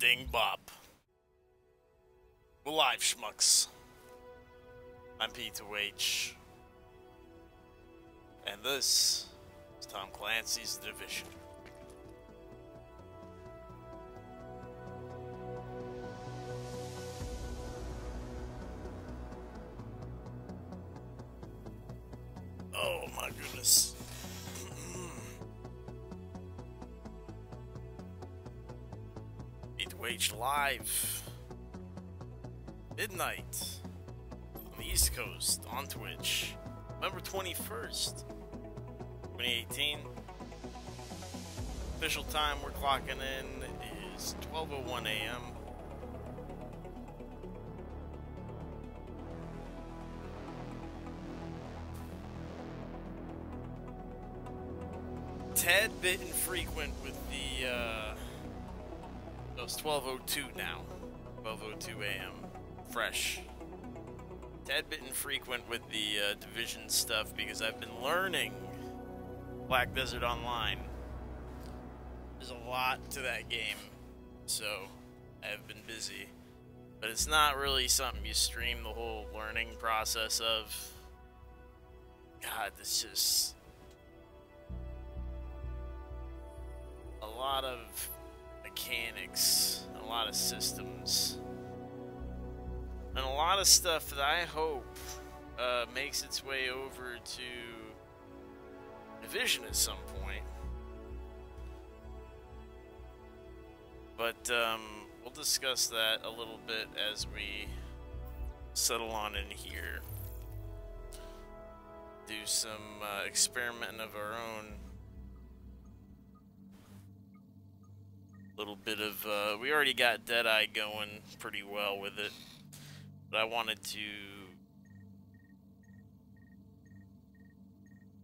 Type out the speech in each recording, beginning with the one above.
Ding bop. We're live, schmucks. I'm P2H. And this is Tom Clancy's The Division. Oh my goodness. P2H live. Midnight. On the East Coast. On Twitch. November 21st. 2018. Official time we're clocking in is 12:01 a.m. Tad bit infrequent with the, it's 12:02 now. 12:02 a.m. Fresh. Tad bit infrequent with the Division stuff because I've been learning Black Desert Online. There's a lot to that game, so I've been busy. But it's not really something you stream the whole learning process of. God, it's just a lot of mechanics, a lot of systems, and a lot of stuff that I hope makes its way over to Division at some point. But we'll discuss that a little bit as we settle on in here. Do some experimenting of our own. Little bit of we already got DeadyEYE going pretty well with it, but I wanted to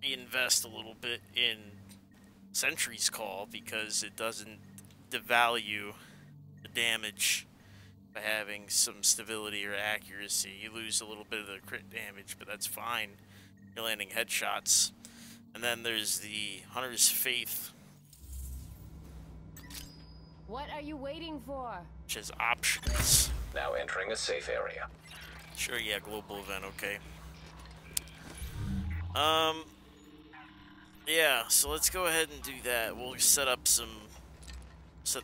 reinvest a little bit in Sentry's call because it doesn't devalue the damage by having some stability or accuracy. You lose a little bit of the crit damage, but that's fine. You're landing headshots. And then there's the Hunter's Faith. What are you waiting for? Which has options. Now entering a safe area. Sure, yeah, global event, okay. Yeah, so let's go ahead and do that. We'll set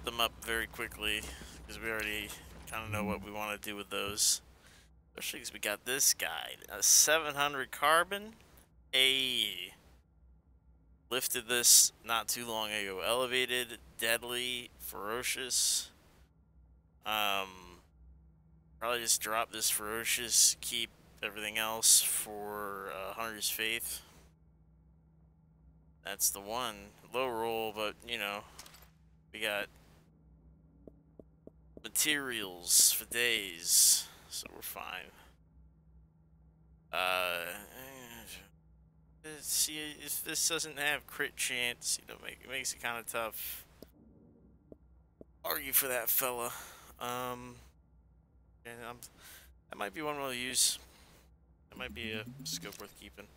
them up very quickly, because we already kind of know what we want to do with those. Especially because we got this guy, a 700 carbon. Lifted this not too long ago. Elevated, deadly, ferocious. Probably just drop this ferocious, keep everything else for Hunter's Faith. That's the one. Low roll, but you know, we got materials for days, so we're fine. See, if this doesn't have crit chance, you know, it makes it kind of tough. Argue for that fella. And that might be one we'll use. That might be a scope worth keeping.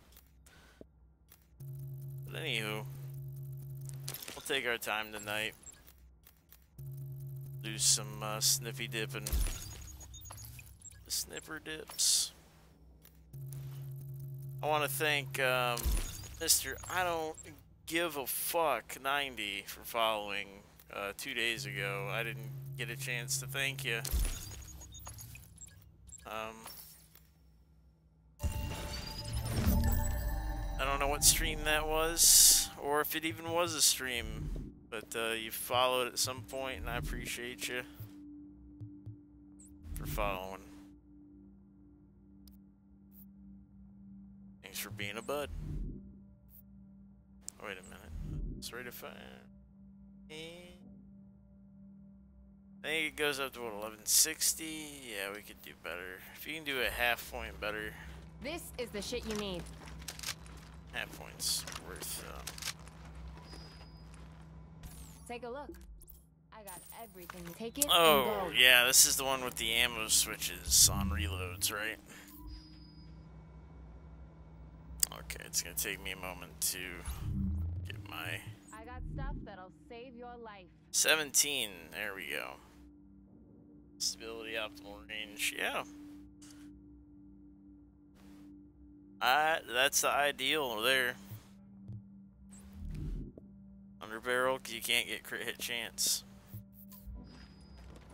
But anywho, we'll take our time tonight. Do some sniffy dipping. The snipper dips. I want to thank Mr. I Don't Give a Fuck 90 for following 2 days ago. I didn't get a chance to thank you. I don't know what stream that was, or if it even was a stream, but you followed at some point, and I appreciate you for following. Thanks for being a bud. Wait a minute. It's ready to fire. I think it goes up to what, 1160? Yeah, we could do better. If you can do a half point better. This is the shit you need. Half points worth. Take a look. I got everything. Take it. Oh, and go. yeah, this is the one with the ammo switches on reloads, right? Okay, it's gonna take me a moment to get my I got stuff that'll save your life. 17. There we go. Stability, optimal range. Yeah. That's the ideal there. Under barrel, you can't get crit hit chance.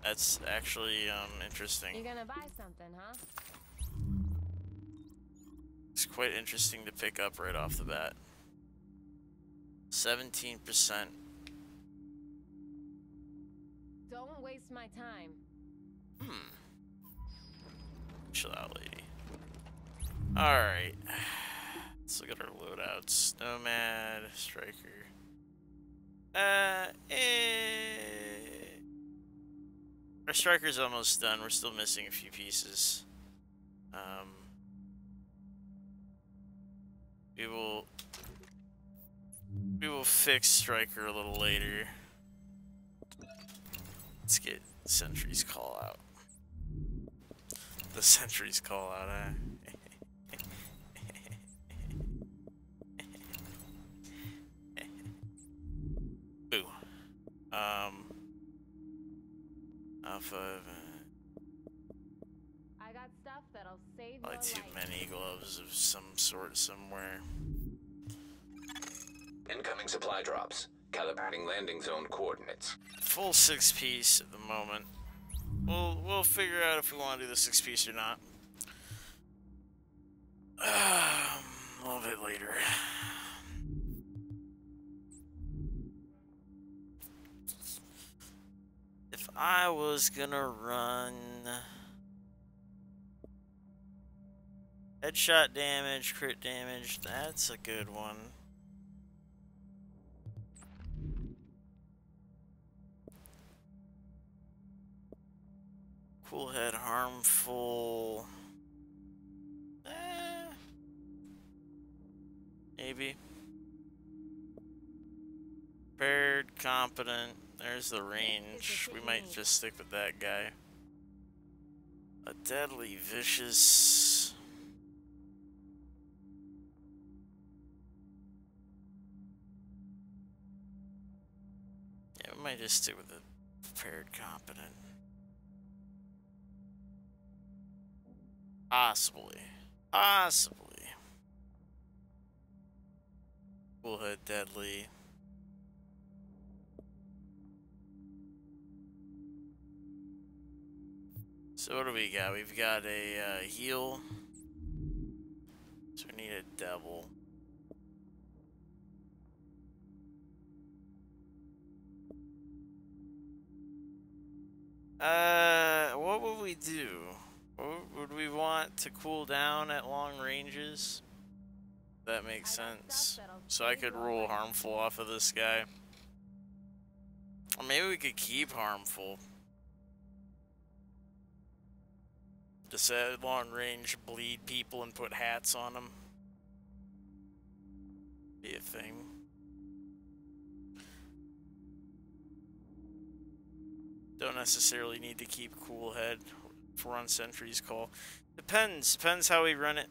That's actually interesting. You're gonna buy something, huh? It's quite interesting to pick up right off the bat. 17%. Don't waste my time. Chill out, lady. Alright. Let's look at our loadouts. Nomad, Striker. Our Striker's almost done. We're still missing a few pieces. We will fix Striker a little later. Let's get Sentry's call out. The Sentry's call out, Boo. Alpha. I got stuff that'll save Probably your too life. many gloves of some sort somewhere. Incoming supply drops. Calibrating landing zone coordinates. Full 6-piece at the moment. We'll figure out if we want to do the 6-piece or not. A little bit later. If I was gonna run headshot damage, crit damage, that's a good one. Cool head, harmful. Maybe. Prepared, competent. There's the range. We might just stick with that guy. A deadly, vicious. Yeah, we might just stick with the prepared, competent. Possibly. Cool head, deadly. So what do we got? We've got a heal. So we need a devil. What would we do? Would we want to cool down at long ranges? That makes sense. So I could roll harmful off of this guy. Or maybe we could keep harmful. Just at long range, bleed people and put hats on them. Be a thing. Don't necessarily need to keep cool head for on Sentry's call. Depends how we run it.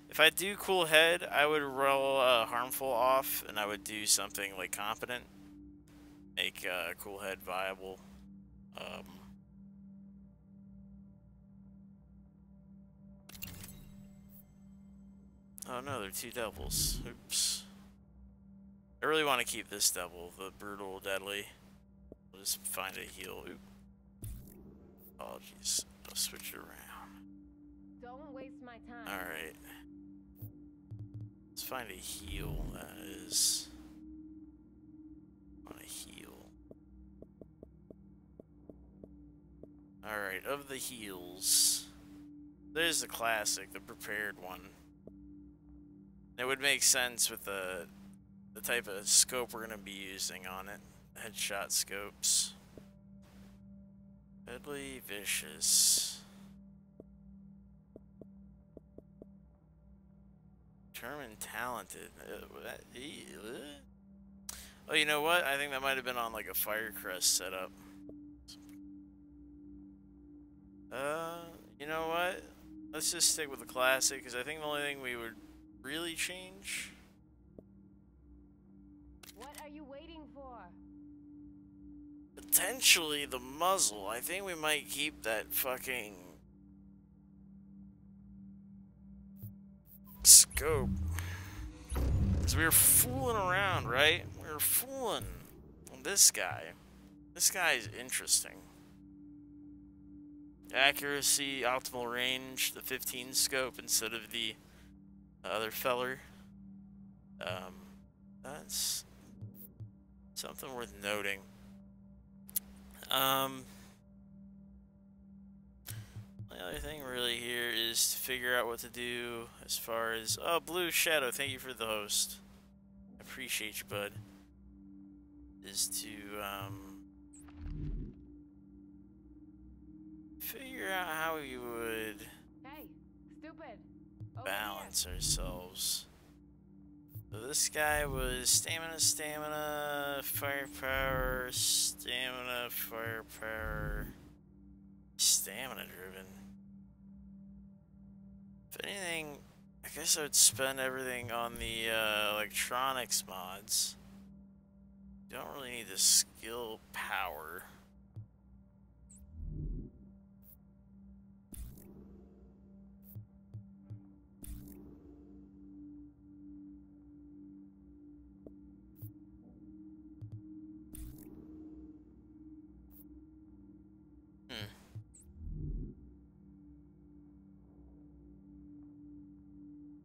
If I do cool head, I would roll harmful off, and I would do something like competent. Make cool head viable. Oh no, they're two devils. Oops. I really want to keep this devil, the brutal deadly. We'll just find a heal. Oop. Apologies. I'll switch it around. Don't waste my time. Alright. Let's find a heal that is. I want to heal. Alright, of the heals. There's the classic, the prepared one. It would make sense with the type of scope we're going to be using on it. Headshot scopes. Deadly, vicious. Determined, talented. Oh, you know what? I think that might have been on like a Firecrest setup. You know what? Let's just stick with the classic, because I think the only thing we would really change. What are you waiting for? Potentially the muzzle. I think we might keep that fucking scope. Because we were fooling around, right? We were fooling on this guy. This guy is interesting. Accuracy, optimal range, the 15 scope instead of the other feller. That's something worth noting. The other thing really here is to figure out what to do as far as... Oh, Blue Shadow, thank you for the host. I appreciate you, bud. Is to, figure out how we would Hey, stupid. balance ourselves. So this guy was stamina, firepower, stamina, firepower, stamina driven. If anything, I guess I would spend everything on the electronics mods. Don't really need the skill power.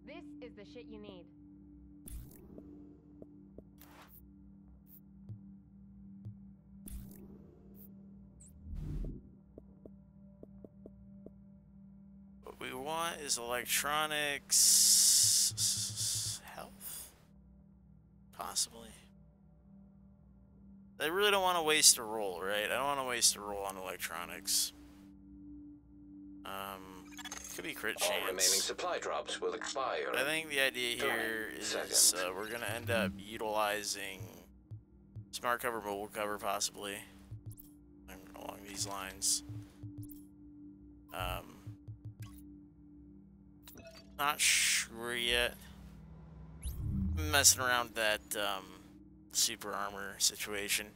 This is the shit you need. What we want is electronics health, possibly. I really don't want to waste a roll, right? I don't want to waste a roll on electronics. Could be crit All chance. remaining supply drops will expire. I think the idea here is we're gonna end up utilizing smart cover, mobile cover, possibly along these lines. Not sure yet. Messing around with that super armor situation,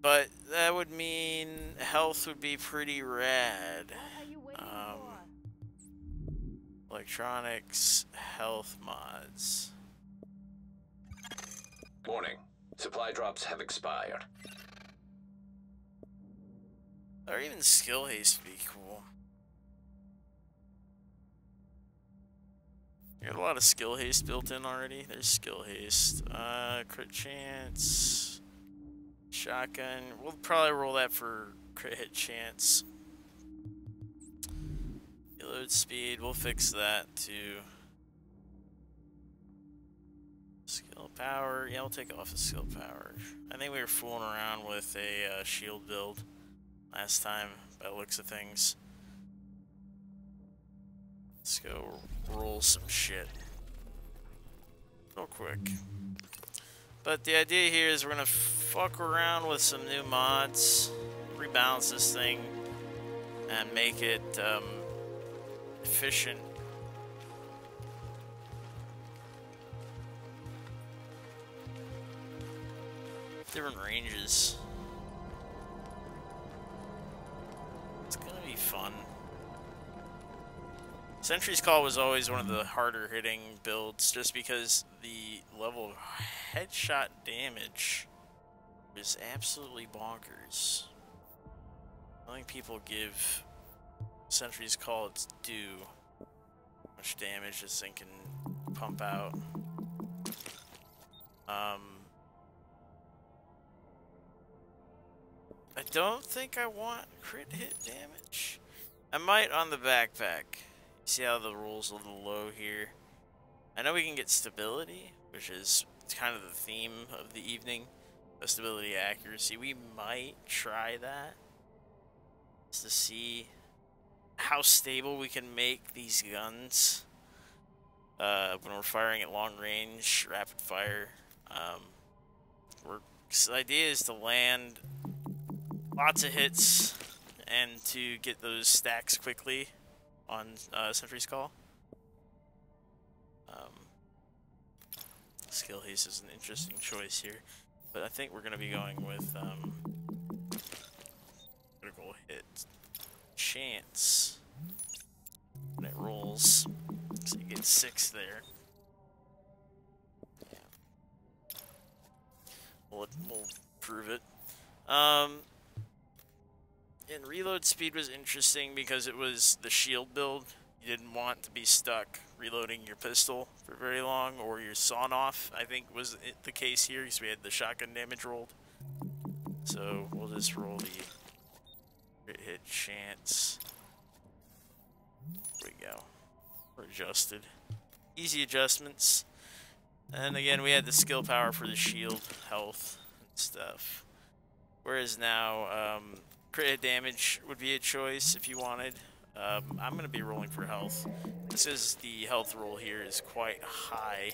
but that would mean health would be pretty rad. What are you waiting for? Electronics, health mods. Warning. Supply drops have expired. Or even skill haste would be cool. You got a lot of skill haste built in already. There's skill haste. Crit chance. Shotgun. We'll probably roll that for crit hit chance. Reload speed, we'll fix that too. Skill power, yeah, we'll take off the skill power. I think we were fooling around with a shield build last time, by the looks of things. Let's go roll some shit real quick. But the idea here is we're gonna fuck around with some new mods, rebalance this thing, and make it efficient. Different ranges. It's gonna be fun. Sentry's Call was always one of the harder hitting builds just because the level of headshot damage is absolutely bonkers. I think people give Sentry's Call its due. How much damage this thing can pump out. I don't think I want crit hit damage. I might on the backpack. See how the roll's a little low here. I know we can get stability, which is kind of the theme of the evening. Stability, accuracy. We might try that just to see how stable we can make these guns when we're firing at long range, rapid fire. The idea is to land lots of hits and to get those stacks quickly on Sentry's Call. Skill haste is an interesting choice here, but I think we're going to be going with chance when it rolls. So you get 6 there. We'll prove it. And reload speed was interesting because it was the shield build. You didn't want to be stuck reloading your pistol for very long, or your sawn off, I think was the case here, because we had the shotgun damage rolled. So we'll just roll the crit hit chance. There we go. We're adjusted. Easy adjustments. And again, we had the skill power for the shield, health, and stuff. Whereas now, crit hit damage would be a choice if you wanted. I'm going to be rolling for health. This is the health roll here is quite high.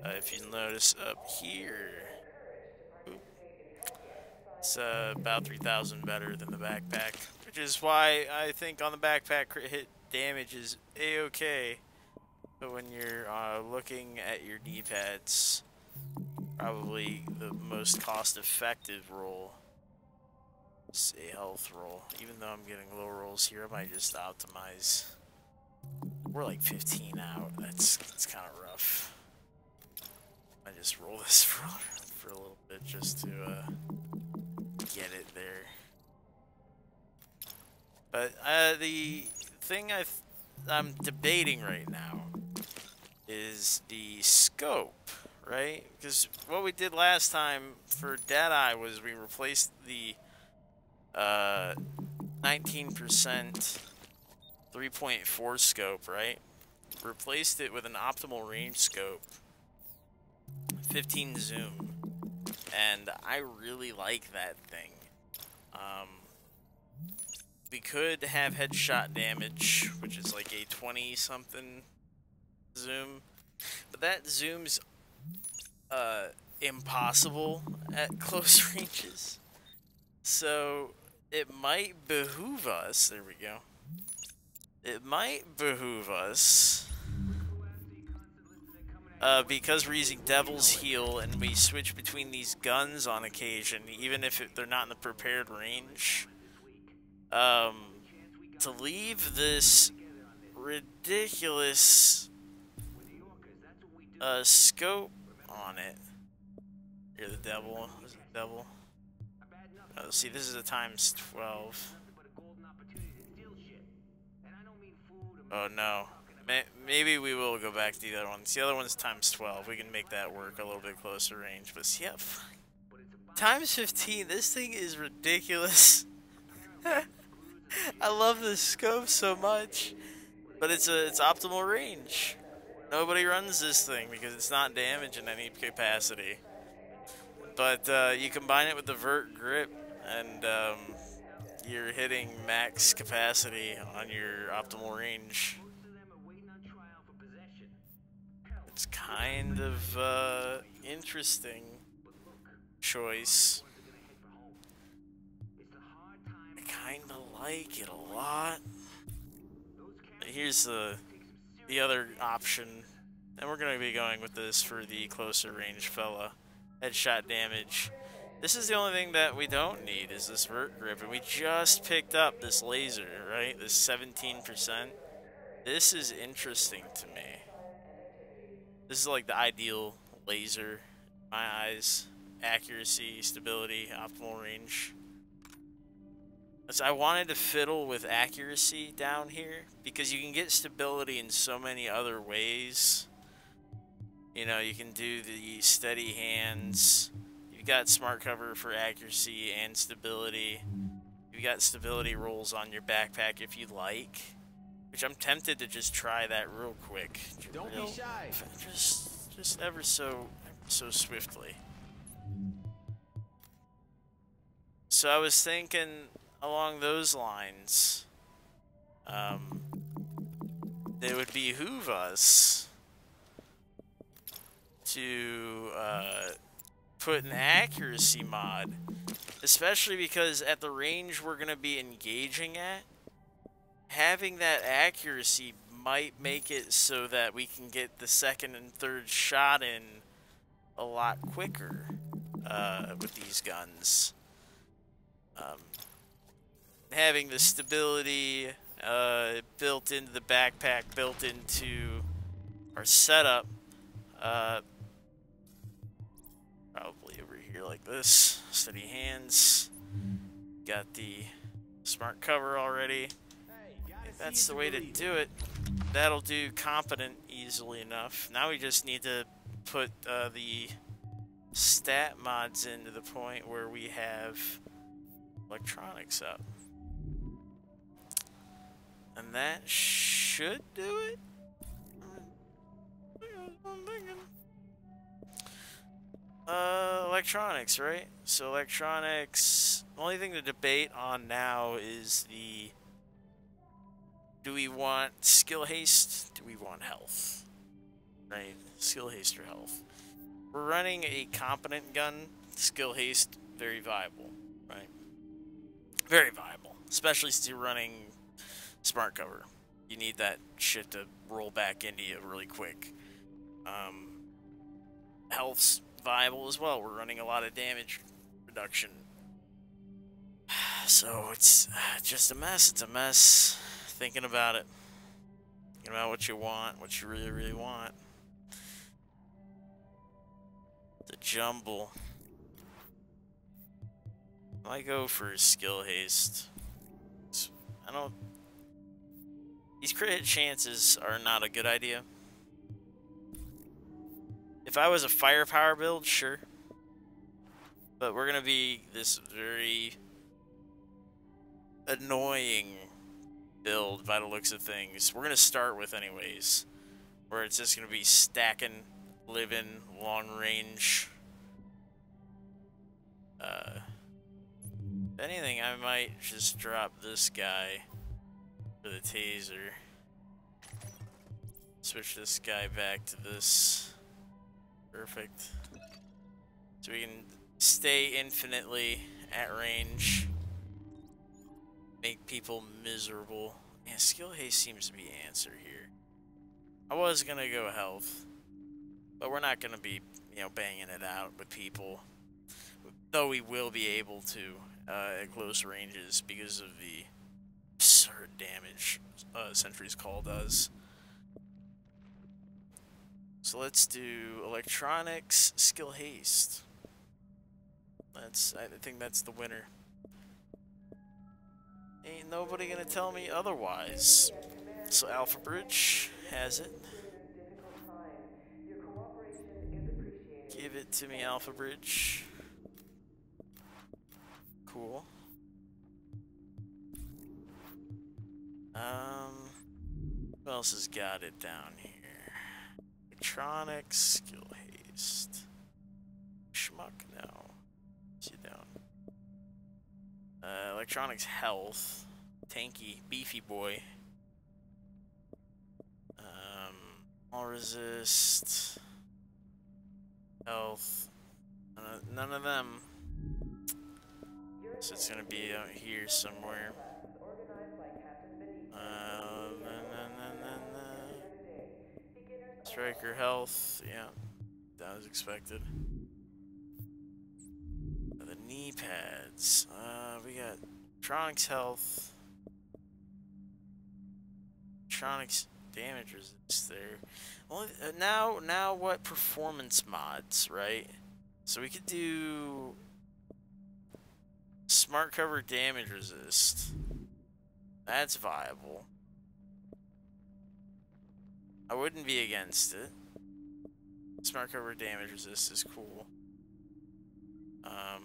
If you notice up here, it's about 3,000 better than the backpack, which is why I think on the backpack crit hit damage is a-okay. But when you're looking at your D-pads, probably the most cost-effective roll is a health roll. Even though I'm getting low rolls here, I might just optimize. We're like 15 out. That's kind of rough. I just roll this for a little bit just to get it there. But the thing I'm debating right now is the scope, right? Because what we did last time for DeadyEYE was we replaced the 19% 3.4 scope, right? Replaced it with an optimal range scope, 15 zoom, and I really like that thing. We could have headshot damage, which is like a 20-something zoom, but that zoom's impossible at close ranges. So it might behoove us, there we go. It might behoove us, because we're using Devil's Heal and we switch between these guns on occasion, even if they're not in the prepared range, to leave this ridiculous scope on it. You're the devil. Is it the devil? Oh, see, this is a times 12. Oh no. Maybe we will go back to the other one. The other one's times 12. We can make that work a little bit closer range. But see, yeah, times 15. This thing is ridiculous. I love this scope so much, but it's optimal range. Nobody runs this thing because it's not damage in any capacity. But you combine it with the vert grip, and you're hitting max capacity on your optimal range. It's kind of interesting choice. I kind of like it a lot. Here's the other option, and we're going to be going with this for the closer range fella. Headshot damage. This is the only thing that we don't need is this vert grip, and we just picked up this laser, right? This 17%. This is interesting to me. This is like the ideal laser in my eyes. Accuracy, stability, optimal range. So I wanted to fiddle with accuracy down here because you can get stability in so many other ways. You know, you can do the steady hands. You've got smart cover for accuracy and stability. You've got stability rolls on your backpack if you like. Which I'm tempted to just try that real quick. Don't be shy. Just ever so swiftly. So I was thinking along those lines. It would behoove us to put an accuracy mod, especially because at the range we're going to be engaging at, having that accuracy might make it so that we can get the second and third shot in a lot quicker with these guns. having the stability built into the backpack, built into our setup, probably over here like this. Steady hands. Got the smart cover already. That's the way to do it. That'll do competent easily enough. Now we just need to put the stat mods into the point where we have electronics up. And that should do it. I'm thinking. Electronics, right? So electronics, the only thing to debate on now is do we want skill haste? Do we want health? Right? Skill haste or health? We're running a competent gun. Skill haste, very viable, right? Very viable. Especially since you're running smart cover. You need that shit to roll back into you really quick. Health's viable as well. We're running a lot of damage reduction. So it's just a mess. It's a mess. Thinking about it. Thinking about what you want, what you really, really want. The jumble. I might go for skill haste. I don't... These crit chances are not a good idea. If I was a firepower build, sure. But we're gonna be this very annoying build by the looks of things. We're gonna start with anyways, where it's just gonna be stacking, living, long range. If anything, I might just drop this guy for the taser. Switch this guy back to this. Perfect. So we can stay infinitely at range. Make people miserable. Yeah, skill haste seems to be the answer here. I was gonna go health, but we're not gonna be, you know, banging it out with people. Though we will be able to at close ranges because of the absurd damage Sentry's call does. So let's do electronics, skill haste. I think that's the winner. Ain't nobody gonna tell me otherwise. So Alpha Bridge has it. Give it to me, Alpha Bridge. Cool. Who else has got it down here? Electronics, skill haste. Schmuck, no. Sit down. Electronics, health. Tanky, beefy boy. All resist. Health. None of them. So it's gonna be out here somewhere. Striker health, yeah, that was expected. The knee pads, we got electronics health, electronics damage resist there. Only now what performance mods, right? So we could do smart cover damage resist. That's viable. I wouldn't be against it. Smart cover damage resist is cool. I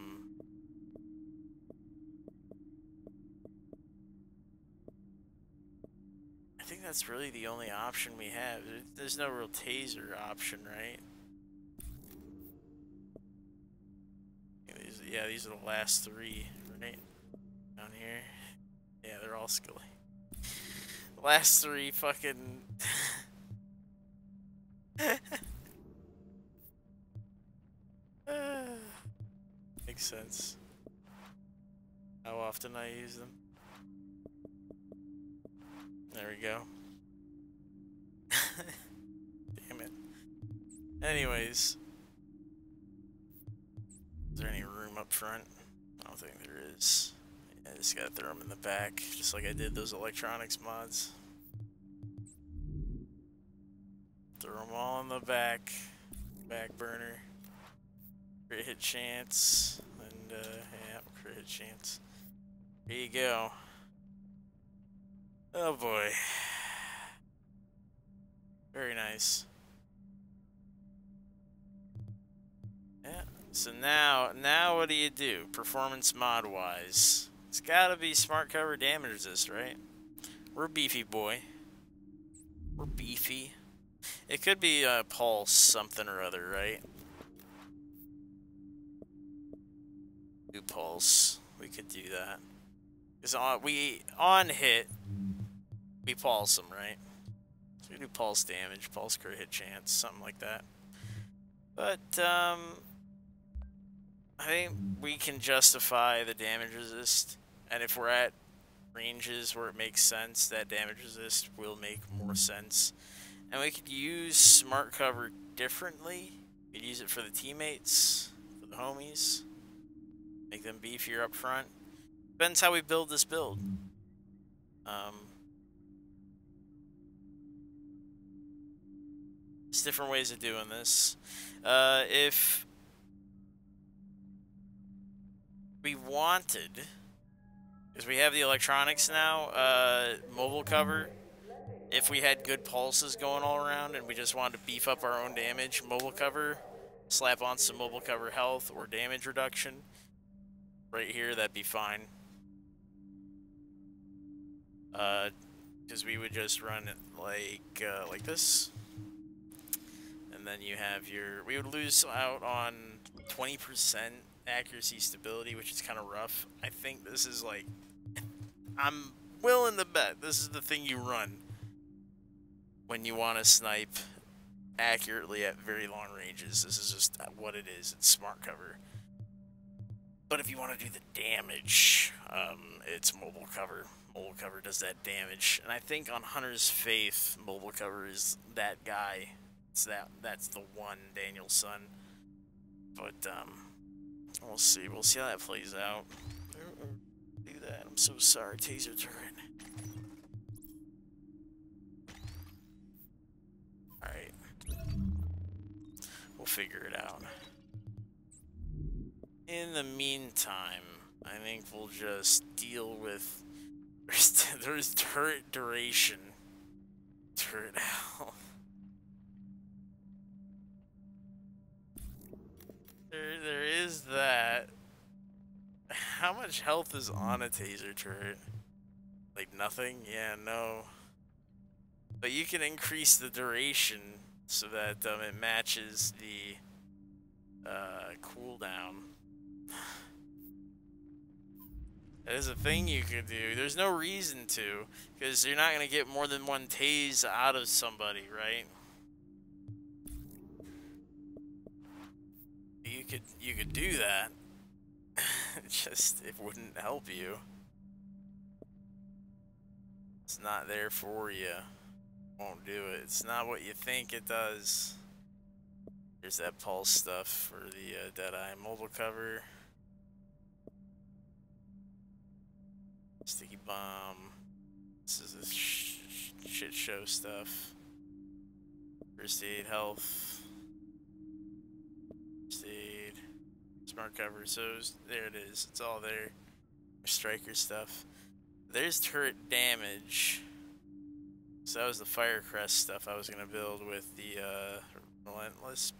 think that's really the only option we have. There's no real taser option, right? Yeah, these are the last three, right? Down here. Yeah, they're all skilly. Last three fucking... Makes sense. How often I use them. There we go. Damn it. Anyways. Is there any room up front? I don't think there is. I just gotta throw them in the back, just like I did those electronics mods. Throw them all in the back burner. Crit hit chance, and yeah, crit hit chance. There you go. Oh boy. Very nice. Yeah. So now what do you do? Performance mod wise, it's gotta be smart cover damage resist, right? We're beefy, boy. We're beefy. It could be a pulse something or other, right? Do pulse. We could do that. Cause on hit, we pulse them, right? So we do pulse damage, pulse crit hit chance, something like that. But I think we can justify the damage resist, and if we're at ranges where it makes sense, that damage resist will make more sense. And we could use smart cover differently. We could use it for the teammates, for the homies, make them beefier up front. Depends how we build this build. There's different ways of doing this. If we wanted, because we have the electronics now, mobile cover, if we had good pulses going all around and we just wanted to beef up our own damage, mobile cover, slap on some mobile cover health or damage reduction, right here, that'd be fine. Because we would just run it like this. And then you have your, we would lose out on 20% accuracy stability, which is kind of rough. I think this is like, I'm willing to bet this is the thing you run when you want to snipe accurately at very long ranges. This is just what it is. It's smart cover. But if you want to do the damage, it's mobile cover. Mobile cover does that damage. And I think on Hunter's Faith, mobile cover is that guy. That's the one, Daniel's son. But we'll see. We'll see how that plays out. Do that. I'm so sorry, taser turret. Alright. We'll figure it out. In the meantime, I think we'll just deal with... There's turret duration. Turret health. There is that. How much health is on a taser turret? Like nothing? Yeah, no. But you can increase the duration so that it matches the cooldown. That is a thing you could do. There's no reason to, because you're not going to get more than one tase out of somebody, right? You could do that. Just it wouldn't help you. It's not there for you. Won't do it. It's not what you think it does. There's that pulse stuff for the DeadyEYE mobile cover. Sticky bomb. This is the shit show stuff. First aid health. First aid. Smart cover. So there it is. It's all there. Striker stuff. There's turret damage. So that was the fire crest stuff I was gonna build with the relentless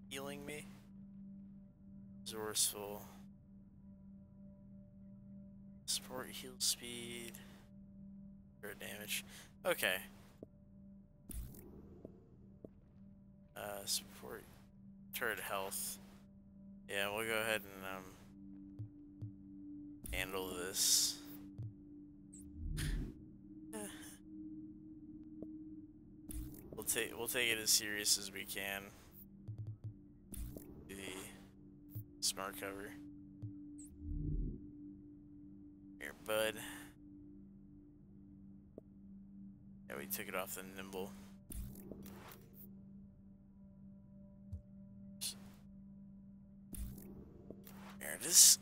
healing me. Resourceful. Support heal speed. Turret damage. Okay. Support turret health. Yeah, we'll go ahead and handle this. We'll take it as serious as we can. The smart cover. Here, bud. Yeah, we took it off the nimble. There it is.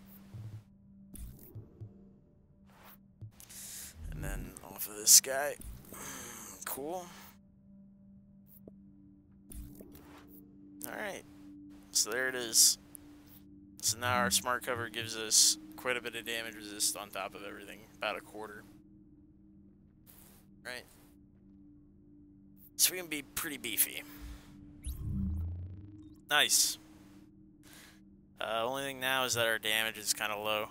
off of this guy. Cool. Alright. So there it is. So now our smart cover gives us quite a bit of damage resist on top of everything. About a quarter. Right? So we can be pretty beefy. Nice. Only thing now is that our damage is kind of low.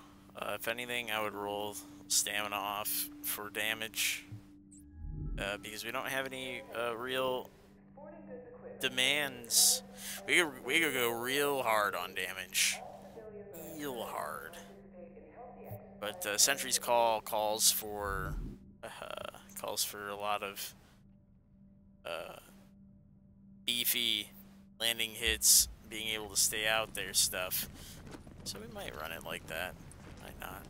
If anything, I would roll stamina off for damage. Because we don't have any real demands. We could go real hard on damage. Real hard. But Sentry's call calls for a lot of beefy landing hits, being able to stay out there stuff. So we might run it like that. Might not.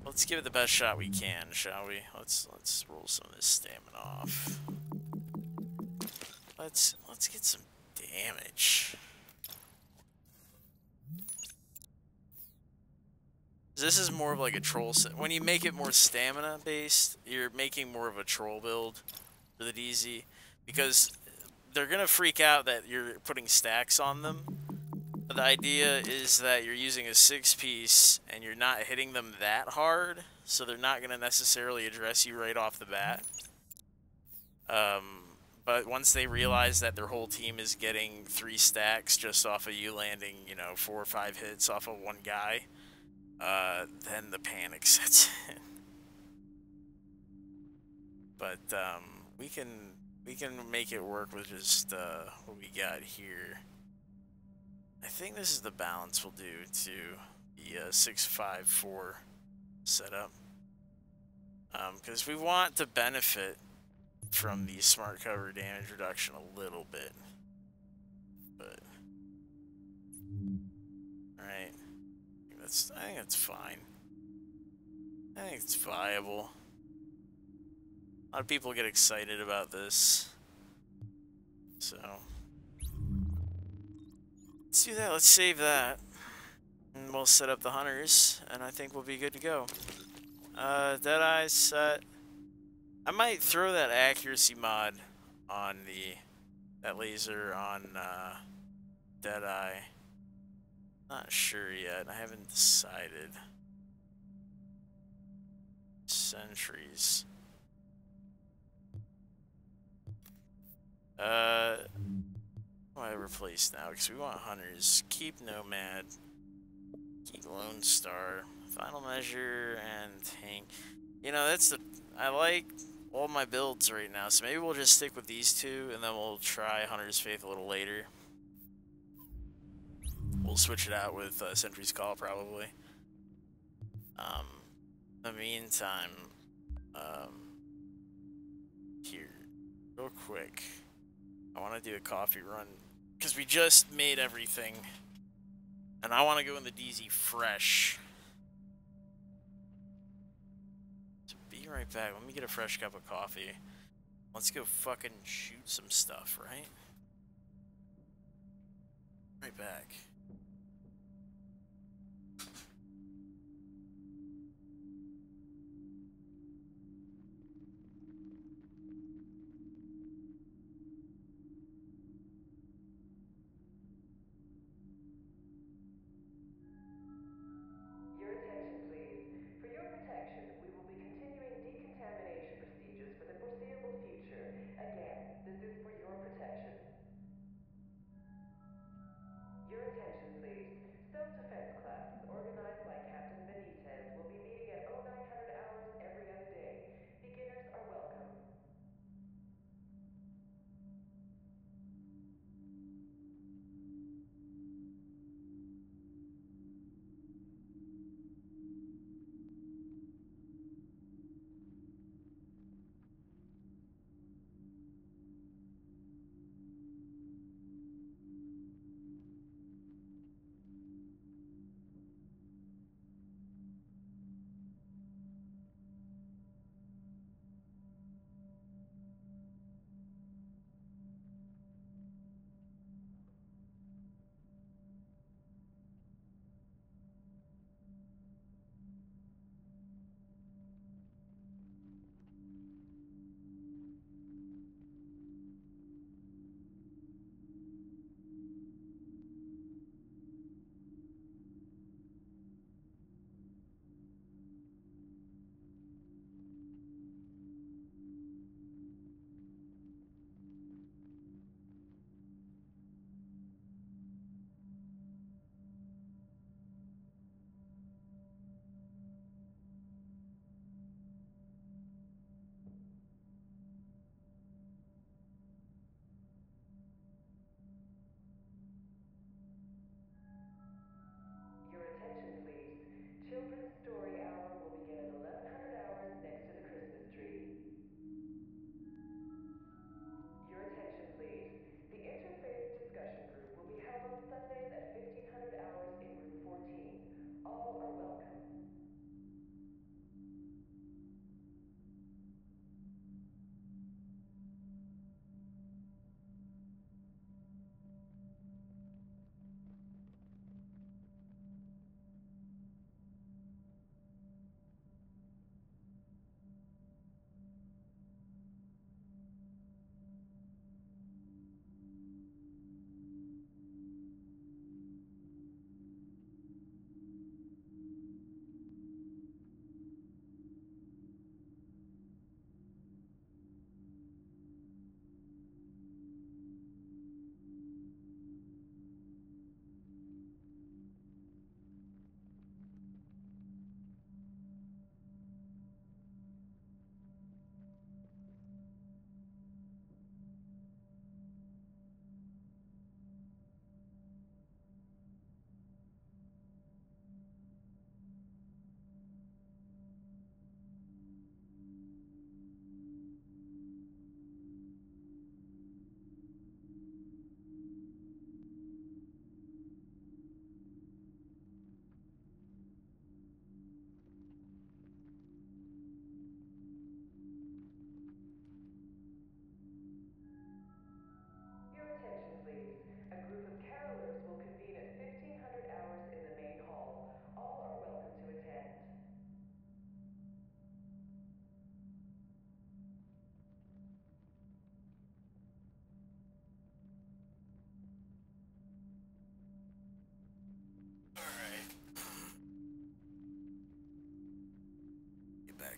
Let's give it the best shot we can, shall we? Let's roll some of this stamina off. Let's get some damage. This is more of like a troll set. When you make it more stamina based, you're making more of a troll build for the DZ, because they're gonna freak out that you're putting stacks on them. But the idea is that you're using a 6-piece and you're not hitting them that hard, so they're not gonna necessarily address you right off the bat. But once they realize that their whole team is getting 3 stacks just off of you landing, you know, 4 or 5 hits off of one guy, then the panic sets in. But we can make it work with just what we got here. I think this is the balance we'll do to the 6-5-4 setup, because we want to benefit from the smart cover damage reduction a little bit. But alright. I think that's fine. I think it's viable. A lot of people get excited about this. So let's do that. Let's save that. And we'll set up the hunters, and I think we'll be good to go. DeadyEYE set. I might throw that accuracy mod on that laser on DeadyEYE. Not sure yet. I haven't decided. Sentries. What do I replace now? Because we want hunters. Keep Nomad. Keep Lone Star. Final Measure and Tank. You know, I like all my builds right now, so maybe we'll just stick with these two, and then we'll try Hunter's Faith a little later. We'll switch it out with Sentry's Call, probably. In the meantime, here, real quick, I want to do a coffee run, because we just made everything, and I want to go in the DZ fresh. So be right back. Let me get a fresh cup of coffee. Let's go fucking shoot some stuff, right? Right back. Your attention,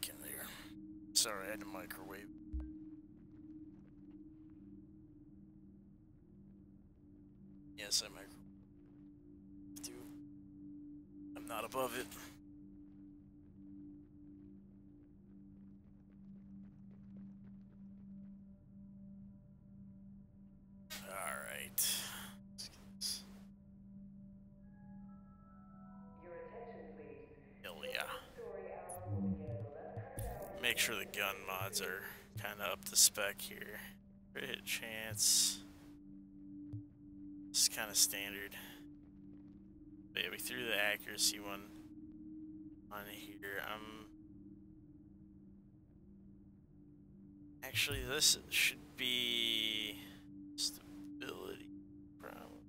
back in there. Sorry, I had to microwave. Yes, I microwave. I'm not above it. Alright. Hell yeah. Make sure the gun mods are kind of up to spec here. Crit hit chance. It's kind of standard. But yeah, we threw the accuracy one on here. Actually, this should be stability. Probably.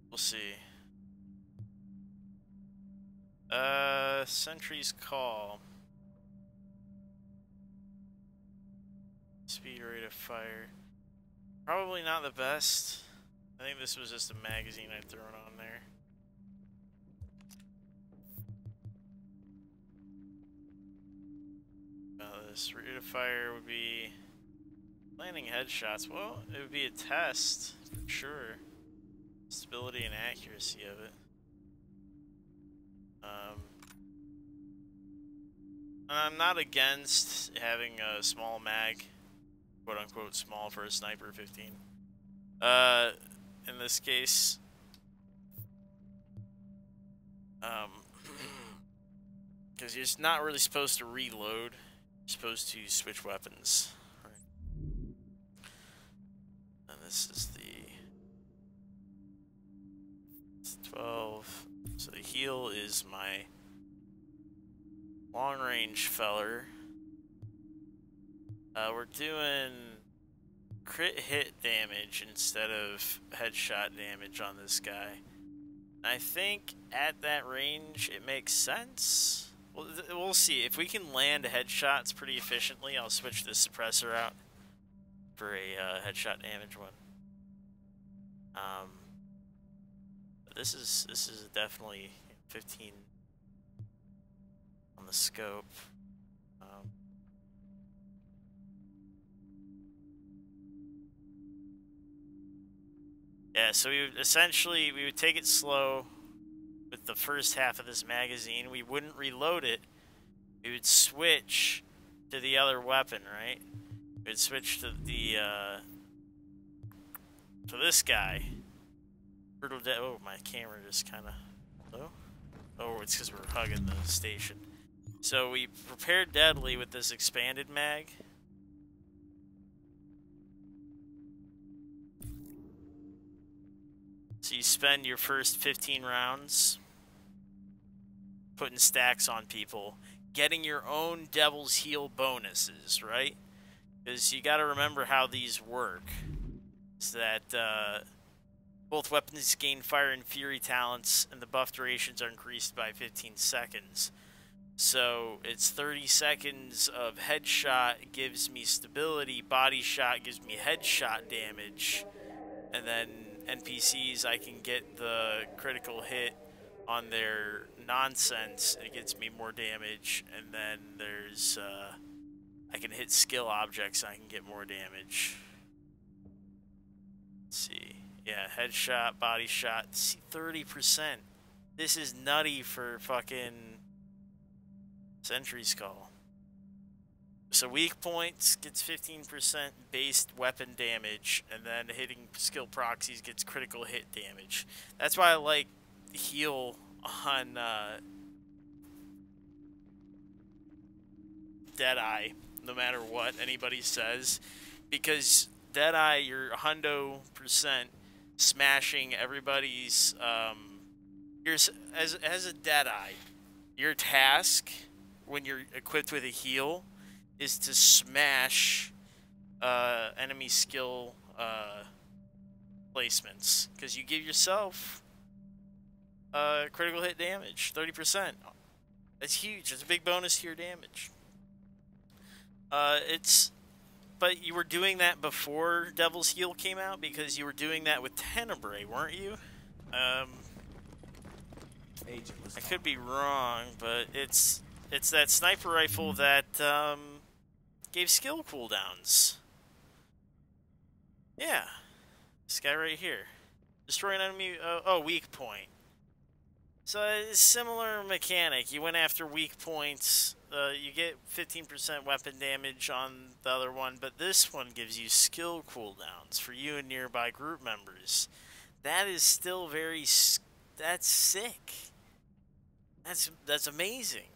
We'll see. Sentry's call. Speed rate of fire. Probably not the best. I think this was just a magazine I'd thrown on there. This rate of fire would be landing headshots. Well, it would be a test for sure. Stability and accuracy of it. I'm not against having a small mag, quote unquote small for a sniper 15. In this case, because you're not really supposed to reload, you're supposed to switch weapons. Right. And this is the 12. So the heal is my long range feller. We're doing crit hit damage instead of headshot damage on this guy. I think at that range it makes sense. We'll see. If we can land headshots pretty efficiently, I'll switch the suppressor out for a headshot damage one. But this is definitely 15 on the scope. Yeah, so we would take it slow with the first half of this magazine. We wouldn't reload it. We would switch to the other weapon, right? We would switch to the to this guy. Oh, my camera just kind of low. Oh, it's because we're hugging the station. So we prepared deadly with this expanded mag. So you spend your first 15 rounds putting stacks on people, getting your own Devil's Heal bonuses, right? Because you got to remember how these work. Is that both weapons gain Fire and Fury talents, and the buff durations are increased by 15 seconds. So it's 30 seconds of headshot gives me stability, body shot gives me headshot damage, and then NPCs, I can get the critical hit on their nonsense, it gets me more damage, and then there's, I can hit skill objects, and I can get more damage. Let's see, yeah, headshot, body shot, see, 30%. This is nutty for fucking Sentry's Call. So weak points gets 15% based weapon damage, and then hitting skill proxies gets critical hit damage. That's why I like heal on DeadyEYE, no matter what anybody says, because DeadyEYE, you're 100% smashing everybody's. As a DeadyEYE, your task when you're equipped with a heal is to smash enemy skill placements, because you give yourself critical hit damage, 30%. That's huge. It's a big bonus to your damage. But you were doing that before Devil's Heal came out, because you were doing that with Tenebrae, weren't you? I could be wrong, but it's it's that sniper rifle that gave skill cooldowns. Yeah, this guy right here. Destroy an enemy. Weak point. So it's a similar mechanic. You went after weak points. You get 15% weapon damage on the other one, but this one gives you skill cooldowns for you and nearby group members. That is still very. That's sick. That's amazing.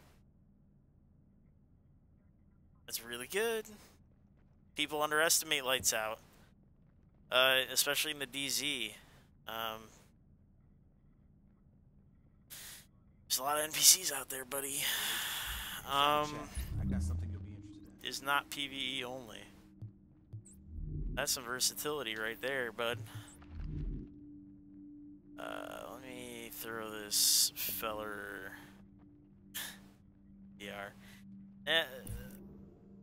That's really good. People underestimate Lights Out, especially in the DZ. There's a lot of NPCs out there, buddy. I got something you'll be interested in. Is not PvE only. That's some versatility right there, bud. Let me throw this feller. DR.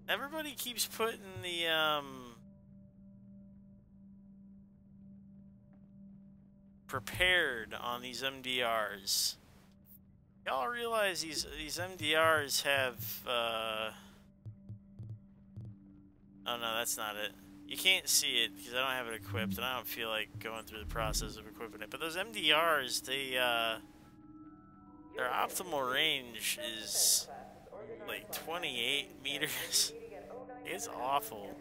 Everybody keeps putting the prepared on these MDRs. Y'all realize these MDRs have oh no, that's not it. You can't see it because I don't have it equipped and I don't feel like going through the process of equipping it. But those MDRs, their optimal range is like 28 meters. It's awful.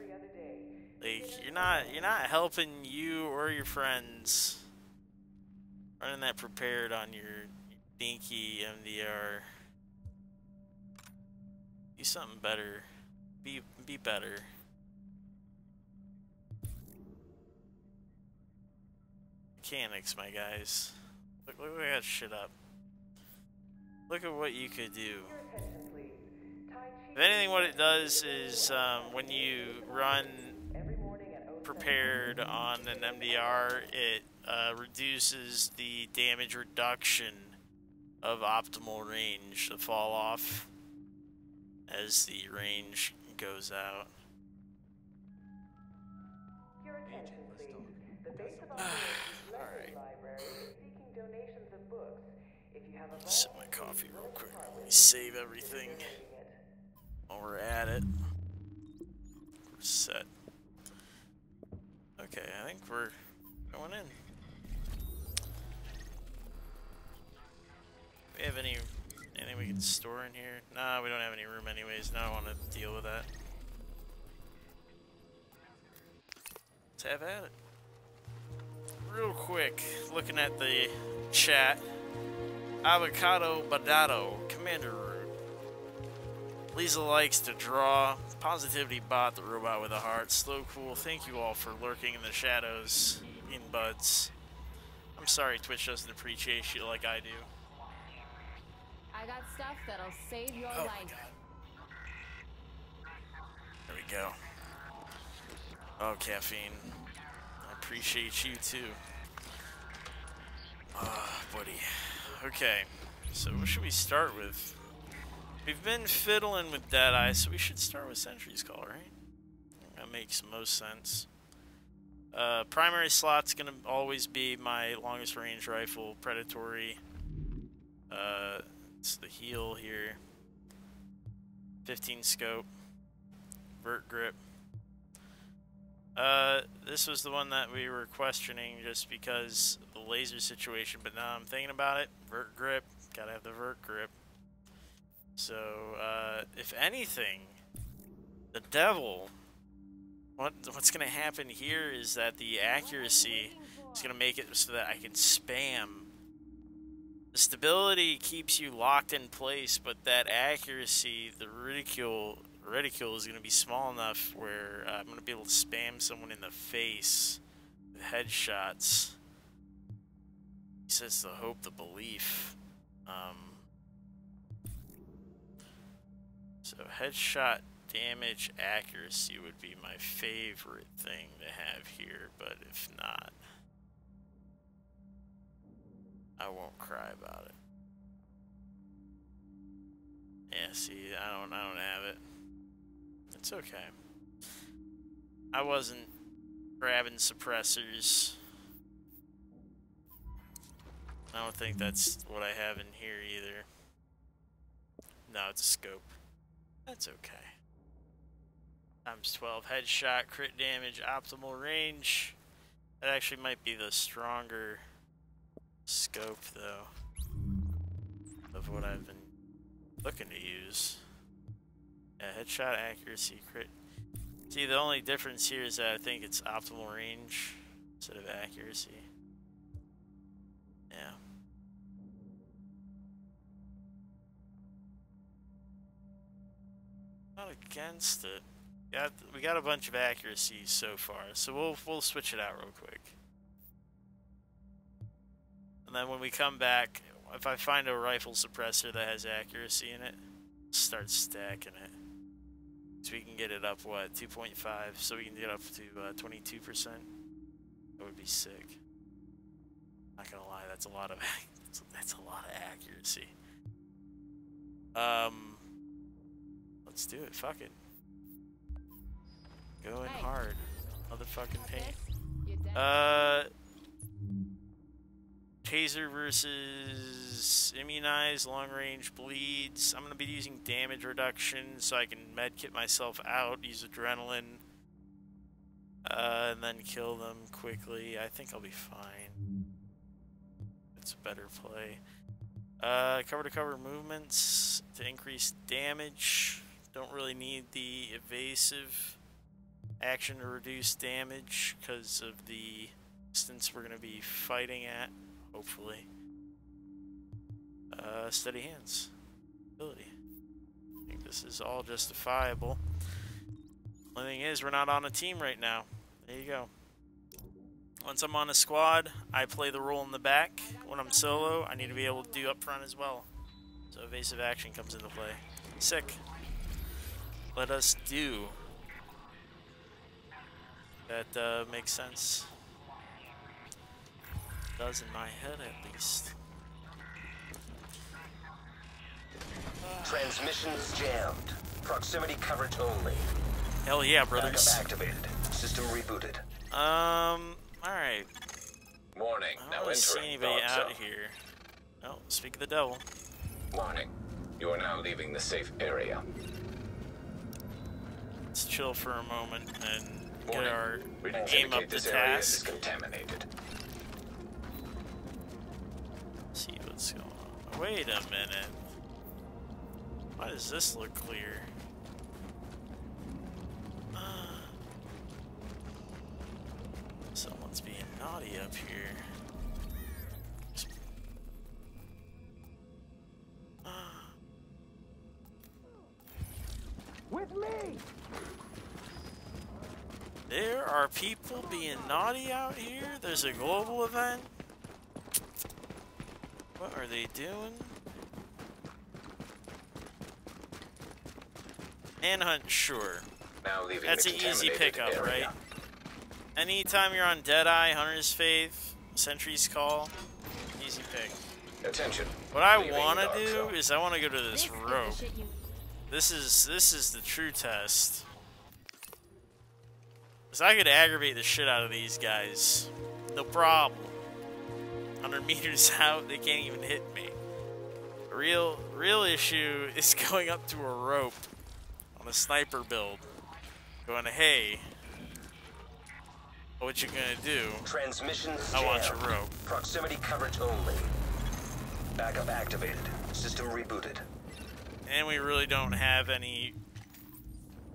Like you're not helping you or your friends running that prepared on your dinky MDR. Do something better. Be better. Mechanics, my guys. Look at that shit up. Look at what you could do. If anything, what it does is when you run prepared on an MDR, it reduces the damage reduction of optimal range to fall off as the range goes out. Alright. Sip my coffee real quick. Let me save everything while we're at it. We're set. Okay, I think we're going in. Do we have anything we can store in here? Nah, we don't have any room anyways. No, I don't want to deal with that. Let's have at it. Real quick, looking at the chat. Avocado Badado, Commander Root. Lisa likes to draw. Positivity Bot, the robot with a heart. Slow Cool, thank you all for lurking in the shadows. In buds. I'm sorry Twitch doesn't appreciate you like I do. I got stuff that'll save your life. There we go. Oh, caffeine. I appreciate you too. Buddy. Okay, so what should we start with? We've been fiddling with DeadyEYE, so we should start with Sentry's Call, right? That makes most sense. Primary slot's gonna always be my longest range rifle, Predatory. It's the heal here. 15 scope. Vert grip. This was the one that we were questioning just because of the laser situation, but now I'm thinking about it. Vert grip. Gotta have the vert grip. So, if anything, the devil, what's gonna happen here is that the accuracy is gonna make it so that I can spam. The stability keeps you locked in place, but that accuracy, the reticule is going to be small enough where I'm going to be able to spam someone in the face with headshots. He says the hope, the belief. So headshot damage accuracy would be my favorite thing to have here, but if not, I won't cry about it. Yeah, see, I don't have it. It's okay. I wasn't grabbing suppressors. I don't think that's what I have in here either. No, it's a scope. That's okay. Times 12 headshot, crit damage, optimal range. That actually might be the stronger scope, though, of what I've been looking to use. Yeah, headshot accuracy, crit. See, the only difference here is that I think it's optimal range instead of accuracy. Yeah. Not against it. We got a bunch of accuracies so far, so we'll switch it out real quick. And then when we come back, if I find a rifle suppressor that has accuracy in it, start stacking it. So we can get it up, what, 2.5, so we can get up to 22%. That would be sick. Not gonna lie, that's a lot of that's a lot of accuracy. Let's do it. Fuck it. Going hard. Motherfucking paint. Taser versus immunize, long range bleeds. I'm gonna be using damage reduction so I can medkit myself out, use adrenaline, and then kill them quickly. I think I'll be fine. It's a better play. Cover to cover movements to increase damage. Don't really need the evasive action to reduce damage because of the distance we're going to be fighting at, hopefully. Steady hands. Ability. I think this is all justifiable. Only thing is, we're not on a team right now. There you go. Once I'm on a squad, I play the role in the back. When I'm solo, I need to be able to do up front as well. So evasive action comes into play. Sick. Let us do. That makes sense. Does in my head, at least. Transmissions jammed. Proximity coverage only. Hell yeah, brothers. Backup activated. System rebooted. Alright. Warning. I Now don't see entering anybody dog out zone. here. Oh, speak of the devil. Warning. You are now leaving the safe area. Let's chill for a moment and get Warning. our We'd aim up indicate the this area is task. contaminated. See what's going on. Wait a minute. Why does this look clear? Someone's being naughty up here. With me! There are people being naughty out here? There's a global event? What are they doing? Manhunt, sure. Now leaving That's the an easy contaminated pickup, area. right? Anytime you're on DeadyEYE, Hunter's Faith, Sentry's Call, easy pick. Attention. What I Leaving want to dog do zone. is I want to go to this This is the rope. shit you- This is the true test. Cause I could aggravate the shit out of these guys, no problem. 100 meters out, they can't even hit me. The real issue is going up to a rope on a sniper build, going, hey, what you gonna do? Transmissions I want your jammed. rope. Proximity coverage only. Backup activated. System rebooted. And we really don't have any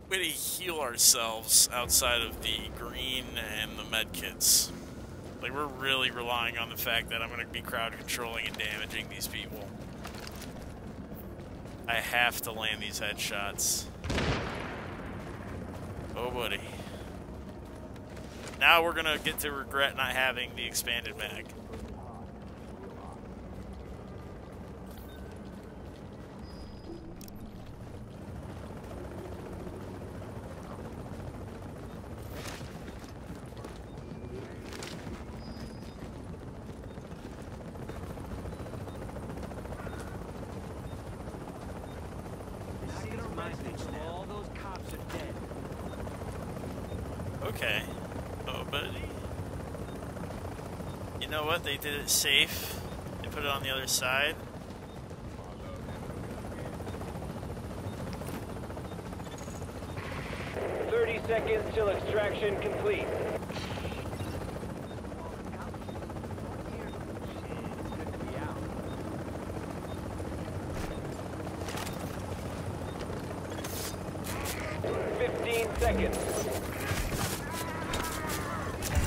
way to heal ourselves outside of the green and the medkits. Like, we're really relying on the fact that I'm going to be crowd controlling and damaging these people. I have to land these headshots. Oh, buddy. Now we're going to get to regret not having the expanded mag. All those cops are dead. Okay. Oh, buddy. You know what? They did it safe. They put it on the other side. seconds till extraction complete. Good to be out. 15 seconds.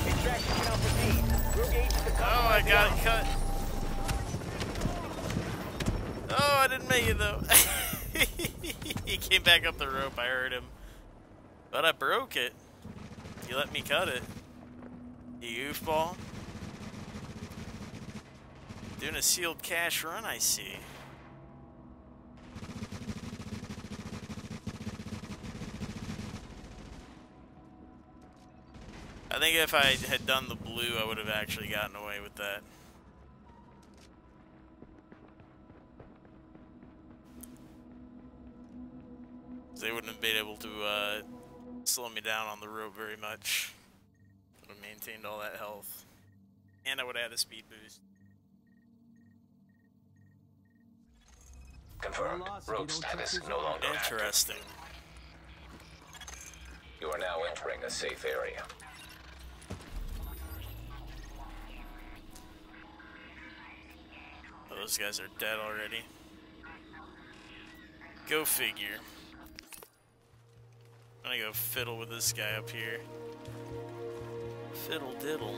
Extraction cannot proceed. Rogue H is the Oh, I got it cut. Oh, I didn't make it though. He came back up the rope, I heard him. But I broke it. You let me cut it. You goofball. Doing a sealed cache run, I see. I think if I had done the blue, I would have actually gotten away with that. They wouldn't have been able to slow me down on the rope very much. I would have maintained all that health. And I would have had a speed boost. Confirmed. Rogue status no longer active. Interesting. You are now entering a safe area. Oh, those guys are dead already. Go figure. I'm gonna go fiddle with this guy up here. Fiddle diddle.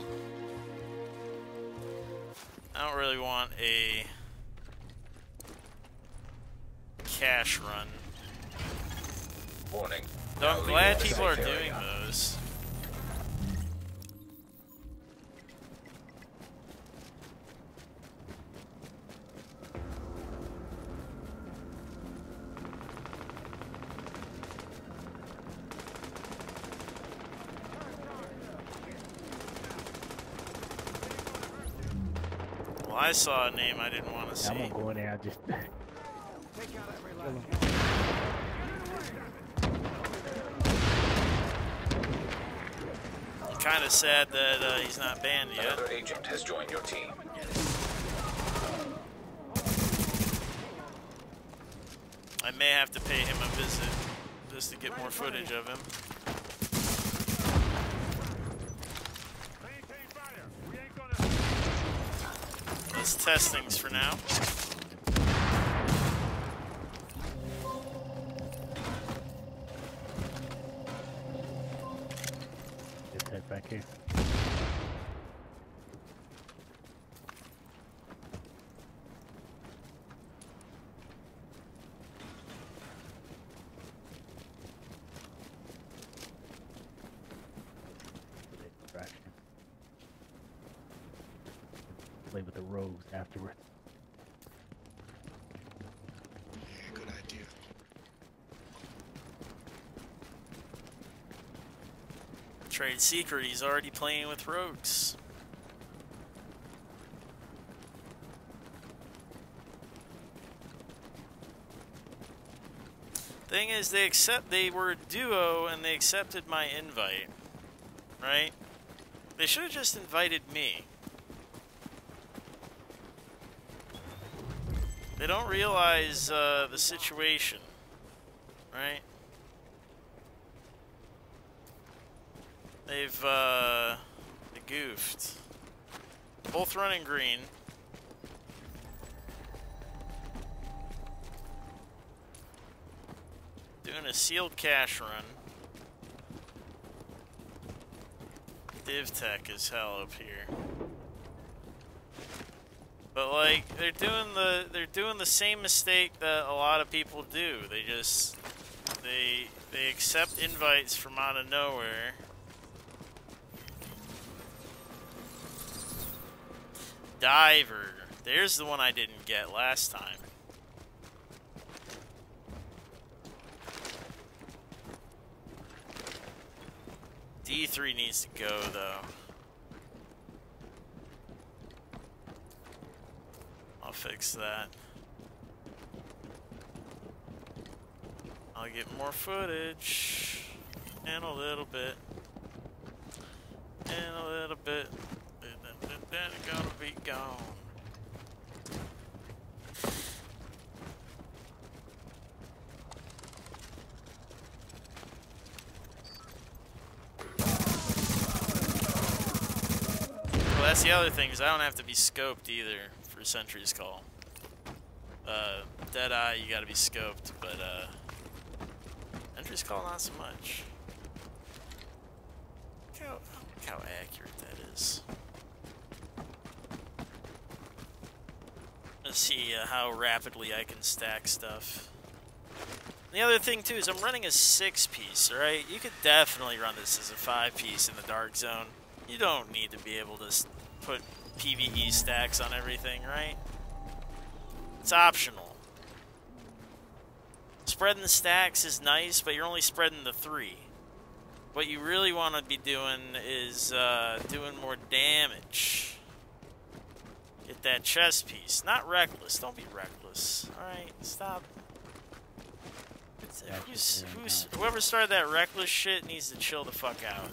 I don't really want a cash run. Warning. So I'm Now glad leaving the people are safe doing area. those. Well, I saw a name I didn't want to see. I'm gonna go in there. I just Kind of sad that he's not banned yet. Another agent has joined your team. I may have to pay him a visit just to get more footage of him. Let's test things for now. just head back here. Distraction. Play with the rogues afterwards. Good idea. Trade secret, he's already playing with rogues. Thing is, they were a duo and they accepted my invite, right? They should have just invited me. They don't realize the situation, right? They've they goofed. Both running green. Doing a sealed cache run. Div tech is hell up here. But like they're doing the same mistake that a lot of people do. They just they accept invites from out of nowhere. Diver. There's the one I didn't get last time. D3 needs to go though. I'll fix that. I'll get more footage in a little bit. In a little bit. Then it's gonna be gone. that's the other thing, is I don't have to be scoped either for Sentry's call. DeadyEYE, you gotta be scoped, but Sentry's call, not so much. Look how accurate that is. Let's see how rapidly I can stack stuff. The other thing too is I'm running a 6-piece, right? You could definitely run this as a 5-piece in the dark zone. You don't need to be able to put PvE stacks on everything, right? It's optional. Spreading the stacks is nice, but you're only spreading the 3. What you really want to be doing is doing more damage. Get that chest piece. Not reckless. Don't be reckless. Alright, stop. Whoever started that reckless shit needs to chill the fuck out.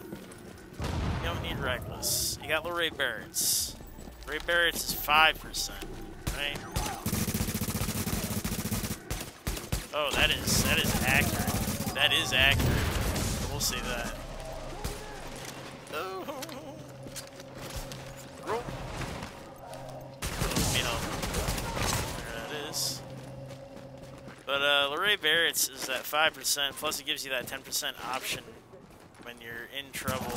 You don't need reckless. You got Ray Barrett's. Ray Barrett's is 5%, right? Oh, that is accurate. That is accurate. We'll see that. Oh. Roll. You know, there that is. But Ray Barrett's is at 5%. Plus, it gives you that 10% option when you're in trouble.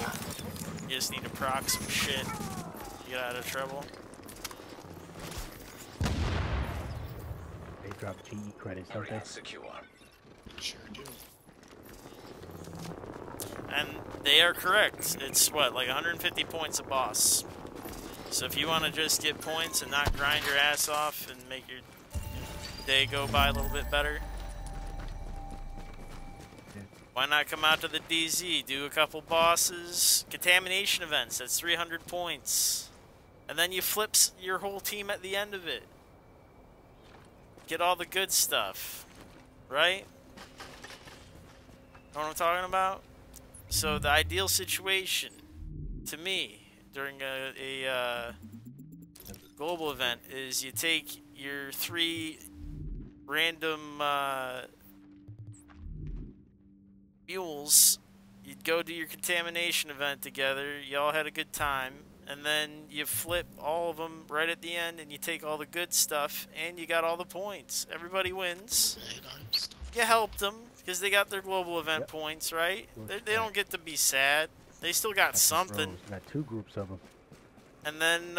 You just need to proc some shit to get out of trouble. They drop GE credits, don't they? Secure. Sure do. And they are correct. It's what, like 150 points a boss. So if you want to just get points and not grind your ass off and make your day go by a little bit better, why not come out to the DZ, do a couple bosses, contamination events, that's 300 points. And then you flip your whole team at the end of it. Get all the good stuff, right? Know what I'm talking about? So the ideal situation, to me, during a global event, is you take your 3 random mules, you'd go do your contamination event together, y'all had a good time, and then you flip all of them right at the end and you take all the good stuff and you got all the points. Everybody wins. You helped them because they got their global event points, right? They don't get to be sad. They still got something. Bros. Got 2 groups of them. And then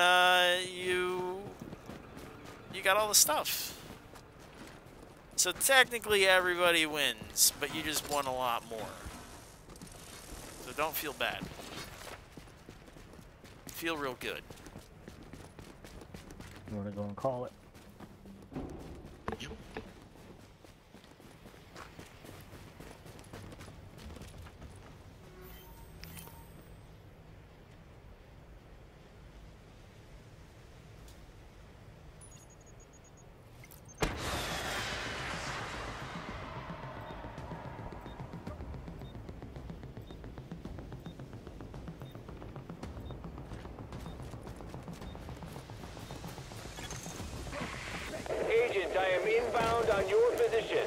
you got all the stuff. So technically everybody wins, but you just won a lot more. So don't feel bad. Feel real good. You want to go and call it? Yep. Agent, I am inbound on your position.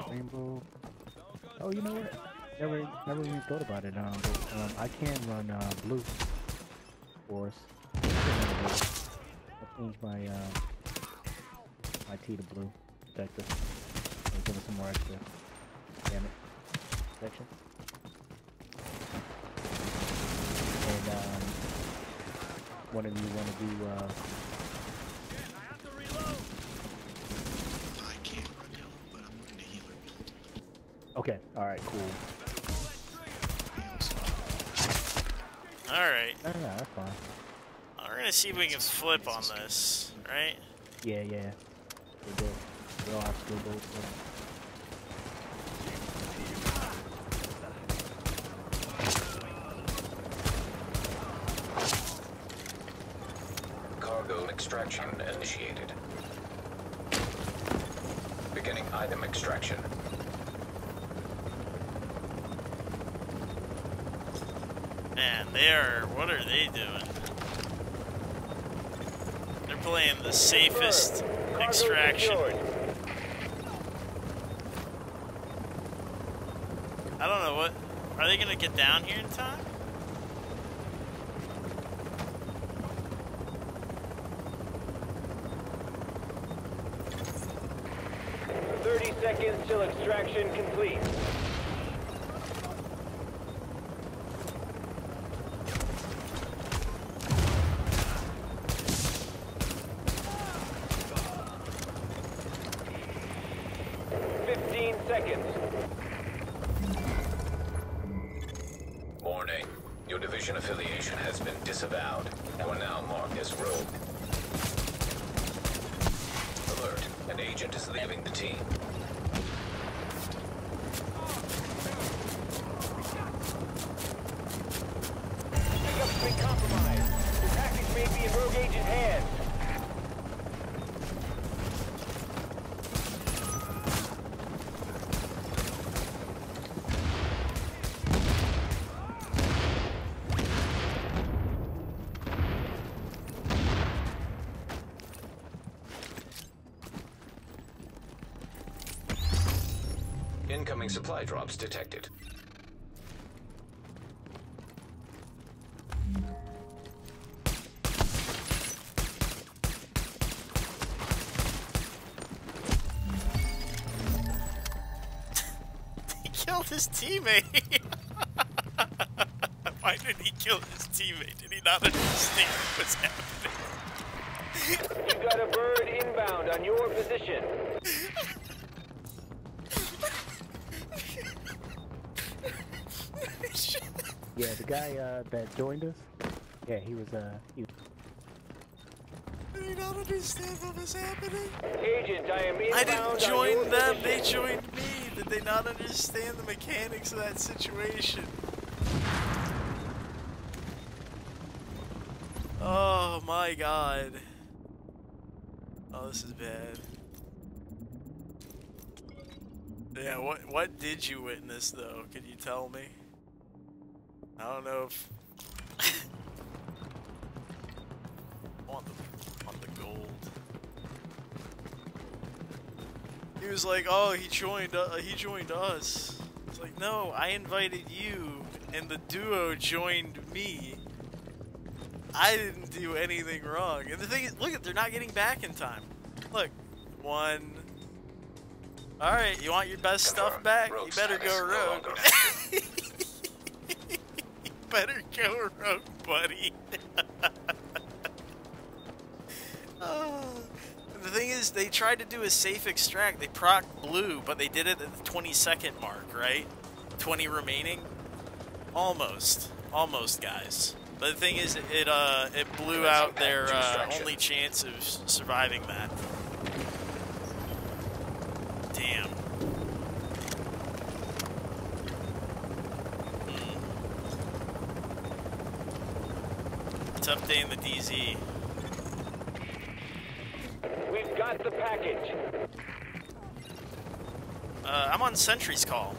Rainbow. Oh, you know what? Never even thought about it. I can run blue for us. I changed my my T to blue protector. Give us some more extra damage protection. And one of you want to do I can't run yellow, but I'm running a healer build. Okay, alright, cool. Alright. No, that's fine. We're gonna see if we can flip on this, right? Yeah. We do. We all have to do both. Cargo extraction initiated. Beginning item extraction. Man, they are. What are they doing? They're playing the safest extraction. I don't know what. Are they gonna get down here in time? Seconds till extraction complete. Warning. Your division affiliation has been disavowed. You are now marked as rogue. Alert. An agent is leaving the team. Pickup's been compromised. Your package may be in rogue agent hands. Incoming supply drops detected. He killed his teammate. Why did he kill his teammate? Did he not understand what's happening? You got a bird inbound on your position. Yeah, the guy that joined us, yeah, he was Did he not understand what was happening? Agent, I am inbound. I didn't on join your them, position. they joined me. Did they not understand the mechanics of that situation? Oh my god. Oh, this is bad. Yeah, what did you witness though? Could you tell me? I don't know if I want the gold. He was like, "Oh, he joined us." It's like, "No, I invited you, and the duo joined me. I didn't do anything wrong." And the thing is, look, they're not getting back in time. Look, one. All right, you want your best stuff back? You better go rogue. Better go rogue, buddy. Oh. And the thing is, they tried to do a safe extract. They proc blue, but they did it at the 20-second mark, right? 20 remaining. Almost, guys. But the thing is, it blew out their only chance of surviving that. Damn. Tough day in the DZ. We've got the package. I'm on Sentry's call.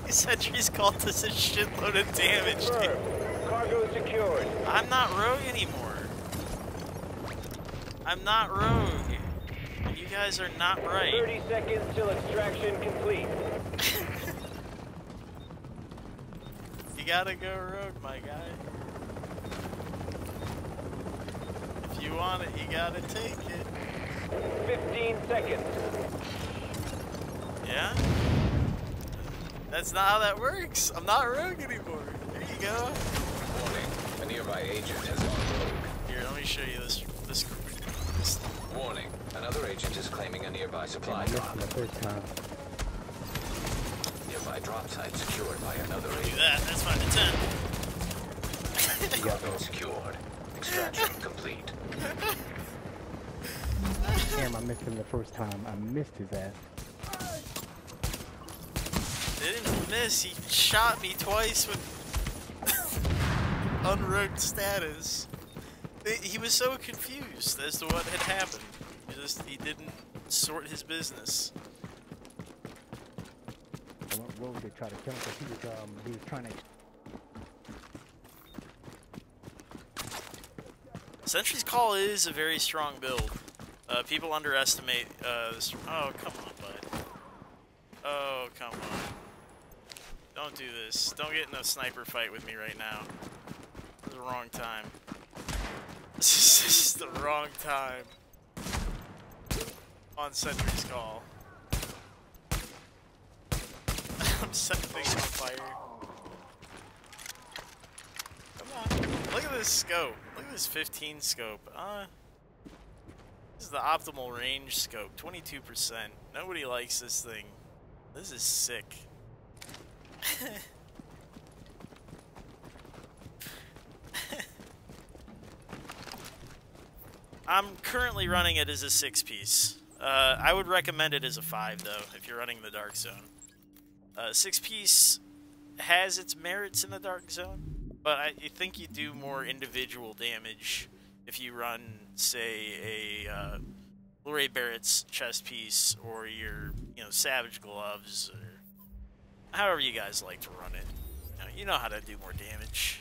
Sentry's call does a shitload of damage, dude. Cargo secured. I'm not rogue anymore. I'm not rogue. You guys are not right. 30 seconds till extraction complete. You gotta go rogue, my guy. If you want it, you gotta take it. 15 seconds. Yeah? That's not how that works. I'm not rogue anymore. There you go. Warning. A nearby agent has gone rogue. Here, let me show you this. Warning. Another agent is claiming a nearby supply drop. the first time. Nearby drop site secured by another Do agent. that. That's 5 to 10. Cargo secured. Extraction complete. Damn, I missed him the first time. I missed his ass. They didn't miss. He shot me twice with unrogued status. He was so confused as to what had happened. He didn't sort his business. I went rogue to try to kill him because he was trying to Sentry's Call is a very strong build. People underestimate this. Oh, come on, bud. Oh, come on. Don't do this. Don't get in a sniper fight with me right now. This is the wrong time. This is the wrong time. On Sentry's Call. I'm setting things on fire. Come on. Look at this scope. Look at this 15 scope. This is the optimal range scope. 22%. Nobody likes this thing. This is sick. I'm currently running it as a 6-piece. I would recommend it as a 5 though, if you're running the Dark Zone. 6-piece has its merits in the Dark Zone, but I think you do more individual damage if you run, say, a Luray Barrett's chest piece or your, Savage Gloves, or however you guys like to run it. You know how to do more damage.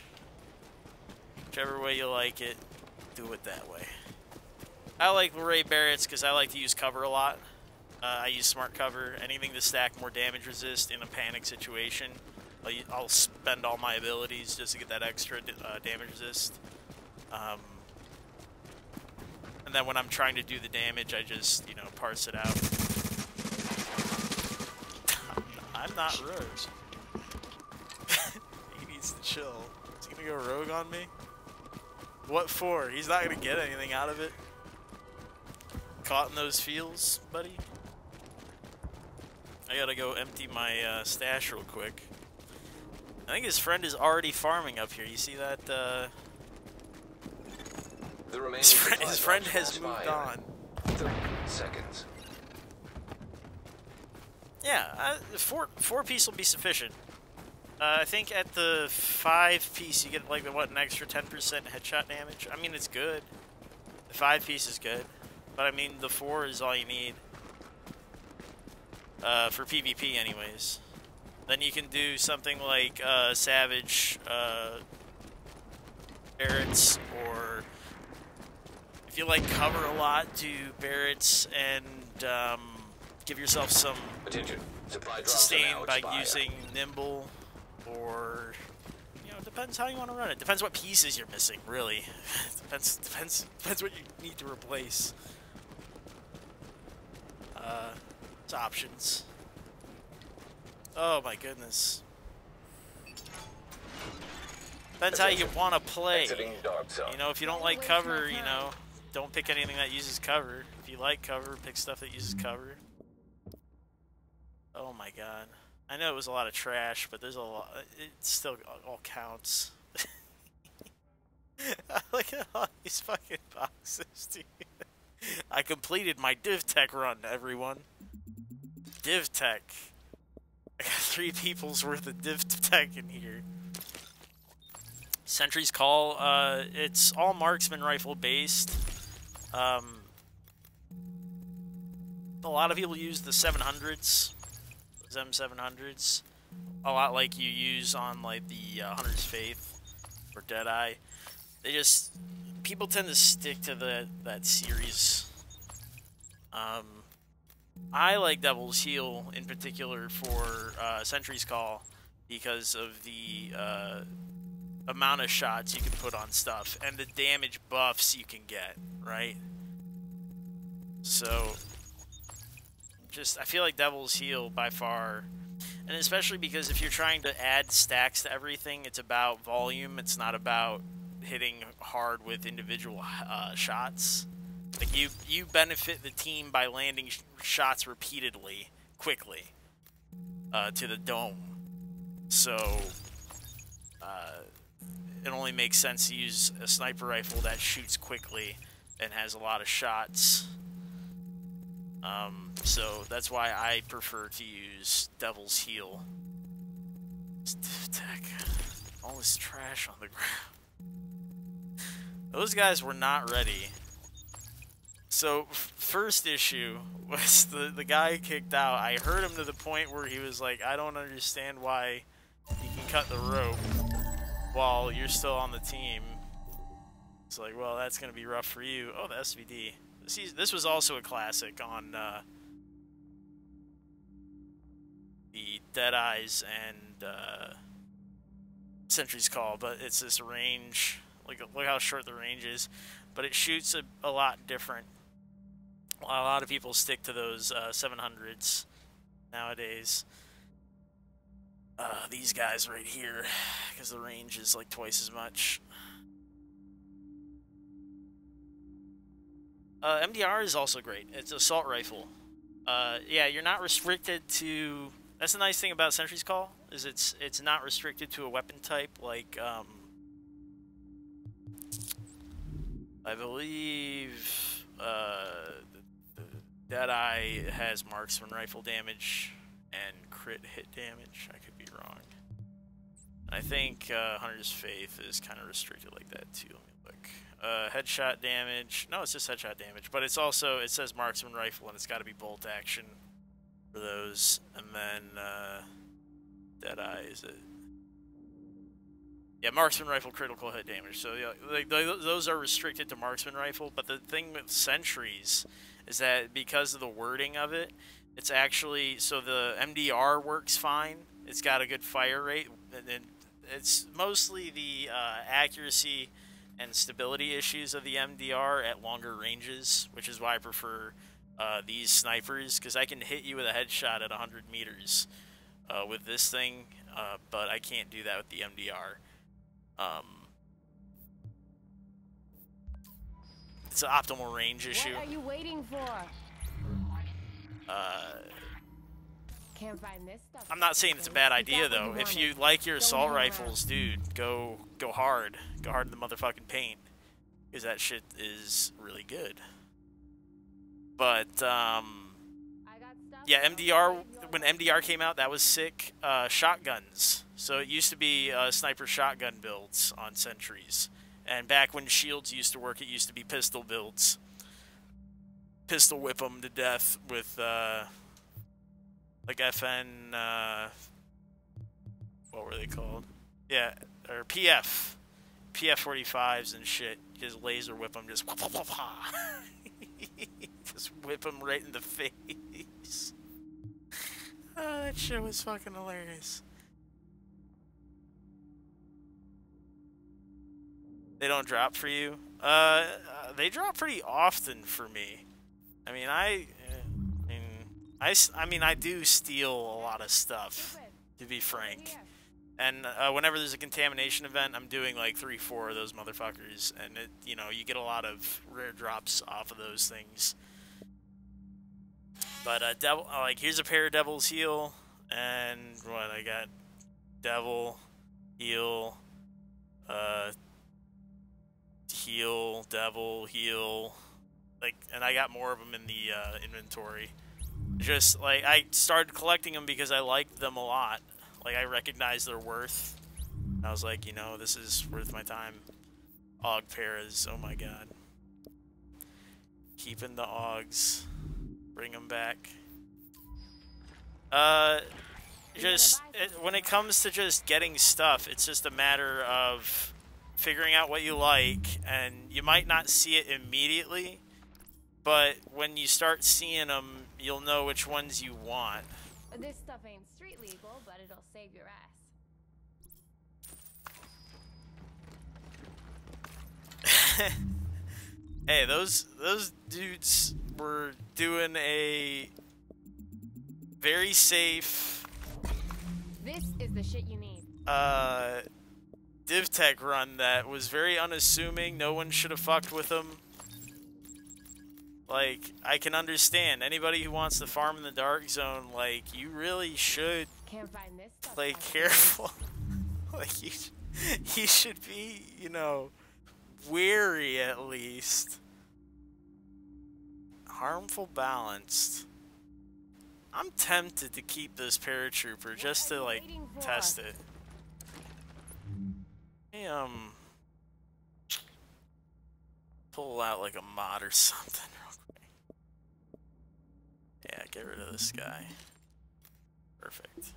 Whichever way you like it, do it that way. I like Luray Barrett's because I like to use cover a lot. I use smart cover, anything to stack more damage resist in a panic situation. I'll spend all my abilities just to get that extra damage resist. And then when I'm trying to do the damage, I just, parse it out. I'm not rogue. He needs to chill. Is he gonna go rogue on me? What for? He's not gonna get anything out of it. Caught in those feels, buddy? I gotta go empty my stash real quick. I think his friend is already farming up here. You see that? His friend has moved on. 30 seconds. Yeah, 4-piece will be sufficient. I think at the 5-piece you get like an extra 10% headshot damage. I mean, it's good. The 5-piece is good, but I mean the 4 is all you need for PvP, anyways. Then you can do something like Savage Barrett's, or if you like cover a lot, do Barrett's and give yourself some sustain by using Nimble, or depends how you want to run it. Depends what pieces you're missing, really. depends what you need to replace. It's options. Oh my goodness. Depends how you want to play. If you don't like cover, don't pick anything that uses cover. If you like cover, pick stuff that uses cover. Oh my god. I know it was a lot of trash, but there's a lot. It still all counts. Look at all these fucking boxes, dude. I completed my Div Tech run, everyone. Div Tech. I got 3 people's worth of Div Tech in here. Sentry's Call, it's all marksman rifle based. A lot of people use the 700s, those M700s, a lot like you use on like the Hunter's Faith or DeadyEYE. People tend to stick to that series. I like Devil's Heel in particular for Sentry's Call because of the amount of shots you can put on stuff and the damage buffs you can get, right? So, I feel like Devil's Heel by far, and especially because if you're trying to add stacks to everything, it's about volume, it's not about hitting hard with individual shots. Like, you benefit the team by landing shots repeatedly, quickly, to the dome. So, it only makes sense to use a sniper rifle that shoots quickly and has a lot of shots. So that's why I prefer to use Devil's Heel. Tech. All this trash on the ground. Those guys were not ready. So, first issue was the guy kicked out. I heard him to the point where he was like, I don't understand why you can cut the rope while you're still on the team. It's like, well, that's gonna be rough for you. Oh, the SVD. This was also a classic on the DeadyEYE and Sentry's Call, but it's this range. Look how short the range is, but it shoots a lot different. A lot of people stick to those 700s nowadays. These guys right here, because the range is like twice as much. MDR is also great. It's an assault rifle. Yeah, you're not restricted to. That's the nice thing about Sentry's Call, is it's not restricted to a weapon type like I believe DeadyEYE has marksman rifle damage and crit hit damage. I could be wrong. I think Hunter's Faith is kind of restricted like that too. Let me look. Headshot damage. No, it's just headshot damage, but it's also, it says marksman rifle and it's got to be bolt action for those. And then DeadyEYE, is it? Yeah, marksman rifle critical hit damage. So yeah, like those are restricted to marksman rifle. But the thing with sentries is that because of the wording of it, it's actually, so the MDR works fine. It's got a good fire rate, and then it's mostly the accuracy and stability issues of the MDR at longer ranges, which is why I prefer these snipers, because I can hit you with a headshot at 100 meters with this thing, but I can't do that with the MDR. It's an optimal range issue. What are you waiting for? Can't find this stuff. I'm not saying it's a bad idea though. If you like your assault rifles, dude, go hard. Go hard in the motherfucking paint, because that shit is really good. But yeah, MDR, when MDR came out, that was sick. Shotguns. So it used to be sniper shotgun builds on sentries. And back when shields used to work, it used to be pistol builds. Pistol whip them to death with, like FN, what were they called? Yeah, or PF. PF-45s and shit. Just laser whip them, just just whip them right in the face. Oh, that shit was fucking hilarious. They don't drop for you? They drop pretty often for me. I mean, I do steal a lot of stuff, to be frank. And whenever there's a contamination event, I'm doing like 3-4 of those motherfuckers, and it, you know, you get a lot of rare drops off of those things. But devil, like, here's a pair of Devil's Heal, and what I got, Devil Heal, Heal, Devil Heal, like, and I got more of them in the inventory. Just like, I started collecting them because I liked them a lot. Like, I recognized their worth. I was like, you know, this is worth my time. AUG paras, oh my god. Keeping the AUGs. Bring them back. When it comes to just getting stuff, it's just a matter of figuring out what you like, and you might not see it immediately, but when you start seeing them, you'll know which ones you want. This stuff ain't street legal, but it'll save your ass. Hey, those dudes were doing a very safe This is the shit you need. div tech run that was very unassuming. No one should have fucked with them. Like, I can understand anybody who wants to farm in the dark zone, like, you really should Can't find this stuff. play careful. Like, you should be, you know, wary at least. Harmful balanced. I'm tempted to keep this paratrooper just to, like, test it. Hey, pull out like a mod or something real quick. Yeah, get rid of this guy. Perfect.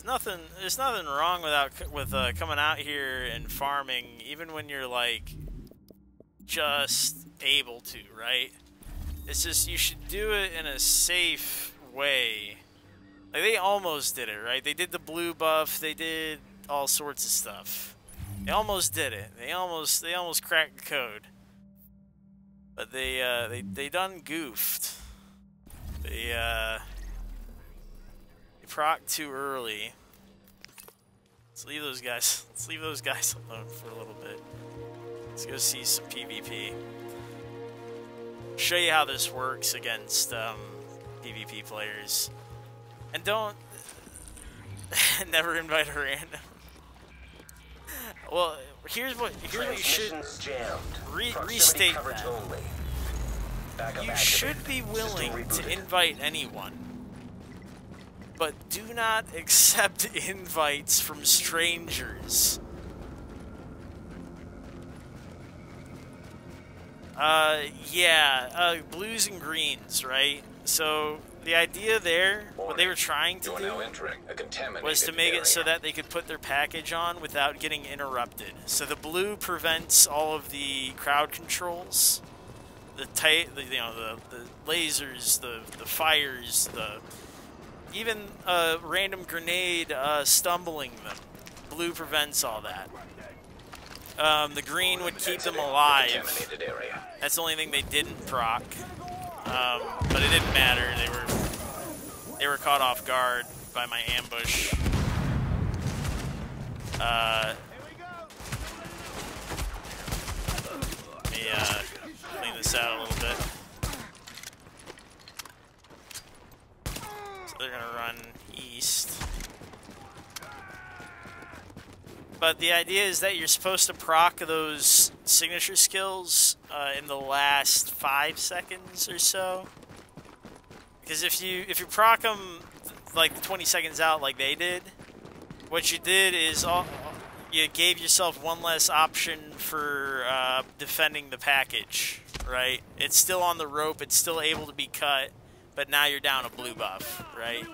There's nothing wrong with coming out here and farming, even when you're like just able to, right? It's just you should do it in a safe way. Like they almost did it, right? They did the blue buff. They did all sorts of stuff. They almost did it. They almost cracked the code. But they done goofed. They proc too early. Let's leave those guys. Let's leave those guys alone for a little bit. Let's go see some PvP. Show you how this works against PvP players. And don't never invite a random. Well, here's what you should restate that. You should be willing to invite anyone, but do not accept invites from strangers. Blues and greens, right? So the idea there, what they were trying to do, was to make it so that they could put their package on without getting interrupted. So the blue prevents all of the crowd controls, the lasers, the fires, even a random grenade stumbling them. Blue prevents all that. The green would keep them alive. That's the only thing they didn't proc. But it didn't matter. They were caught off guard by my ambush. Let me clean this out a little bit. So they're gonna run east. But the idea is that you're supposed to proc those signature skills in the last 5 seconds or so. Because if you proc them like 20 seconds out like they did, what you did is you gave yourself one less option for defending the package, right? It's still on the rope, it's still able to be cut, but now you're down a blue buff, right?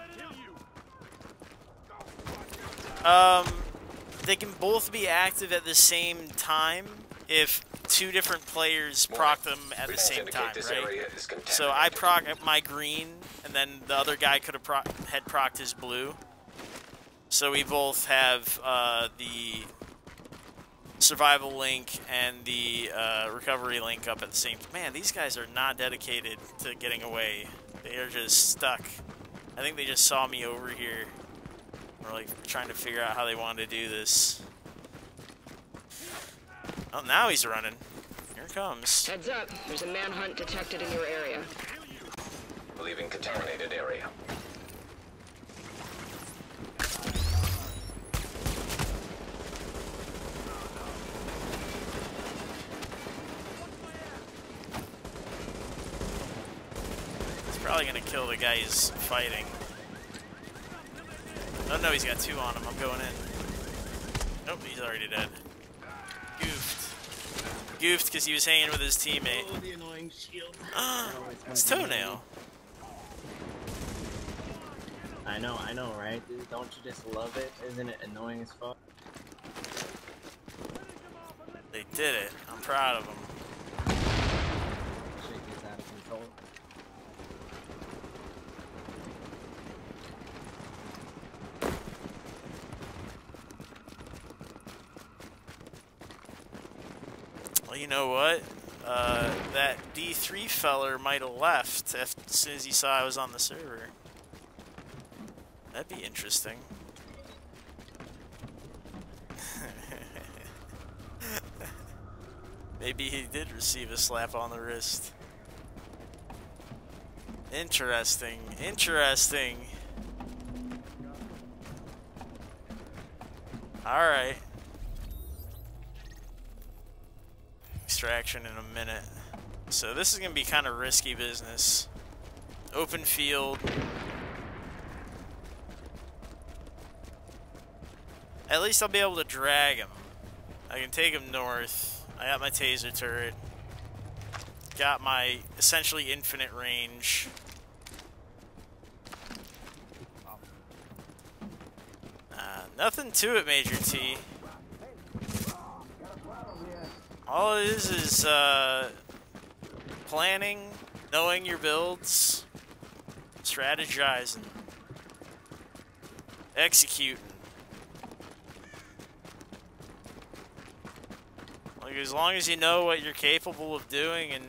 They can both be active at the same time if 2 different players proc them at the same time, right? So I proc my green, and then the other guy could have procced his blue. So we both have the survival link and the recovery link up at the same time. Man, these guys are not dedicated to getting away. They are just stuck. I think they just saw me over here. We're like trying to figure out how they wanted to do this. Oh, now he's running. Here it comes. Heads up, there's a manhunt detected in your area. Leaving contaminated area. He's probably gonna kill the guy he's fighting. Oh no, he's got 2 on him. I'm going in. Nope, he's already dead. Goofed. Goofed because he was hanging with his teammate. Oh, the annoying shield. It's Toenail. I know, right? Don't you just love it? Isn't it annoying as fuck? They did it. I'm proud of them. Shit gets out of control. Well, you know what? That D3 feller might have left as soon as he saw I was on the server. That'd be interesting. Maybe he did receive a slap on the wrist. Interesting. Interesting. Alright. Extraction in a minute. So this is going to be kind of risky business. Open field. At least I'll be able to drag him. I can take him north. I got my taser turret. Got my essentially infinite range. Nothing to it, Major T. All it is planning, knowing your builds, strategizing, executing. Like, as long as you know what you're capable of doing, and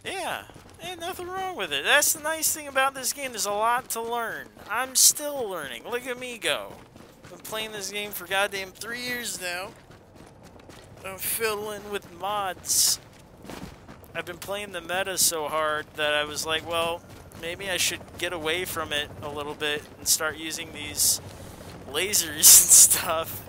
yeah, ain't nothing wrong with it. That's the nice thing about this game. There's a lot to learn. I'm still learning. Look at me go. Been playing this game for goddamn 3 years now. I'm fiddling with mods. I've been playing the meta so hard that I was like, well, maybe I should get away from it a little bit and start using these lasers and stuff.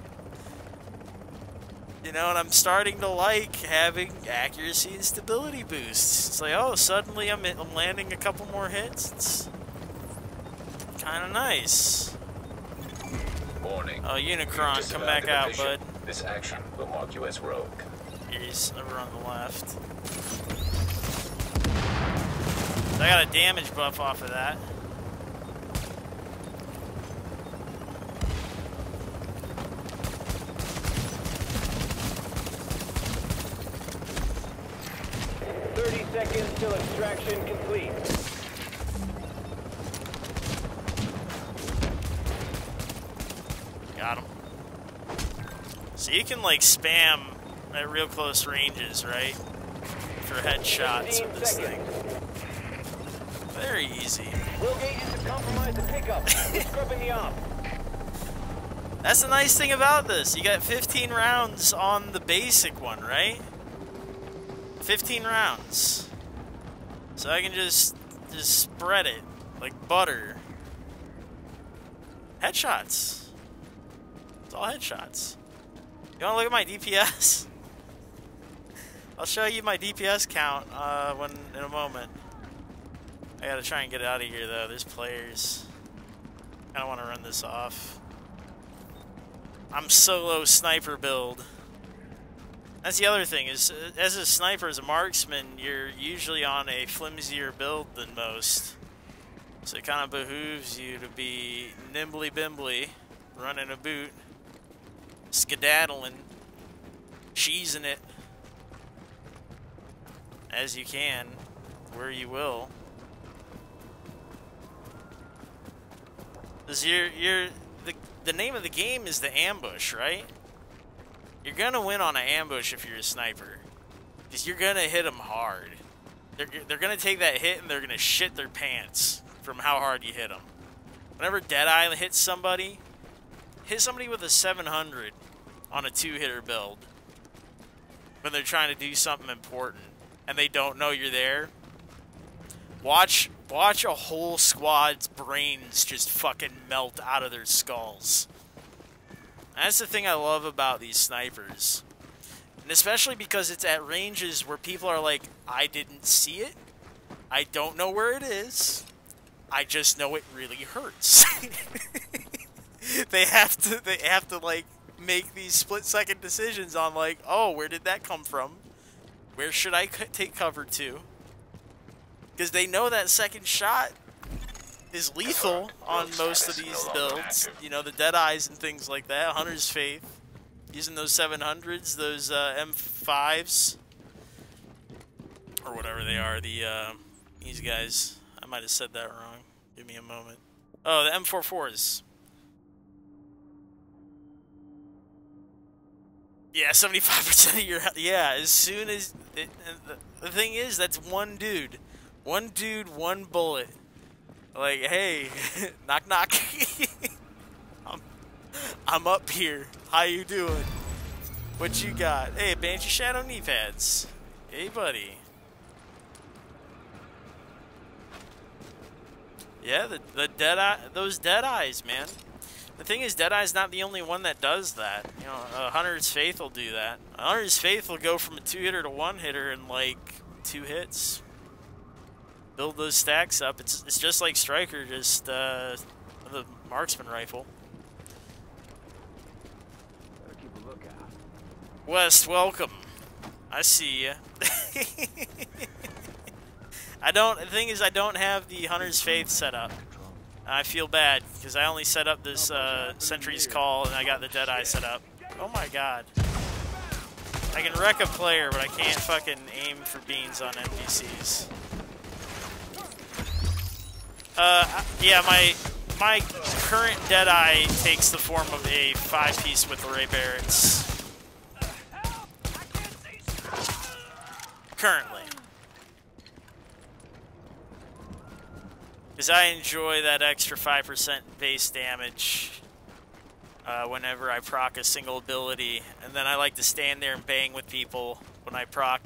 You know, and I'm starting to like having accuracy and stability boosts. It's like, oh, suddenly I'm landing a couple more hits. It's kind of nice. Warning. Oh, Unicron, come back out, bud. This action will mark you as rogue. He's over on the left. So I got a damage buff off of that. Seconds till extraction complete. Got him. So you can like spam at real close ranges, right? For headshots with this thing. Very easy. Rogue agents have compromised the pickup. We're scrubbing the op. That's the nice thing about this. You got 15 rounds on the basic one, right? 15 rounds. So I can just spread it like butter. Headshots. It's all headshots. You wanna look at my DPS? I'll show you my DPS count in a moment. I gotta try and get out of here though. There's players. I don't wanna run this off. I'm solo sniper build. That's the other thing, is as a sniper, as a marksman, you're usually on a flimsier build than most. So it kind of behooves you to be nimbly-bimbly, running a boot, skedaddling, cheesing it, as you can, where you will. Because the name of the game is the ambush, right? You're gonna win on an ambush if you're a sniper, because you're gonna hit them hard. They're gonna take that hit and they're gonna shit their pants from how hard you hit them. Whenever DeadyEYE hits somebody, hit somebody with a 700 on a 2-hitter build when they're trying to do something important and they don't know you're there. Watch a whole squad's brains just fucking melt out of their skulls. That's the thing I love about these snipers. And especially because it's at ranges where people are like, I didn't see it. I don't know where it is. I just know it really hurts. They have to like make these split-second decisions on like, oh, where did that come from? Where should I take cover to? Because they know that second shot is lethal on most of these builds. You know, the Deadeyes and things like that. Hunter's Faith. Using those 700s, those M5s. Or whatever they are. These guys. I might have said that wrong. Give me a moment. Oh, the M44s. Yeah, 75% of your... Yeah, as soon as... the thing is, that's one dude. One dude, one bullet. Like, hey, knock knock. I'm up here. How you doing? What you got? Hey, Banshee Shadow knee pads. Hey, buddy. Yeah, the those Deadeyes, man. The thing is, Deadeye's not the only one that does that. You know, Hunter's Faith will do that. Hunter's Faith will go from a 2-hitter to 1-hitter in like 2 hits. Build those stacks up. It's just like Striker, just the marksman rifle. Better keep a lookout. West, welcome. I see ya. The thing is, I don't have the Hunter's Faith set up. I feel bad because I only set up this Sentry's call and I got the DeadyEYE set up. Oh my god. I can wreck a player, but I can't fucking aim for beans on NPCs. Yeah, my current DeadyEYE takes the form of a 5-piece with Ray Barretts. Currently. Because I enjoy that extra 5% base damage whenever I proc a single ability. And then I like to stand there and bang with people when I proc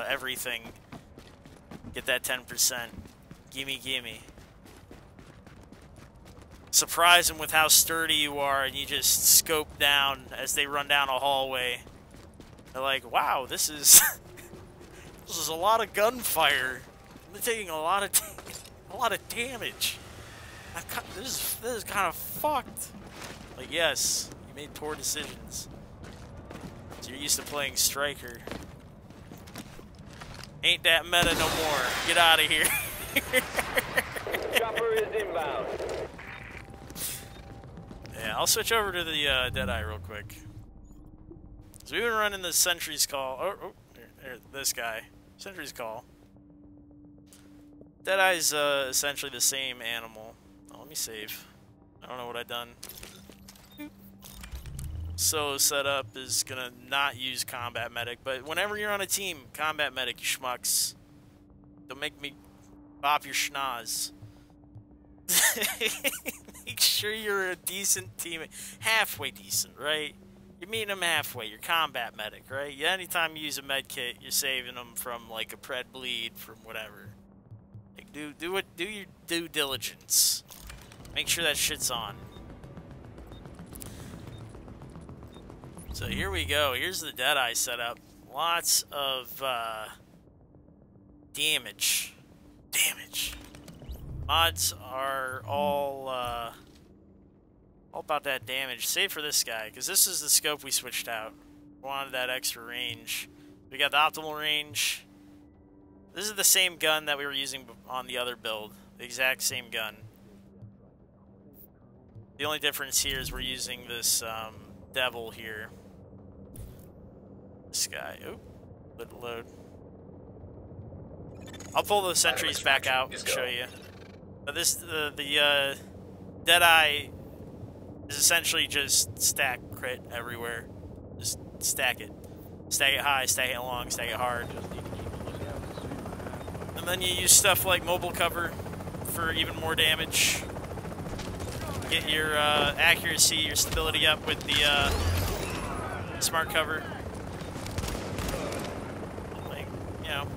everything. Get that 10%. Gimme, gimme. Surprise them with how sturdy you are, and you just scope down as they run down a hallway. They're like, wow, this is this is a lot of gunfire. They're taking a lot of damage. This is kind of fucked. Like, yes, you made poor decisions. So you're used to playing Striker. Ain't that meta no more. Get out of here. Chopper is inbound. Yeah, I'll switch over to the DeadyEYE real quick. So we've been running the Sentry's call. Oh, here, this guy. Sentry's call. DeadyEye's essentially the same animal. Oh, let me save. I don't know what I've done. Solo setup is gonna not use combat medic, but whenever you're on a team, combat medic, you schmucks. Don't make me bop your schnoz. Make sure you're a decent teammate. Halfway decent, right? You're meeting them halfway. You're combat medic, right? Yeah, anytime you use a med kit, you're saving them from like a pred bleed, from whatever. Like, do your due diligence. Make sure that shit's on. So here we go. Here's the DeadyEYE setup. Lots of damage. Mods are all about that damage, save for this guy, because this is the scope we switched out. We wanted that extra range. We got the optimal range. This is the same gun that we were using on the other build. The exact same gun. The only difference here is we're using this devil here. This guy. Oh, let it load. I'll pull the sentries back out and show you. But this, the DeadyEYE is essentially just stack crit everywhere. Just stack it. Stack it high, stack it long, stack it hard. And then you use stuff like mobile cover for even more damage. Get your accuracy, your stability up with the smart cover. Like, you know,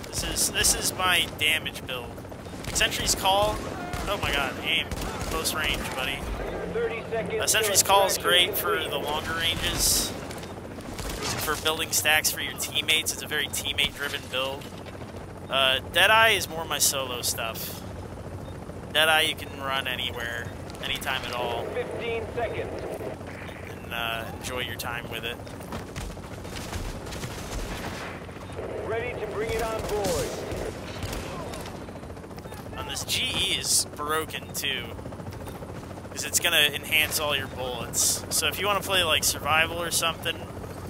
this is my damage build. Sentry's call. Oh my god, aim. Close range, buddy. 30 seconds. Sentry's call is great for the longer ranges. For building stacks for your teammates. It's a very teammate-driven build. DeadyEYE is more my solo stuff. DeadyEYE you can run anywhere, anytime at all. 15 seconds. And enjoy your time with it. Ready to bring it on board. And this GE is broken too, because it's gonna enhance all your bullets. So if you want to play like survival or something,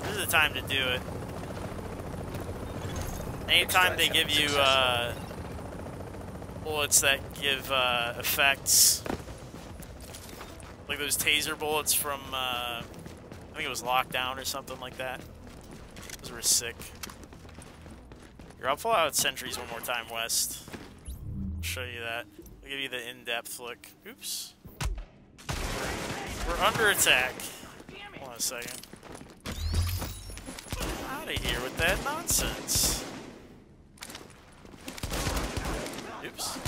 this is the time to do it. Anytime they give you bullets that give effects, like those taser bullets from I think it was Lockdown or something like that. Those were sick. Here, I'll pull out sentries one more time, West. I'll show you that. I'll give you the in-depth look. Oops. We're under attack. Hold on a second. Out of here with that nonsense. Oops.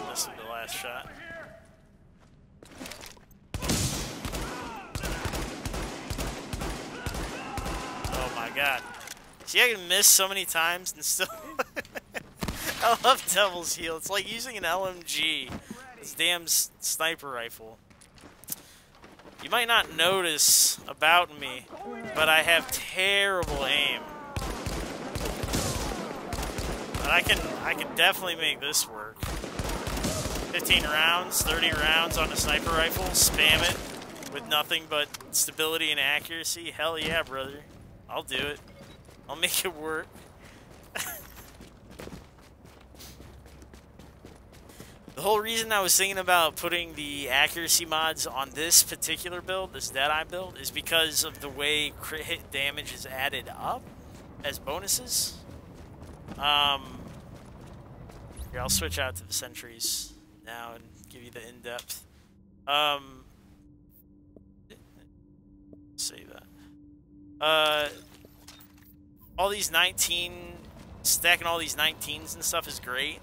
Missed the last shot. Oh my god. See, I can miss so many times and still... I love Devil's Heal. It's like using an LMG. This damn sniper rifle. You might not notice about me, but I have terrible aim. But I can definitely make this work. 15 rounds, 30 rounds on a sniper rifle, spam it with nothing but stability and accuracy. Hell yeah, brother. I'll do it. I'll make it work. The whole reason I was thinking about putting the accuracy mods on this particular build, this DeadyEYE build, is because of the way crit hit damage is added up as bonuses. Here, I'll switch out to the sentries now and give you the in-depth. Save that. All these 19, stacking all these 19s and stuff is great,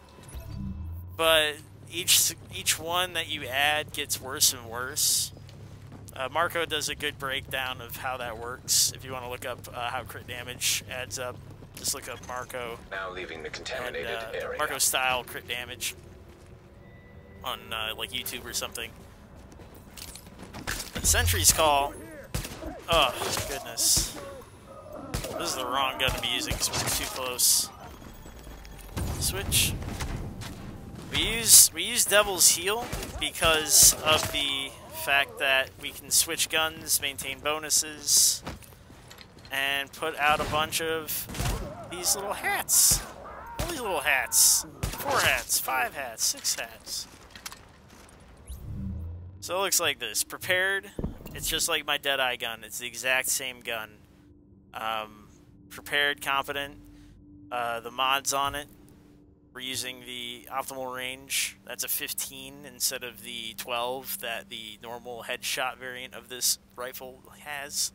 but each one that you add gets worse and worse. Marco does a good breakdown of how that works. If you want to look up how crit damage adds up, just look up Marco. Now leaving the contaminated and, area. Marco style crit damage on like YouTube or something. The Sentry's call. Oh goodness, this is the wrong gun to be using because we're too close. Switch. We use Devil's Heal because of the fact that we can switch guns, maintain bonuses, and put out a bunch of these little hats. All these little hats. 4 hats, 5 hats, 6 hats. So it looks like this. Prepared. It's just like my DeadyEYE gun. It's the exact same gun. Prepared, competent. The mods on it. We're using the optimal range. That's a 15 instead of the 12 that the normal headshot variant of this rifle has.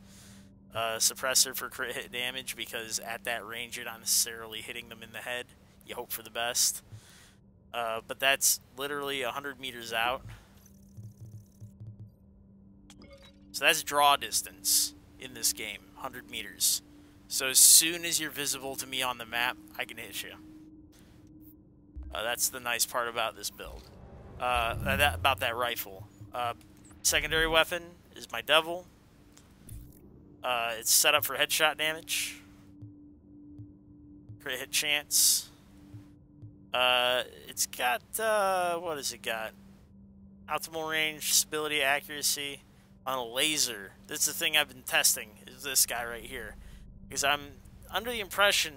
Suppressor for crit hit damage, because at that range you're not necessarily hitting them in the head. You hope for the best. But that's literally 100 meters out. So that's draw distance in this game, 100 meters. So as soon as you're visible to me on the map, I can hit you. That's the nice part about this build. About that rifle. Secondary weapon is my Devil. It's set up for headshot damage. Crit hit chance. It's got, what has it got? Optimal range, stability, accuracy on a laser. This is the thing I've been testing, is this guy right here. Because I'm under the impression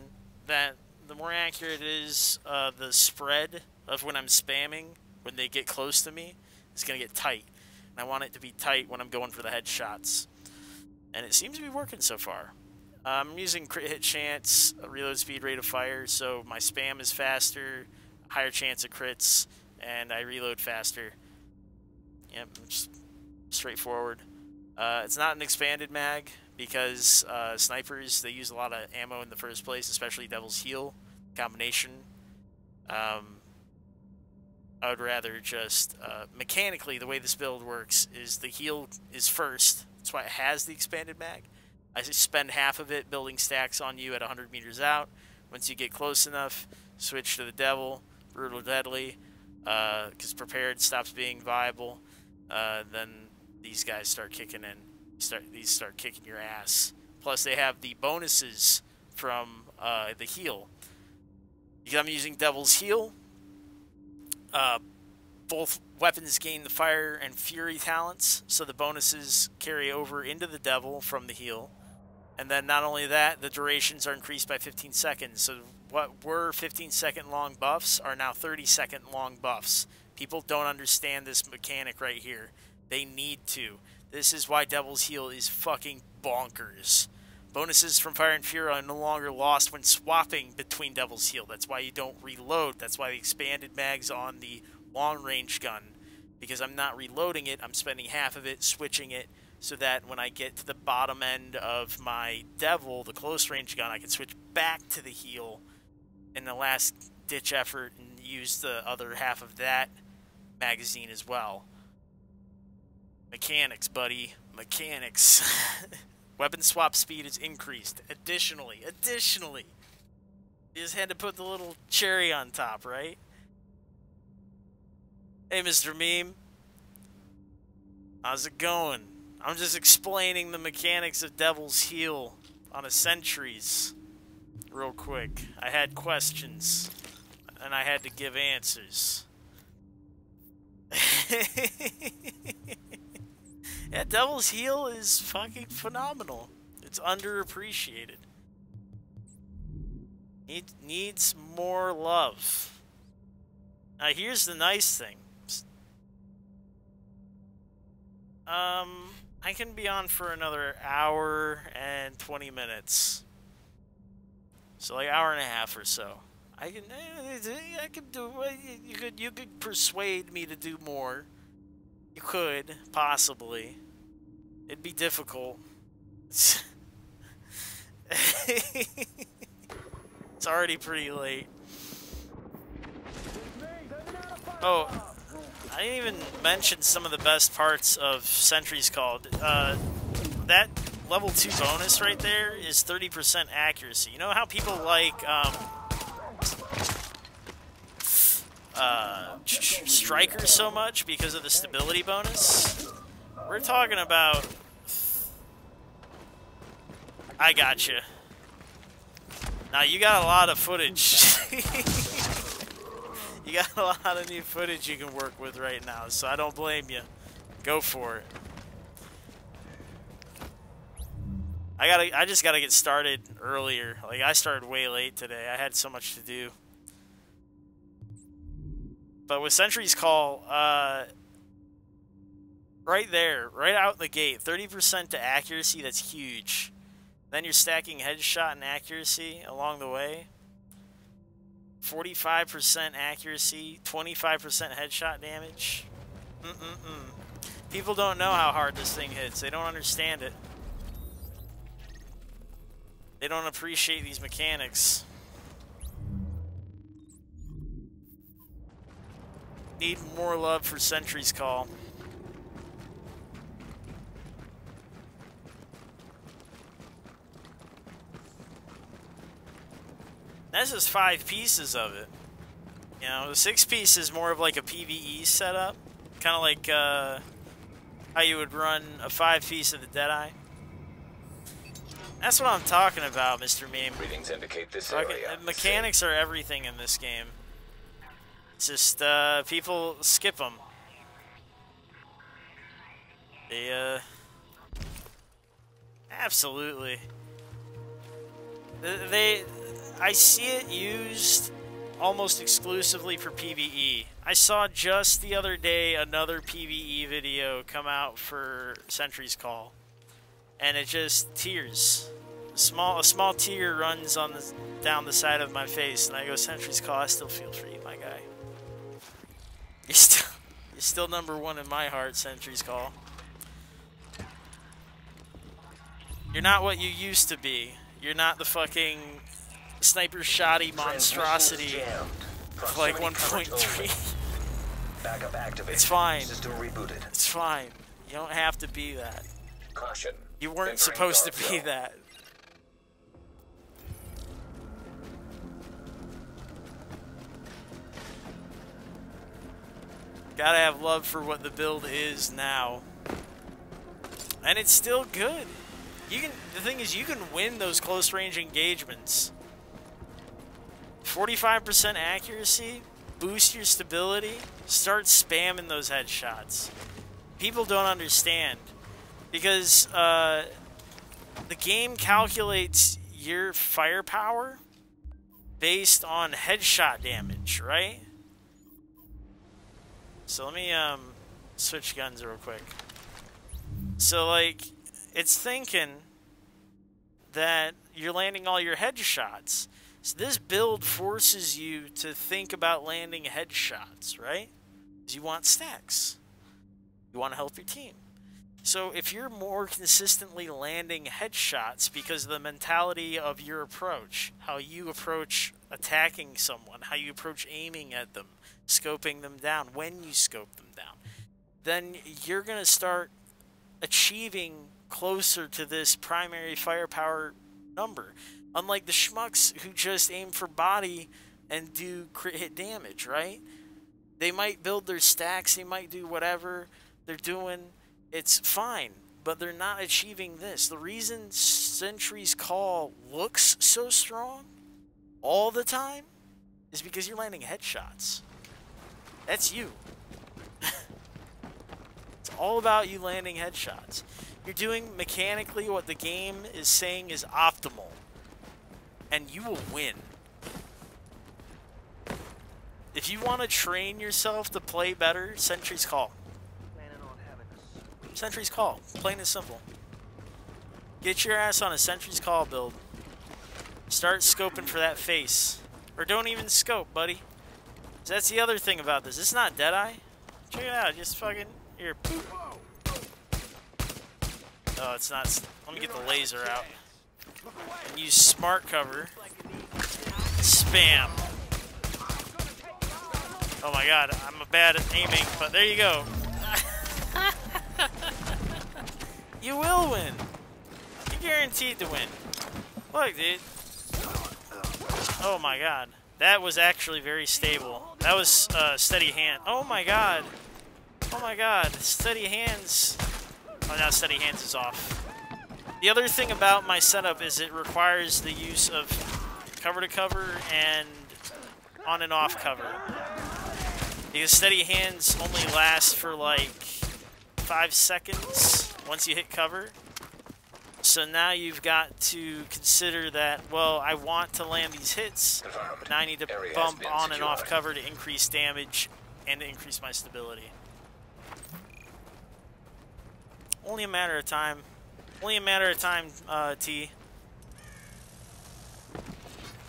that the more accurate it is, the spread of when I'm spamming, when they get close to me, is going to get tight. And I want it to be tight when I'm going for the headshots. And it seems to be working so far. I'm using crit hit chance, reload speed, rate of fire, so my spam is faster, higher chance of crits, and I reload faster. Yep, just straightforward. It's not an expanded mag, because snipers, they use a lot of ammo in the first place, especially Devil's Heal combination. I would rather just, mechanically, the way this build works is the heal is first. That's why it has the expanded mag. I spend half of it building stacks on you at 100 meters out. Once you get close enough, switch to the Devil, Brutal Deadly, because Prepared stops being viable. Then these guys start kicking in. These start kicking your ass. Plus, they have the bonuses from the heal. Because I'm using Devil's Heal, both weapons gain the Fire and Fury talents, so the bonuses carry over into the Devil from the heal. And then not only that, the durations are increased by 15 seconds. So what were 15-second long buffs are now 30-second long buffs. People don't understand this mechanic right here. They need to. This is why Devil's Heal is fucking bonkers. Bonuses from Fire and Fury are no longer lost when swapping between Devil's Heal. That's why you don't reload. That's why the expanded mag's on the long-range gun. Because I'm not reloading it, I'm spending half of it switching it, so that when I get to the bottom end of my Devil, the close-range gun, I can switch back to the heal in the last-ditch effort and use the other half of that magazine as well. Mechanics, buddy. Mechanics. Weapon swap speed is increased. Additionally. You just had to put the little cherry on top, right? Hey, Mr. Meme. How's it going? I'm just explaining the mechanics of Devil's Heal on a Sentries real quick. I had questions, and I had to give answers. Yeah, Devil's Heel is fucking phenomenal. It's underappreciated. Needs more love. Now here's the nice thing. I can be on for another hour and 20 minutes. So like hour and a half or so. I could do. You could persuade me to do more. You could possibly. It'd be difficult. It's already pretty late. Oh, I didn't even mention some of the best parts of Sentry's Call. That level 2 bonus right there is 30% accuracy. You know how people like Striker so much because of the stability bonus? We're talking about... I got you. Now you got a lot of footage. You got a lot of new footage you can work with right now, so I don't blame you. Go for it. I just gotta get started earlier. Like, I started way late today. I had so much to do. But with Sentry's Call, right there, right out the gate, 30% to accuracy, that's huge. Then you're stacking headshot and accuracy along the way. 45% accuracy, 25% headshot damage. People don't know how hard this thing hits. They don't understand it. They don't appreciate these mechanics. Need more love for Sentry's Call. That's just 5 pieces of it. You know, the 6 piece is more of like a PvE setup. Kind of like how you would run a 5 piece of the Deadeye. That's what I'm talking about, Mr. Meme. Readings indicate this Fucking, area. mechanics are everything in this game. It's just, people skip them. They, absolutely. I see it used almost exclusively for PvE. I saw just the other day another PvE video come out for Sentry's Call. And it just tears. A small tear runs on down the side of my face, and I go, Sentry's Call, I still feel for you, my guy. You're still number 1 in my heart, Sentry's Call. You're not what you used to be. You're not the fucking sniper shoddy monstrosity of like 1.3. Backup activated. It's fine. System rebooted. It's fine. You don't have to be that. Caution. You weren't Entering supposed to dark be zone. that. Gotta have love for what the build is now. And it's still good. The thing is, you can win those close range engagements. 45% accuracy, boost your stability, start spamming those headshots. People don't understand. Because the game calculates your firepower based on headshot damage, right? So let me switch guns real quick. So like, it's thinking that you're landing all your headshots. So this build forces you to think about landing headshots, right? Because you want stacks. You want to help your team. So if you're more consistently landing headshots because of the mentality of your approach, how you approach attacking someone, how you approach aiming at them, scoping them down, when you scope them down, then you're going to start achieving closer to this primary firepower number. Unlike the schmucks who just aim for body and do crit hit damage, right? They might build their stacks, they might do whatever they're doing. It's fine, but they're not achieving this. The reason Sentry's Call looks so strong all the time is because you're landing headshots. That's you. all about you landing headshots. You're doing mechanically what the game is saying is optimal. And you will win. If you want to train yourself to play better, Sentry's Call. Sentry's Call. Plain and simple. Get your ass on a Sentry's Call build. Start scoping for that face. Or don't even scope, buddy. That's the other thing about this. It's not DeadyEYE. Check it out. Just fucking... Here. Boop. Oh, it's not... Let me get the laser out. And use smart cover. Spam. Oh my god, I'm bad at aiming, but there you go. You will win. You're guaranteed to win. Look, dude. Oh my god. That was actually very stable. That was steady hand. Oh my god. Oh my god. Steady hands. Oh, now steady hands is off. The other thing about my setup is it requires the use of cover to cover and on and off cover. Because steady hands only last for like 5 seconds once you hit cover. So now you've got to consider that, well, I want to land these hits, but now I need to bump on and off cover to increase damage and to increase my stability. Only a matter of time. Only a matter of time, T.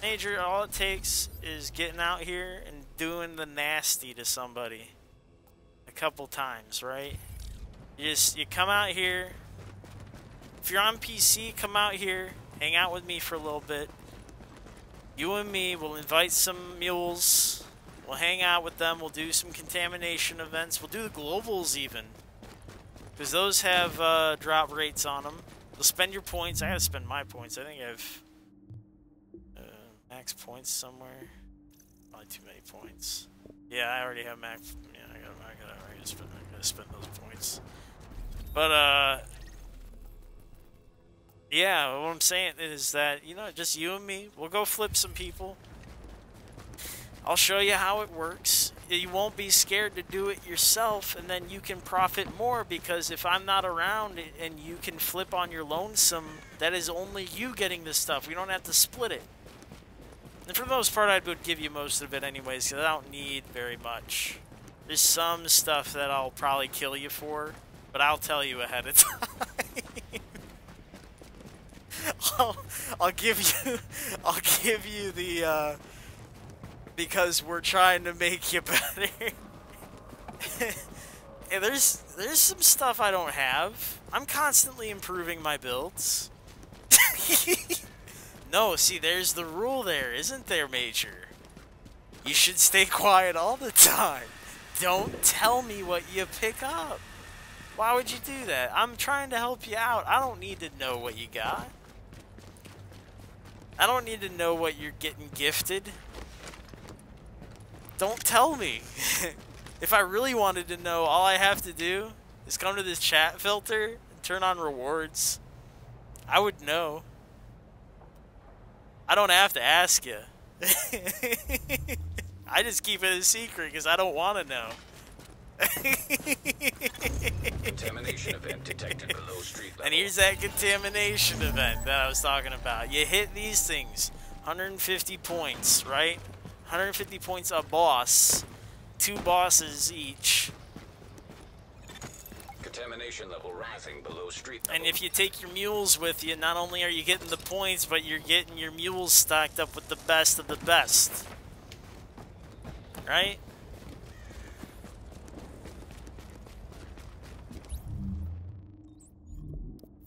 Major, all it takes is getting out here and doing the nasty to somebody a couple times, right? You come out here. If you're on PC, come out here, hang out with me for a little bit. You and me will invite some mules. We'll hang out with them. We'll do some contamination events. We'll do the globals even, because those have drop rates on them. You'll spend your points. I gotta spend my points. I think I have max points somewhere. Probably too many points. Yeah, I already have max. Yeah, I gotta spend those points. But yeah, what I'm saying is that, you know, just you and me, we'll go flip some people. I'll show you how it works. You won't be scared to do it yourself, and then you can profit more, because if I'm not around and you can flip on your lonesome, that is only you getting this stuff. We don't have to split it. And for the most part, I would give you most of it anyways, because I don't need very much. There's some stuff that I'll probably kill you for, but I'll tell you ahead of time. I'll give you the because we're trying to make you better. And there's some stuff I don't have. I'm constantly improving my builds. No, see, there's the rule there, isn't there, Major? You should stay quiet all the time. Don't tell me what you pick up. Why would you do that? I'm trying to help you out. I don't need to know what you got. I don't need to know what you're getting gifted. Don't tell me. If I really wanted to know, all I have to do is come to this chat filter and turn on rewards. I would know. I don't have to ask you. I just keep it a secret because I don't want to know. Contamination event detected below street level. And here's that contamination event that I was talking about. You hit these things, 150 points, right? 150 points a boss, 2 bosses each. Contamination level rising below street level. And if you take your mules with you, not only are you getting the points, but you're getting your mules stocked up with the best of the best. Right?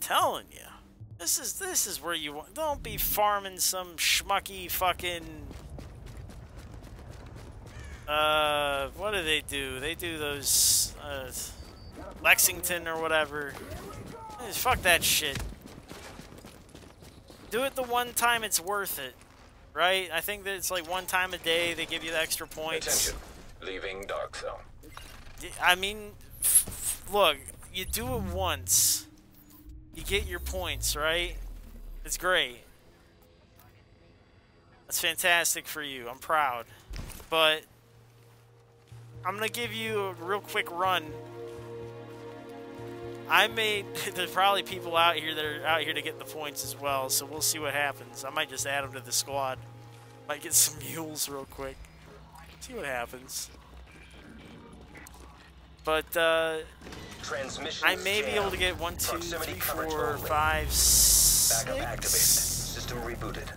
Telling you, this is where you want. Don't be farming some schmucky fucking. What do? They do those Lexington or whatever. Just fuck that shit. Do it the one time it's worth it, right? I think that it's like 1 time a day they give you the extra points. Attention, leaving dark zone. I mean, look, you do it once. You get your points, right? It's great. That's fantastic for you. I'm proud. But I'm going to give you a real quick run There's probably people out here that are out here to get the points as well, so we'll see what happens. I might just add them to the squad. Might get some mules real quick. See what happens. But, I may be able to get 1, 2, 3, 4, 5, 6 System rebooted.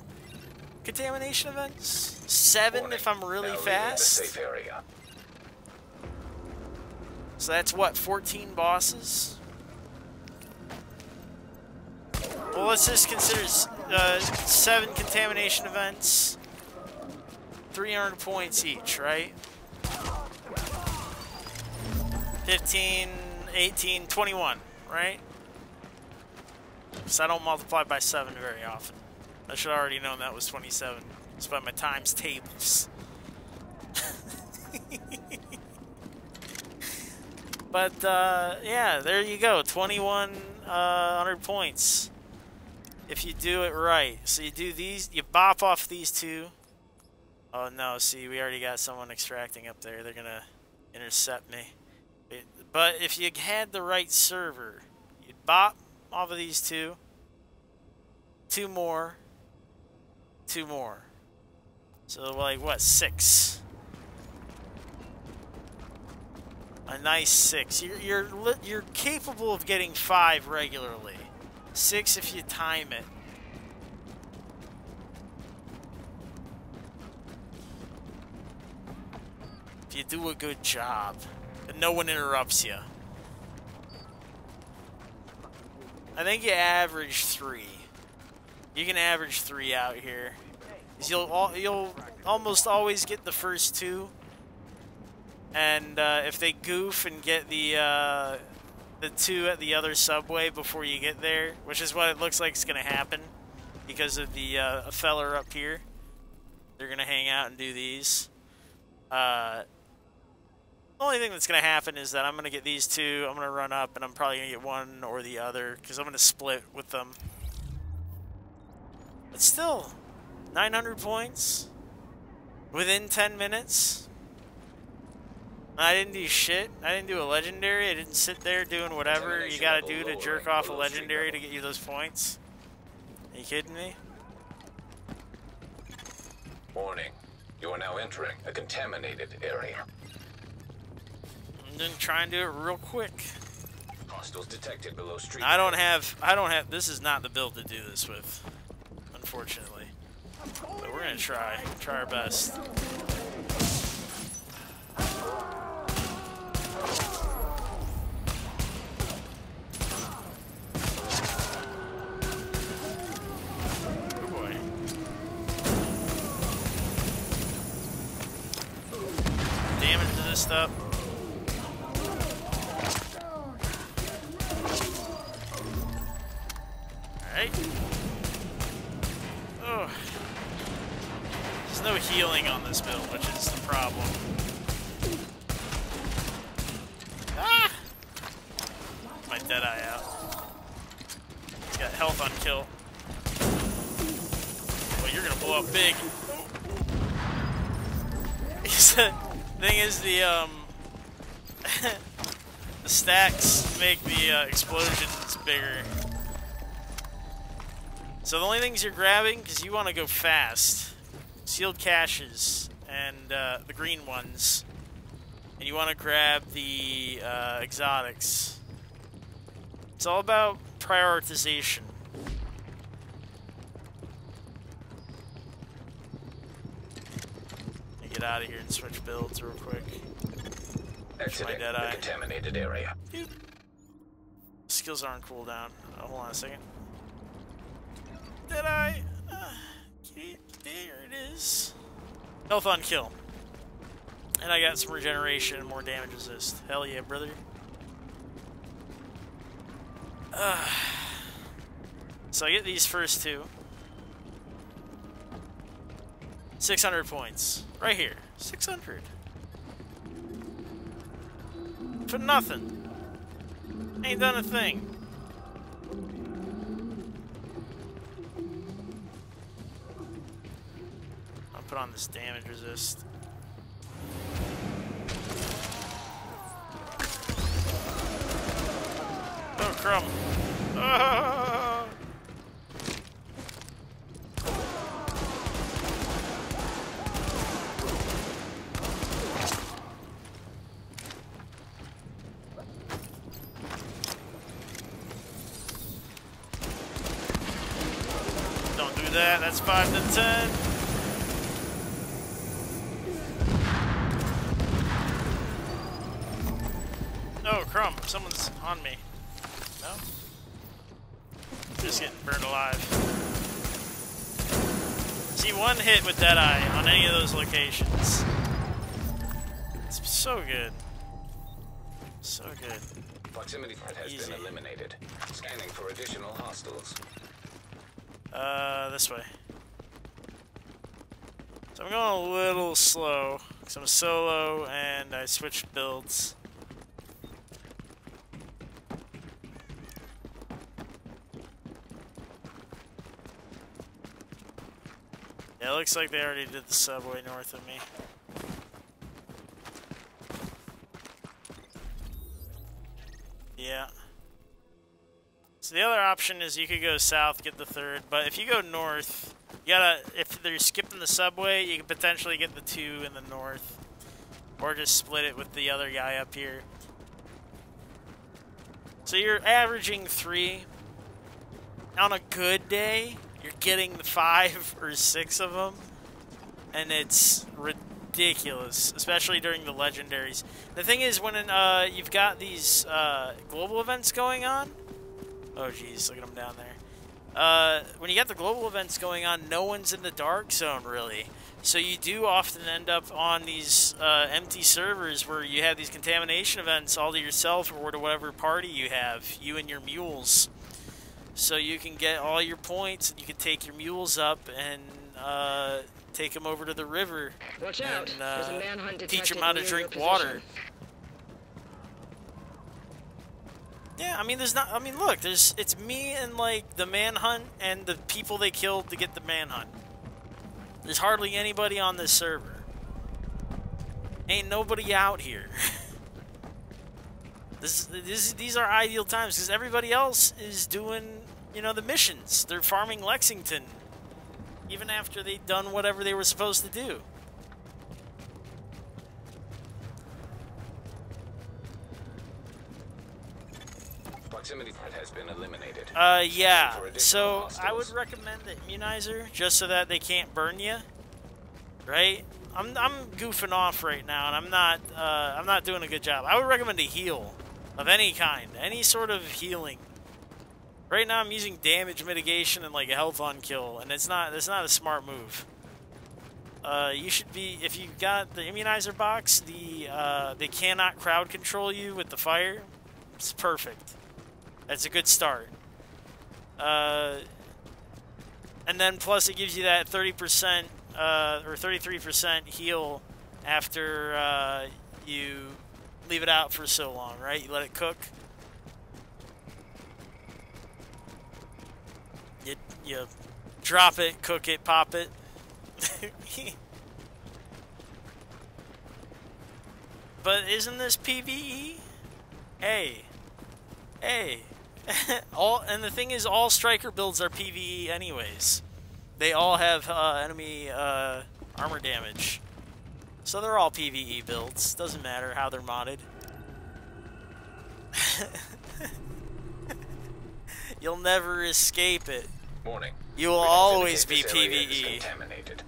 contamination events. 7 if I'm really fast. Safe area. So that's what, 14 bosses? Well, let's just consider 7 contamination events, 300 points each, right? 15, 18, 21, right? Because I don't multiply by 7 very often. I should have already known that was 27. It's by my times tables. But, yeah, there you go. 2,100 points. If you do it right. So you do these, you bop off these 2. Oh no, see, we already got someone extracting up there. They're gonna intercept me. But if you had the right server, you'd bop off of these 2. 2 more. 2 more. So like what, 6? A nice 6. You're capable of getting 5 regularly. 6 if you time it. If you do a good job. And no one interrupts you. I think you average 3. You can average 3 out here. 'Cause you'll almost always get the first 2. And if they goof and get the 2 at the other subway before you get there, which is what it looks like is going to happen because of the feller up here, they're going to hang out and do these. The only thing that's going to happen is that I'm going to get these 2, I'm going to run up, and I'm probably going to get one or the other because I'm going to split with them. But still, 900 points within 10 minutes. I didn't do shit. I didn't do a legendary. I didn't sit there doing whatever you gotta do to jerk off a legendary to get you those points. Are you kidding me? Warning. You are now entering a contaminated area. I'm gonna try and do it real quick. Hostiles detected below street. I don't have, this is not the build to do this with, unfortunately. But we're gonna try our best. Up. Alright. Oh. There's no healing on this build, which is the problem. Ah! My Deadeye out. He's got health on kill. Well, you're gonna blow up big. Thing is, the stacks make the explosions bigger. So the only things you're grabbing, because you want to go fast, sealed caches and the green ones, and you want to grab the exotics. It's all about prioritization. Get out of here and switch builds real quick. Exiting the contaminated area. Dude. Skills are on cooldown. Oh, hold on a second. Deadeye! There it is. Health on kill. And I got some regeneration and more damage resist. Hell yeah, brother. So I get these first 2. 600 points. Right here. 600. For nothing. Ain't done a thing. I'll put on this damage resist. Oh crumb. Ah! Don't do that. That's 5 to 10. Oh, crumb. Someone's on me. No? Just getting burned alive. See, one hit with DeadyEYE on any of those locations. It's so good. So good. Proximity threat has Easy. been eliminated. Scanning for additional hostiles. This way. So I'm going a little slow, because I'm solo and I switched builds. Yeah, it looks like they already did the subway north of me. Yeah. So the other option is you could go south, get the third, but if you go north, you gotta, if they're skipping the subway, you can potentially get the 2 in the north. Or just split it with the other guy up here. So you're averaging 3. On a good day, you're getting 5 or 6 of them. And it's ridiculous, especially during the legendaries. The thing is, when you've got these global events going on, oh geez, look at them down there. When you got the global events going on, no one's in the dark zone, really. So you do often end up on these empty servers where you have these contamination events all to yourself or to whatever party you have, you and your mules. So you can get all your points, and you can take your mules up and take them over to the river. Watch out. And There's a manhunt detected teach them how to near drink your water. position. Yeah, I mean, there's not. I mean, look, it's me and like the manhunt and the people they killed to get the manhunt. There's hardly anybody on this server. Ain't nobody out here. These are ideal times because everybody else is doing, you know, the missions. They're farming Lexington, even after they've done whatever they were supposed to do. Proximity threat has been eliminated. Yeah. For additional So I hostiles. would recommend the immunizer just so that they can't burn you. Right? I'm goofing off right now, and I'm not doing a good job. I would recommend a heal of any kind, any sort of healing. Right now, I'm using damage mitigation and like a health on kill, and it's not a smart move. You should be, if you've got the immunizer box, they cannot crowd control you with the fire. It's perfect. That's a good start. And then plus it gives you that 30% or 33% heal after you leave it out for so long, right? You let it cook. You drop it, cook it, pop it. But isn't this PvE? Hey. And the thing is, all striker builds are PvE anyways. They all have enemy armor damage. So they're all PvE builds. Doesn't matter how they're modded. You'll never escape it. Warning. You will We always be indicate this area is PvE. contaminated.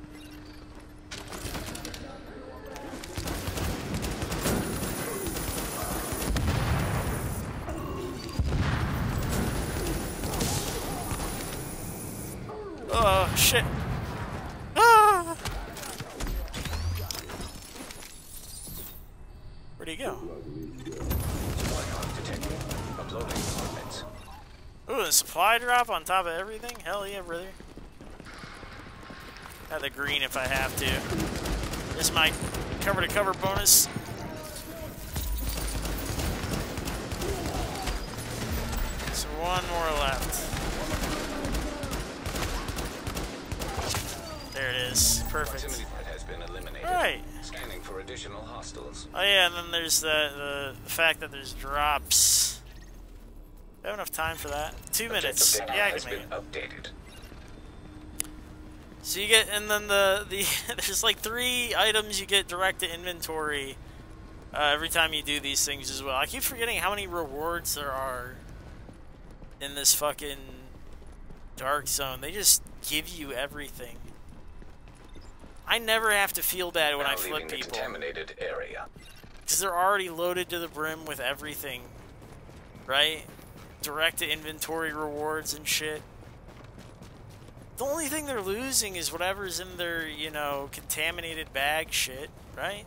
Oh, shit. Ah! Where'd he go? Supply drop detected. Uploading coordinates. Ooh, a supply drop on top of everything? Hell yeah, brother. Add the green if I have to. This is my cover-to-cover bonus. So one more left. There it is. Perfect. Proximity threat has been eliminated. Right. Scanning for additional hostiles. Oh yeah, and then there's the fact that there's drops. I have enough time for that. 2 minutes. Objective data Yeah, I has can make been it. updated. So you get, and then the there's like 3 items you get direct to inventory every time you do these things as well. I keep forgetting how many rewards there are in this fucking dark zone. They just give you everything. I never have to feel bad when I flip The people. contaminated area. Because they're already loaded to the brim with everything. Right? Direct to inventory rewards and shit. The only thing they're losing is whatever's in their, you know, contaminated bag shit, right?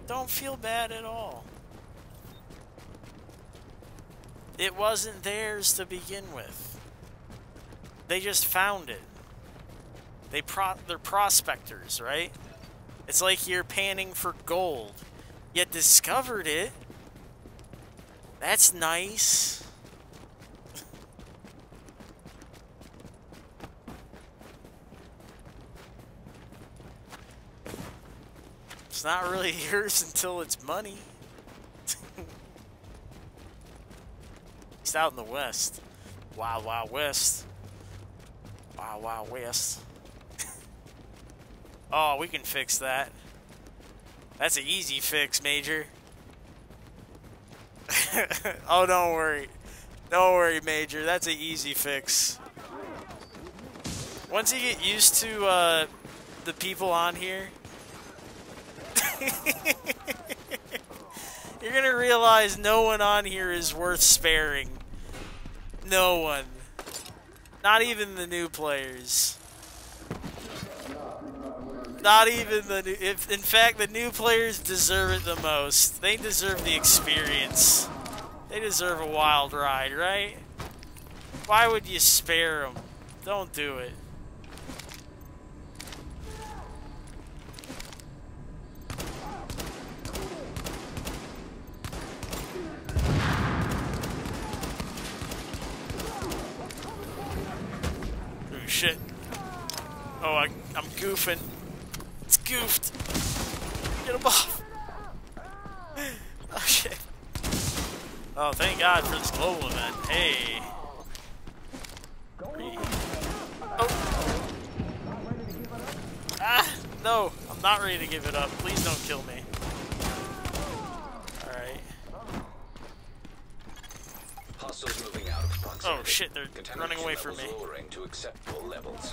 Don't feel bad at all. It wasn't theirs to begin with. They just found it. They're prospectors, right? It's like you're panning for gold. You discovered it. That's nice. It's not really yours until it's money. It's out in the west. Wild, wild west. Wild, wild west. Oh, we can fix that. That's an easy fix, Major. Oh, don't worry. Don't worry, Major. That's an easy fix. Once you get used to the people on here, you're gonna realize no one on here is worth sparing. No one. Not even the new players. Not even the new... in fact, the new players deserve it the most. They deserve the experience. They deserve a wild ride, right? Why would you spare them? Don't do it. Oh, shit. Oh, I'm goofing. It's goofed. Get him off. Oh, shit. Oh, thank God for this global event. Hey. Oh. Ah, no. I'm not ready to give it up. Please don't kill me. Alright. Hostiles moving out of proximity. Oh, shit. They're running away from me. Lowering to acceptable levels.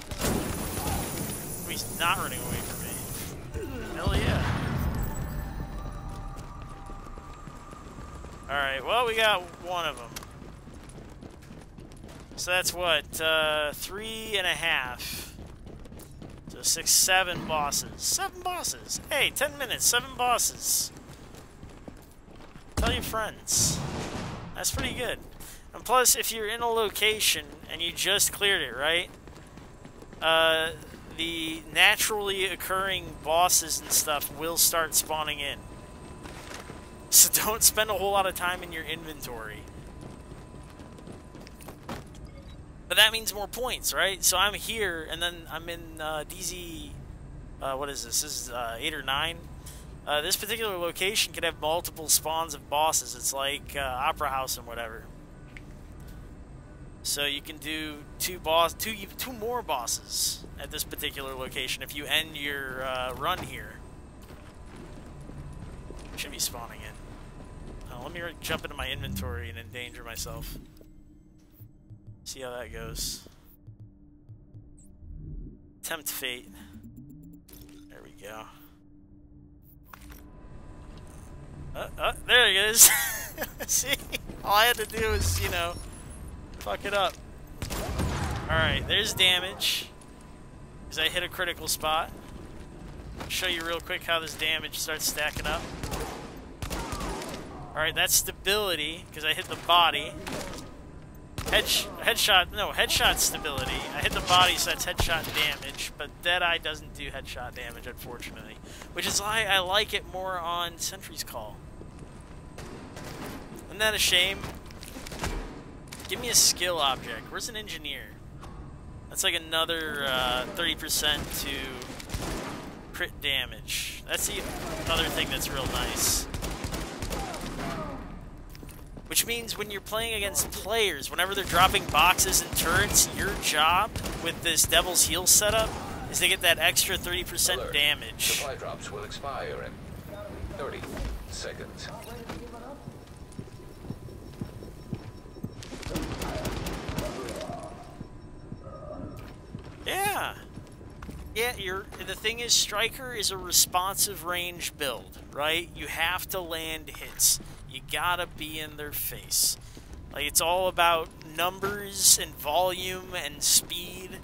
He's not running away from me. Hell yeah. Alright, well, we got one of them. So that's what, 3.5. So 6, 7 bosses. 7 bosses. Hey, 10 minutes, 7 bosses. Tell your friends. That's pretty good. And plus, if you're in a location and you just cleared it, right? The naturally occurring bosses and stuff will start spawning in. So don't spend a whole lot of time in your inventory. But that means more points, right? So I'm here, and then I'm in DZ... what is this? This is 8 or 9. This particular location could have multiple spawns of bosses. It's like Opera House and whatever. So you can do two more bosses at this particular location if you end your run here. Should be spawning in. Let me jump into my inventory and endanger myself. See how that goes. Tempt fate. There we go. There it is. See? All I had to do was, you know, fuck it up. Alright, there's damage. Because I hit a critical spot. I'll show you real quick how this damage starts stacking up. Alright, that's stability, because I hit the body. Headshot stability. I hit the body, so that's headshot damage, but Deadeye doesn't do headshot damage, unfortunately. Which is why I like it more on Sentry's Call. Isn't that a shame? Give me a skill object. Where's an engineer? That's like another 30% to crit damage. That's the other thing that's real nice. Which means when you're playing against players, whenever they're dropping boxes and turrets, your job with this Devil's Heel setup is to get that extra 30% Alert. damage. Supply drops will expire in 30 seconds. Yeah. Yeah, the thing is, Striker is a responsive range build, right? You have to land hits. You gotta be in their face. Like, it's all about numbers and volume and speed.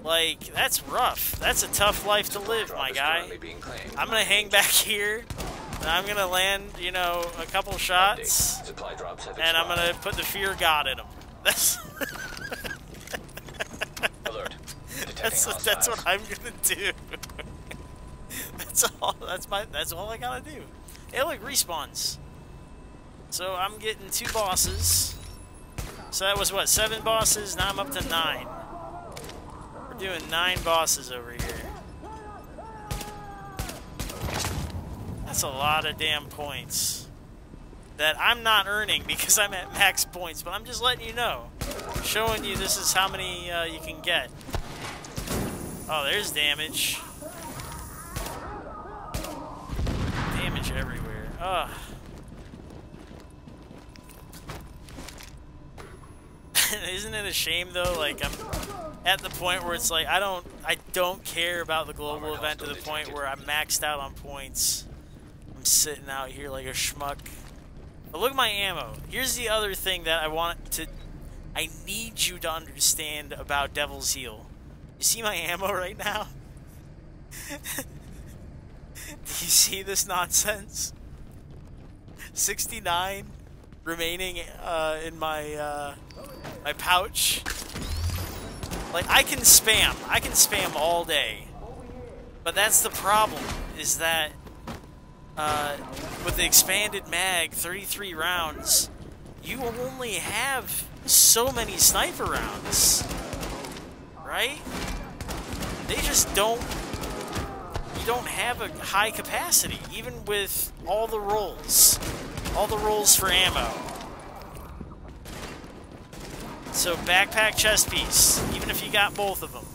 Like, that's rough. That's a tough life to live, my guy. I'm gonna hang back here, and I'm gonna land, you know, a couple shots, and I'm gonna put the fear of God in them. That's Alert. that's what I'm gonna do. That's all I gotta do. Hey, look, respawns. So I'm getting 2 bosses. So that was what, 7 bosses? Now I'm up to 9. We're doing 9 bosses over here. That's a lot of damn points that I'm not earning because I'm at max points, but I'm just letting you know. Showing you this is how many you can get. Oh, there's damage. Damage everywhere. Ugh. Isn't it a shame though? Like, I'm at the point where it's like I don't care about the global event to the point where I'm maxed out on points. I'm sitting out here like a schmuck. But look at my ammo. Here's the other thing that I need you to understand about Devil's Heel. You see my ammo right now? Do you see this nonsense? 69 remaining in my my pouch. Like, I can spam all day. But that's the problem, is that with the expanded mag, 33 rounds, you only have so many sniper rounds. Right? They just don't... You don't have a high capacity, even with all the rolls. All the rolls for ammo. So backpack, chest piece, even if you got both of them,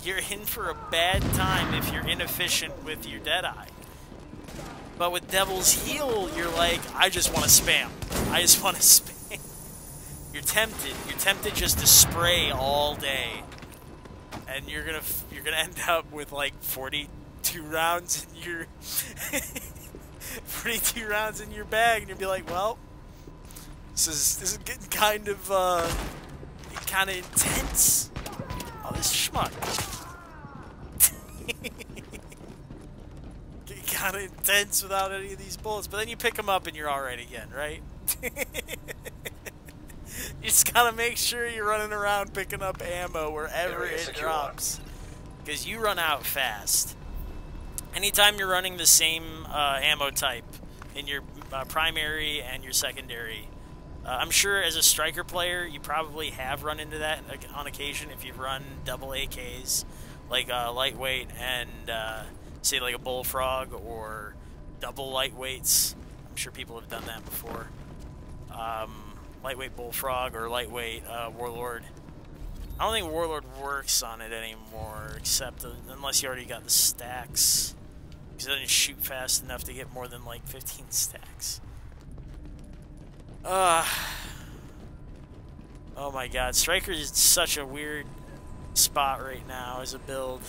you're in for a bad time if you're inefficient with your DeadyEye. But with Devil's Heel, you're like, I just want to spam. I just want to spam. You're tempted. You're tempted just to spray all day, and you're gonna end up with like 42 rounds in your 42 rounds in your bag, and you'll be like, well, this is getting kind of intense. Oh, this schmuck. Getting kind of intense without any of these bullets, but then you pick them up and you're alright again, right? You just gotta make sure you're running around picking up ammo wherever it drops, because you run out fast. Anytime you're running the same ammo type in your primary and your secondary, I'm sure as a striker player you probably have run into that on occasion if you've run double AKs, like lightweight and say like a bullfrog, or double lightweights. I'm sure people have done that before. Lightweight bullfrog or lightweight warlord. I don't think warlord works on it anymore, except unless you already got the stacks, because it doesn't shoot fast enough to get more than like 15 stacks. Oh my god, Striker is such a weird spot right now as a build.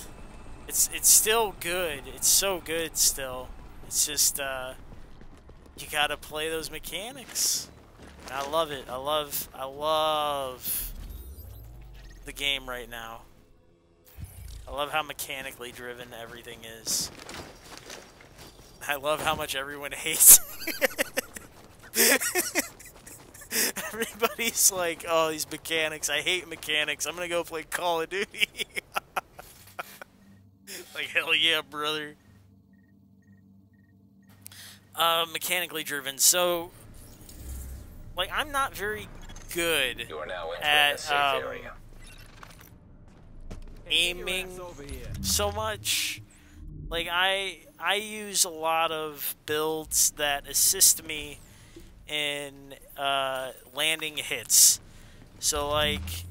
It's still good. It's so good still. It's just you gotta play those mechanics. I love it. I love the game right now. I love how mechanically driven everything is. I love how much everyone hates. Everybody's like, oh, these mechanics. I hate mechanics. I'm gonna go play Call of Duty. Like, hell yeah, brother. Mechanically driven. So, like, I'm not very good at aiming so much. Like, I use a lot of builds that assist me in landing hits. So, like,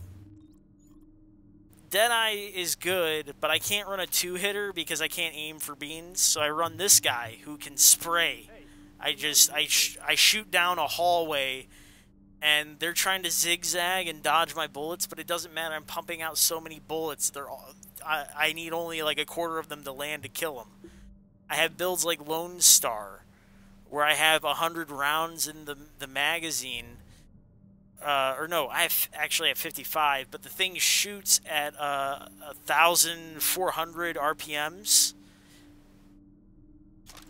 DeadyEYE is good, but I can't run a two-hitter because I can't aim for beans, so I run this guy who can spray. I shoot down a hallway, and they're trying to zigzag and dodge my bullets, but it doesn't matter. I'm pumping out so many bullets. I need only like a quarter of them to land to kill them. I have builds like Lone Star, where I have 100 rounds in the magazine. Or no, I actually have 55, but the thing shoots at 1,400 RPMs. I'll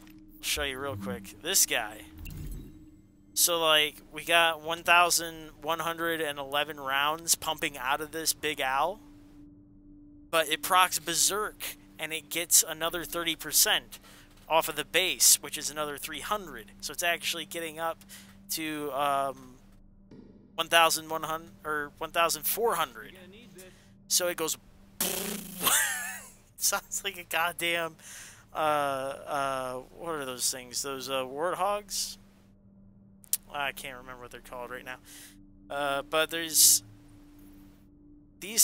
show you real quick. This guy. So, like, we got 1,111 rounds pumping out of this big owl, but it procs Berserk, and it gets another 30% off of the base, which is another 300. So it's actually getting up to 1,100 or 1,400. So it goes. Sounds like a goddamn. What are those things? Those warthogs? I can't remember what they're called right now. But these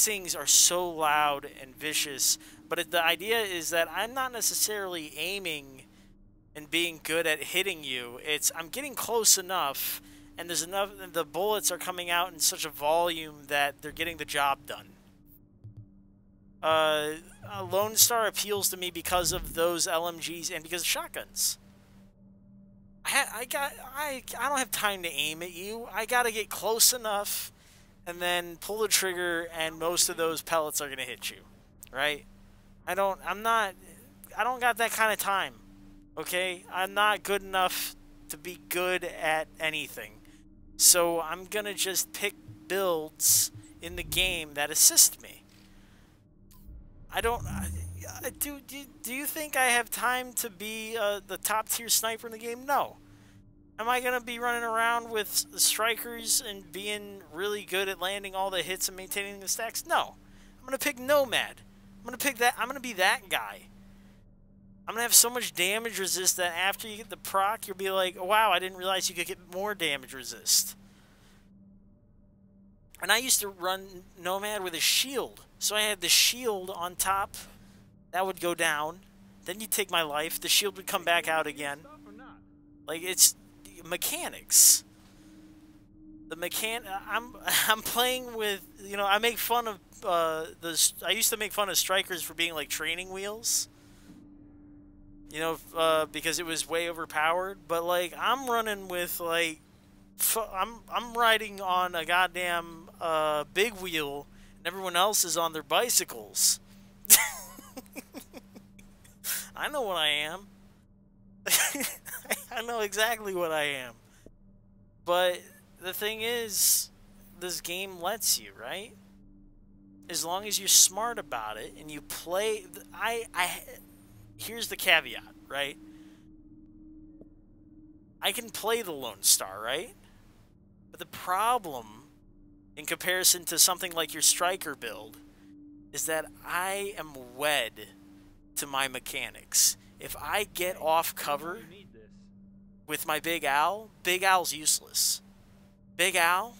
things are so loud and vicious. But the idea is that I'm not necessarily aiming and being good at hitting you. It's I'm getting close enough. And there's enough. The bullets are coming out in such a volume that they're getting the job done. Lone Star appeals to me because of those LMGs and because of shotguns. I don't have time to aim at you. I gotta get close enough, and then pull the trigger, and most of those pellets are gonna hit you, right? I don't got that kind of time. Okay, I'm not good enough to be good at anything. So I'm gonna just pick builds in the game that assist me. Do you think I have time to be the top tier sniper in the game? No. Am I gonna be running around with strikers and being really good at landing all the hits and maintaining the stacks? No. I'm gonna pick Nomad. I'm gonna pick that. I'm gonna be that guy. I'm gonna have so much damage resist that after you get the proc, you'll be like, oh, wow, I didn't realize you could get more damage resist. And I used to run Nomad with a shield. So I had the shield on top. That would go down. Then you'd take my life. The shield would come back out again. Like, it's mechanics. I'm playing with, you know, I make fun of, I used to make fun of strikers for being like training wheels. You know, because it was way overpowered. But, like, I'm running with, like, I'm riding on a goddamn big wheel, and everyone else is on their bicycles. I know what I am. I know exactly what I am. But the thing is, this game lets you, right? As long as you're smart about it and you play... Here's the caveat, right? I can play the Lone Star, right? But the problem, in comparison to something like your Striker build, is that I am wed to my mechanics. If I get off cover with my Big Owl's useless. Big Owl,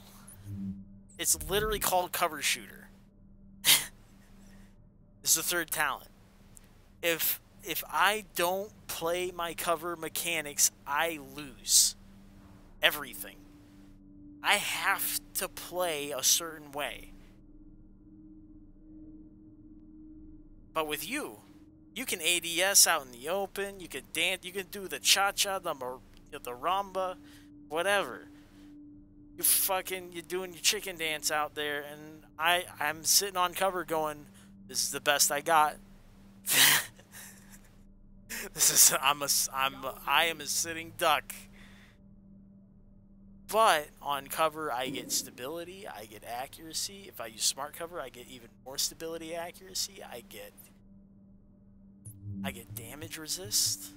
it's literally called cover shooter. It's the third talent. If I don't play my cover mechanics, I lose everything. I have to play a certain way. But with you can ADS out in the open, you can dance, you can do the cha-cha, the rumba, whatever. You're doing your chicken dance out there, and I'm sitting on cover going, this is the best I got. I am a sitting duck. But on cover, I get stability, I get accuracy. If I use smart cover, I get even more stability, accuracy. I get damage resist.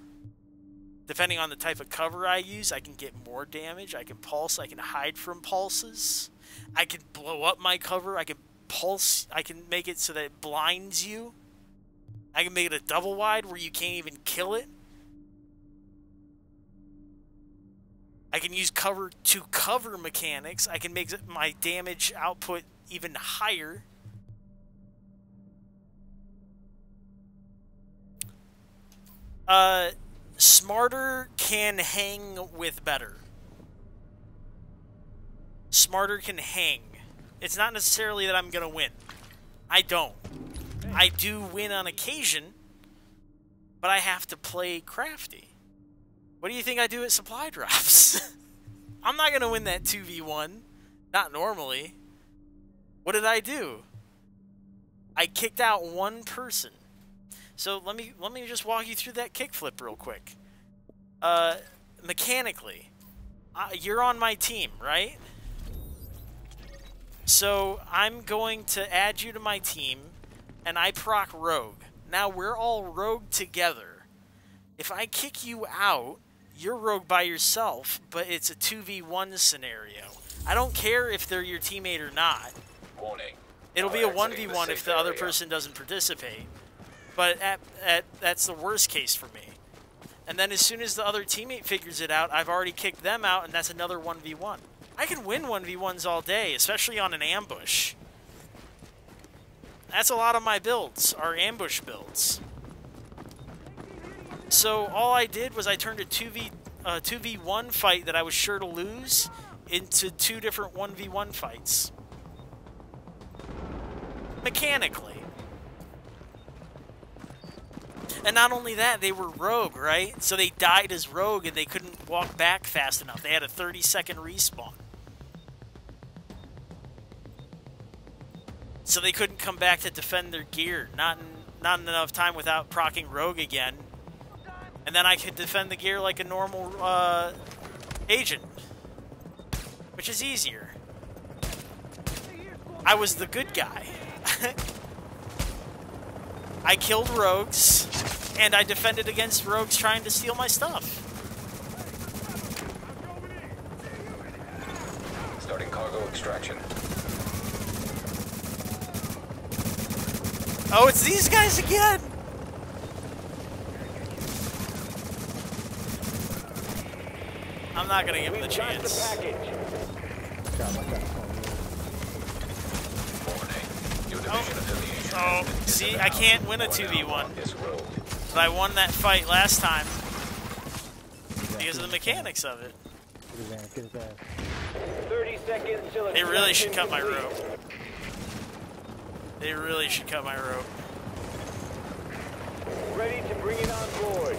Depending on the type of cover I use, I can get more damage. I can pulse. I can hide from pulses. I can blow up my cover. I can pulse. I can make it so that it blinds you. I can make it a double wide where you can't even kill it. I can use cover to cover mechanics. I can make my damage output even higher. Smarter can hang with better. Smarter can hang. It's not necessarily that I'm gonna win. I don't. I do win on occasion, but I have to play crafty. What do you think I do at supply drops? I'm not gonna win that 2v1. Not normally. What did I do? I kicked out one person. So let me just walk you through that kickflip real quick. Mechanically, you're on my team, right? So I'm going to add you to my team, and I proc rogue. Now we're all rogue together. If I kick you out, you're rogue by yourself, but it's a 2v1 scenario. I don't care if they're your teammate or not. Warning. It'll be a 1v1 if the other person doesn't participate. But that's the worst case for me. And then as soon as the other teammate figures it out, I've already kicked them out, and that's another 1v1. I can win 1v1s all day, especially on an ambush. That's a lot of my builds, are ambush builds. So all I did was I turned a 2v1 fight that I was sure to lose into 2 different 1v1 fights. Mechanically. And not only that, they were rogue, right? So they died as rogue and they couldn't walk back fast enough. They had a 30-second respawn. So they couldn't come back to defend their gear. Not enough time without proccing rogue again. And then I could defend the gear like a normal agent. Which is easier. I was the good guy. I killed rogues, and I defended against rogues trying to steal my stuff. Starting cargo extraction. Oh, it's these guys again! I'm not gonna give him the chance. Oh, see, I can't win a 2v1. But I won that fight last time because of the mechanics of it. 30 seconds till They really should cut my rope. They really should cut my rope. Ready to bring it on board.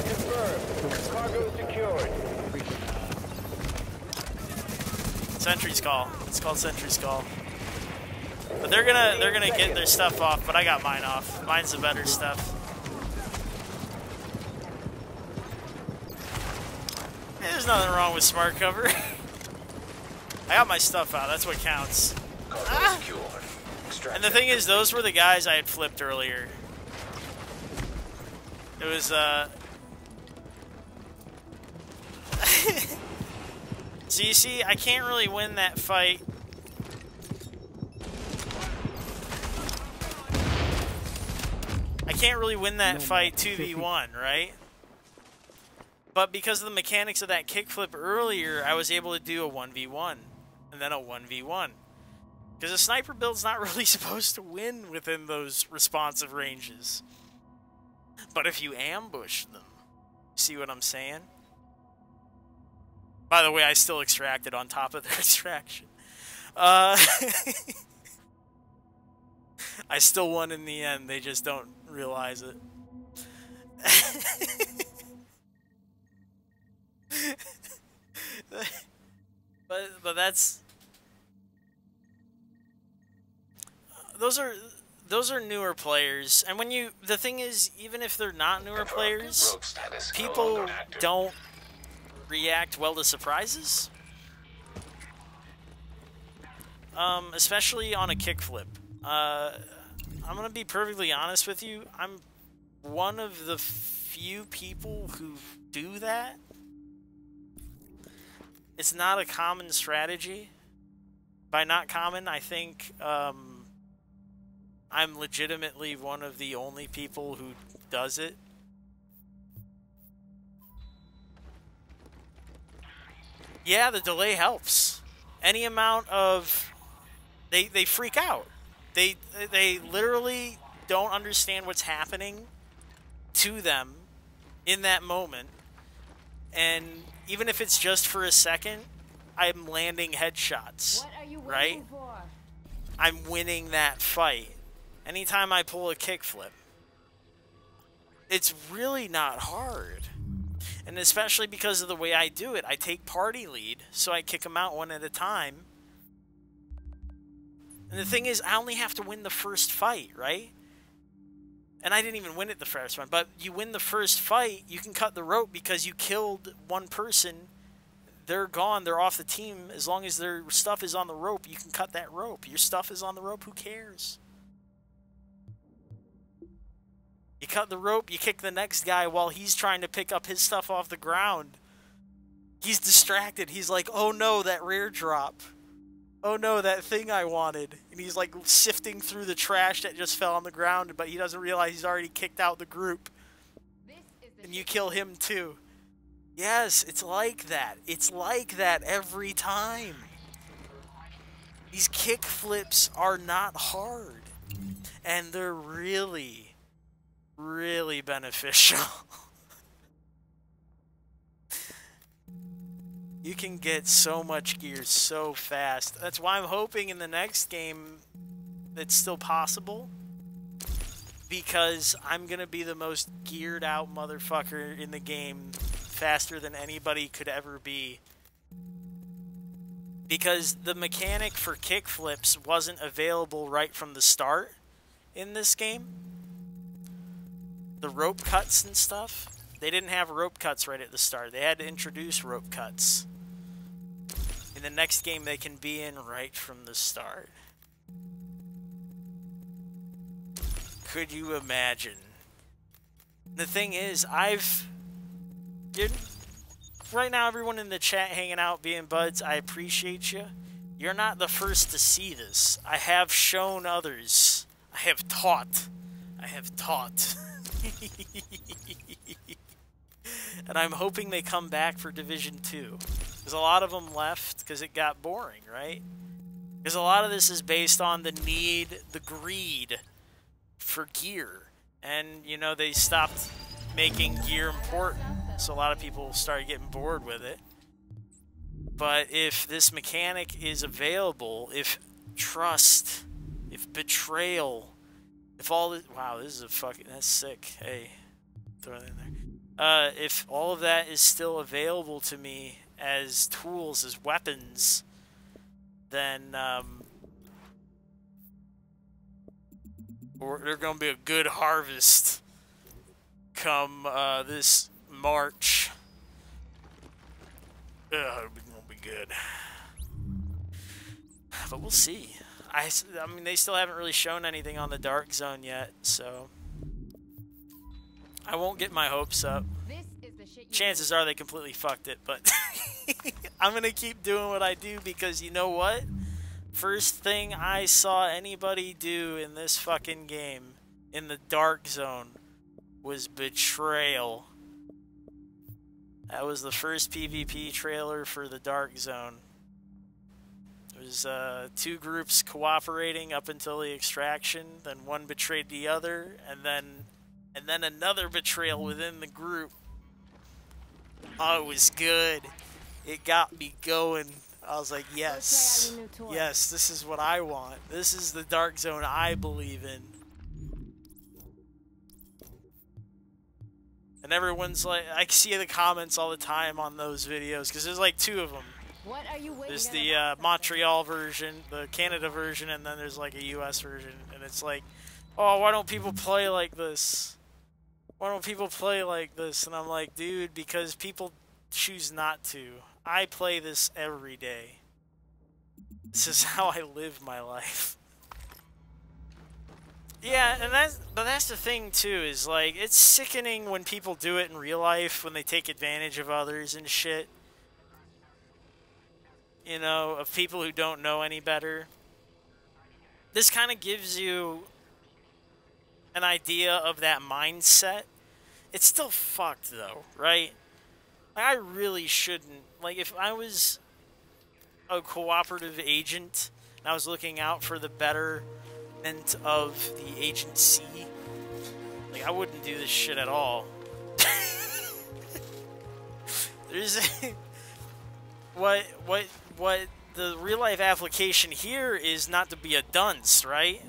Confirmed. Cargo secured. Sentry's call. It's called Sentry's call. But they're gonna get their stuff off, but I got mine off. Mine's the better stuff. Hey, there's nothing wrong with smart cover. I got my stuff out, that's what counts. Ah! And the thing is, those were the guys I had flipped earlier. It was so you see, I can't really win that fight. I can't really win that fight 2v1, right? But because of the mechanics of that kickflip earlier, I was able to do a 1v1. And then a 1v1. Because a sniper build's not really supposed to win within those responsive ranges. But if you ambush them, see what I'm saying? By the way, I still extracted on top of their extraction. I still won in the end, they just don't realize it. but that's... Those are newer players, and when you... The thing is, even if they're not newer players, people don't react well to surprises. Especially on a kickflip. I'm gonna be perfectly honest with you. I'm one of the few people who do that. It's not a common strategy. By not common, I think, I I'm legitimately one of the only people who does it. Yeah, the delay helps. Any amount of... They freak out. They literally don't understand what's happening to them in that moment. And even if it's just for a second, I'm landing headshots. What are you right? waiting for? I'm winning that fight. Anytime I pull a kickflip. It's really not hard. And especially because of the way I do it. I take party lead, so I kick them out one at a time. And the thing is, I only have to win the first fight, right? And I didn't even win it the first one. But you win the first fight, you can cut the rope because you killed one person. They're gone. They're off the team. As long as their stuff is on the rope, you can cut that rope. Your stuff is on the rope. Who cares? You cut the rope. You kick the next guy while he's trying to pick up his stuff off the ground. He's distracted. He's like, oh no, that rare drop. Oh no, that thing I wanted. And he's like sifting through the trash that just fell on the ground, but he doesn't realize he's already kicked out the group. And you kill him too. Yes, it's like that. It's like that every time. These kick flips are not hard. And they're really, really beneficial. You can get so much gear so fast. That's why I'm hoping in the next game it's still possible. Because I'm going to be the most geared out motherfucker in the game faster than anybody could ever be. Because the mechanic for kickflips wasn't available right from the start in this game. The rope cuts and stuff, they didn't have rope cuts right at the start. They had to introduce rope cuts. In the next game they can be in right from the start. Could you imagine? The thing is, right now everyone in the chat hanging out being buds, I appreciate you. You're not the first to see this. I have shown others. I have taught. I have taught. And I'm hoping they come back for Division 2. Because a lot of them left because it got boring, right? Because a lot of this is based on the need, the greed for gear. And, you know, they stopped making gear important. So a lot of people started getting bored with it. But if this mechanic is available, if trust, if betrayal, if all this... Wow, this is a fucking... That's sick. Hey, throw that in there. If all of that is still available to me as tools, as weapons, then there's going to be a good harvest come this March. It's going to be good. But we'll see. I mean, they still haven't really shown anything on the Dark Zone yet, so I won't get my hopes up. Chances are they completely fucked it, but I'm going to keep doing what I do because you know what? First thing I saw anybody do in this fucking game, in the Dark Zone, was betrayal. That was the first PvP trailer for the Dark Zone. There was two groups cooperating up until the extraction, then one betrayed the other, and then another betrayal within the group. Oh, it was good. It got me going. I was like, yes, yes, this is what I want. This is the Dark Zone I believe in. And everyone's like, I see the comments all the time on those videos, because there's like two of them. What are you waiting There's the Montreal version, the Canada version, and then there's like a US version. And it's like, oh, why don't people play like this? Why don't people play like this? And I'm like, dude, because people choose not to. I play this every day. This is how I live my life. Yeah, and that's the thing too, is like, it's sickening when people do it in real life, when they take advantage of others and shit. You know, of people who don't know any better. This kind of gives you an idea of that mindset, it's still fucked though, right? Like, I really shouldn't. Like, if I was a cooperative agent and I was looking out for the betterment of the agency, like, I wouldn't do this shit at all. There's what the real life application here is not to be a dunce, right?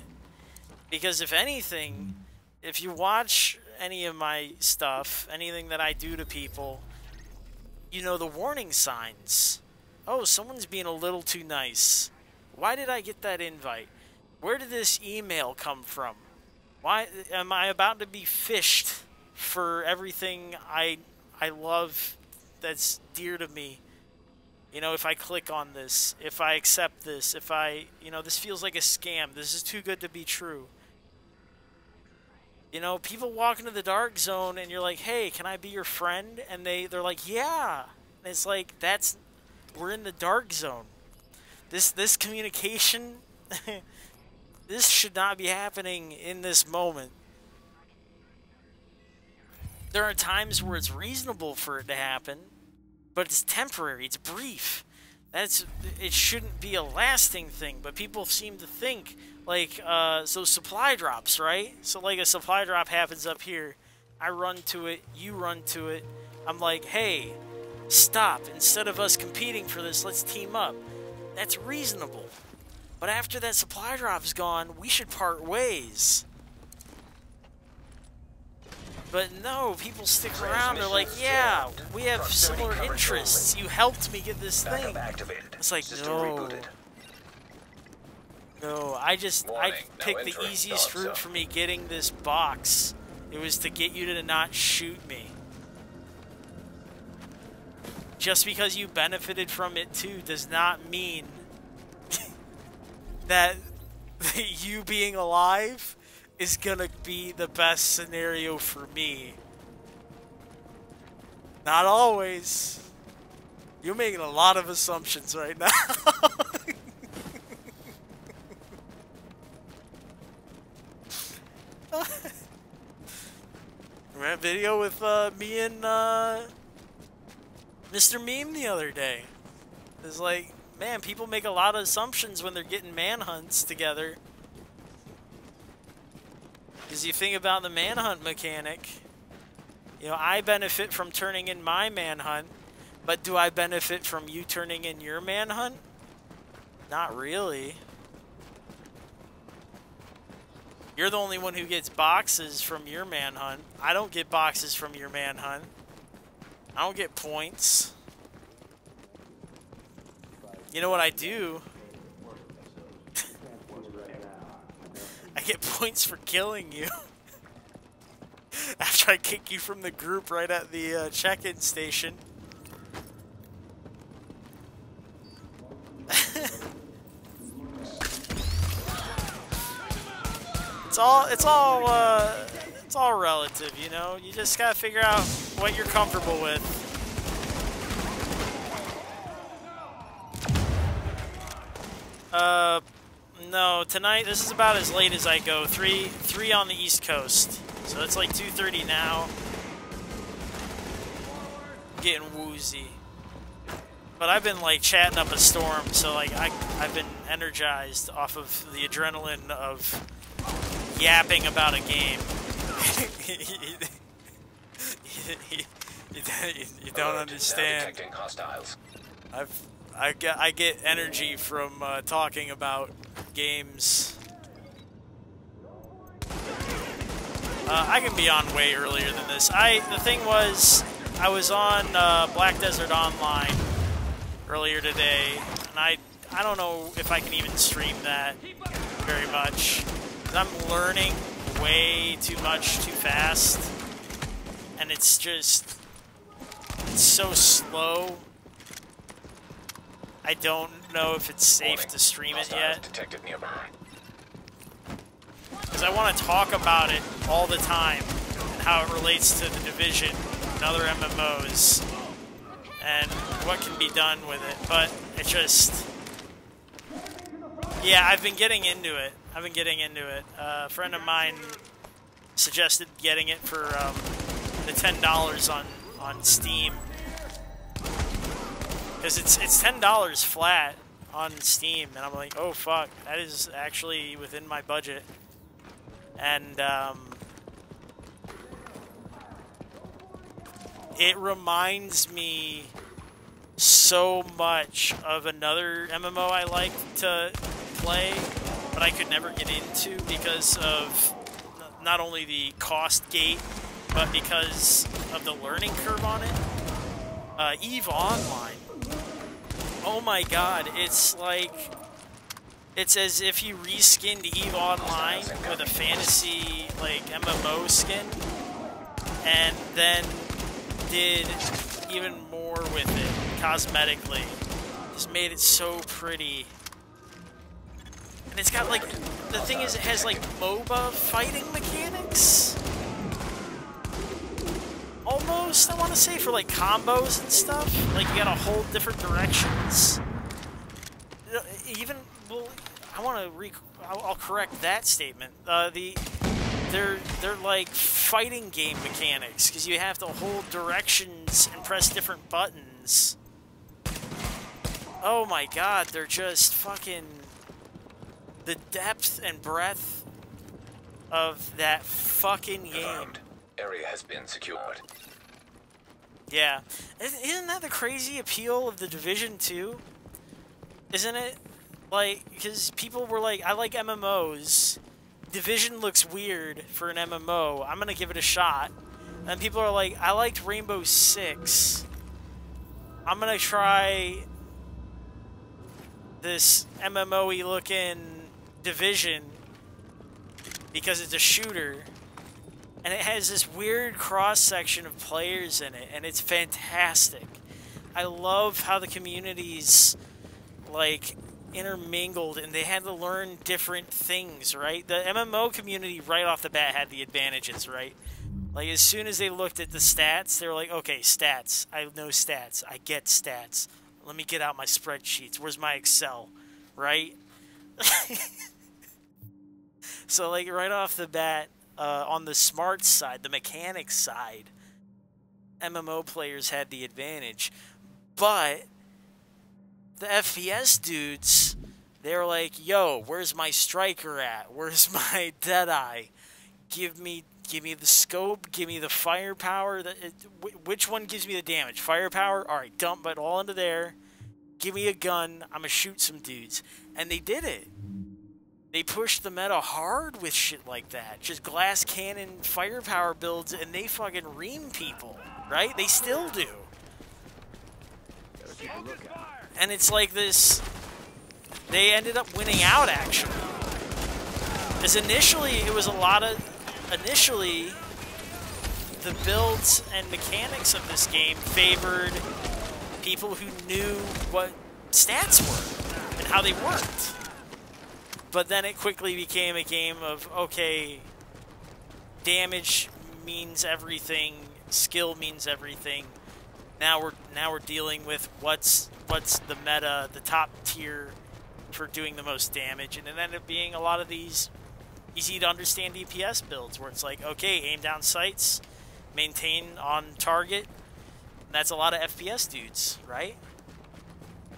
Because if anything, if you watch any of my stuff, anything that I do to people, you know the warning signs. Oh, someone's being a little too nice. Why did I get that invite? Where did this email come from? Why am I about to be fished for everything I love that's dear to me? You know, if I click on this, if I accept this, if I, you know, this feels like a scam. This is too good to be true. You know, people walk into the dark zone and you're like, hey, can I be your friend? And they're like, yeah. And it's like, we're in the dark zone. This communication, this should not be happening in this moment. There are times where it's reasonable for it to happen, but it's temporary, it's brief. It shouldn't be a lasting thing, but people seem to think, like, so supply drops, right? So, like, a supply drop happens up here. I run to it, you run to it. I'm like, hey, stop. Instead of us competing for this, let's team up. That's reasonable. But after that supply drop is gone, we should part ways. But no, people stick around. They're like, yeah, we have similar interests. You helped me get this thing. It's like, no. No, I picked the easiest route for me getting this box. It was to get you to not shoot me. Just because you benefited from it too does not mean that you being alive is gonna be the best scenario for me. Not always. You're making a lot of assumptions right now. Remember that video with me and Mr. Meme the other day? It's like, man, people make a lot of assumptions when they're getting manhunts together. Because you think about the manhunt mechanic, you know, I benefit from turning in my manhunt, but do I benefit from you turning in your manhunt? Not really. You're the only one who gets boxes from your manhunt. I don't get boxes from your manhunt. I don't get points. You know what I do? I get points for killing you. After I kick you from the group right at the check-in station. It's all relative, you know? You just gotta figure out what you're comfortable with. No, tonight, this is about as late as I go. 3 on the East Coast. So it's like 2:30 now. I'm getting woozy. But I've been, like, chatting up a storm, so, like, I've been energized off of the adrenaline of yapping about a game. You don't understand. I get energy from talking about games. I can be on way earlier than this. The thing was, I was on Black Desert Online earlier today, and I don't know if I can even stream that very much. 'Cause I'm learning way too much too fast, and it's so slow. I don't know if it's safe to stream it yet. Because I want to talk about it all the time, and how it relates to The Division and other MMOs, and what can be done with it, but it just... Yeah, I've been getting into it. A friend of mine suggested getting it for the $10 on Steam, because it's $10 flat on Steam, and I'm like, oh fuck, that is actually within my budget. And it reminds me so much of another MMO I like to play, but I could never get into because of not only the cost gate, but because of the learning curve on it. EVE Online. Oh my god, it's like, it's as if you reskinned EVE Online with a fantasy, like, MMO skin, and then did even more with it, cosmetically. Just made it so pretty. And it's got, like, the thing is, it has, like, MOBA fighting mechanics? Almost, I want to say, for, like, combos and stuff. Like, you gotta hold different directions. Even, well, I want to I'll correct that statement. They're like fighting game mechanics, because you have to hold directions and press different buttons. Oh my god, they're just fucking... The depth and breadth of that fucking game. Area has been secured. Yeah. Isn't that the crazy appeal of The Division 2? Isn't it? Like, because people were like, I like MMOs. Division looks weird for an MMO. I'm gonna give it a shot. And people are like, I liked Rainbow Six. I'm gonna try this MMO-y looking Division because it's a shooter. And it has this weird cross-section of players in it, and it's fantastic. I love how the communities, like, intermingled, and they had to learn different things, right? The MMO community right off the bat had the advantages, right? Like, as soon as they looked at the stats, they were like, okay, stats. I know stats. I get stats. Let me get out my spreadsheets. Where's my Excel? Right? So, like, right off the bat, on the smart side, the mechanics side, MMO players had the advantage. But the FPS dudes, they were like, yo, where's my striker at? Where's my DeadyEYE? Give me the scope, give me the firepower. Which one gives me the damage? Firepower? Alright, dump it all into there. Give me a gun. I'm gonna shoot some dudes. And they did it. They pushed the meta hard with shit like that. Just glass cannon firepower builds, and they fucking ream people, right? They still do. And it's like this... They ended up winning out, actually. Because initially, it was a lot of... Initially, the builds and mechanics of this game favored people who knew what stats were and how they worked. But then it quickly became a game of, okay, damage means everything, skill means everything. Now we're dealing with what's the meta, the top tier for doing the most damage, and it ended up being a lot of these easy to understand DPS builds where it's like, okay, aim down sights, maintain on target. And that's a lot of FPS dudes, right?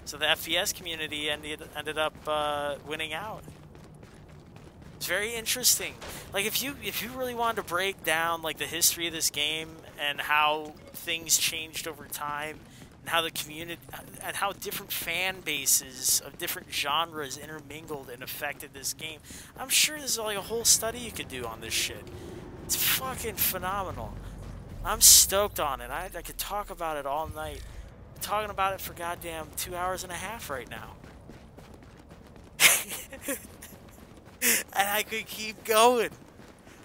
So the FPS community ended up winning out. It's very interesting. Like, if you really wanted to break down, like, the history of this game and how things changed over time and how the community and how different fan bases of different genres intermingled and affected this game, I'm sure there's like a whole study you could do on this shit. It's fucking phenomenal. I'm stoked on it. I could talk about it all night. I'm talking about it for goddamn 2 hours and a half right now. And I could keep going.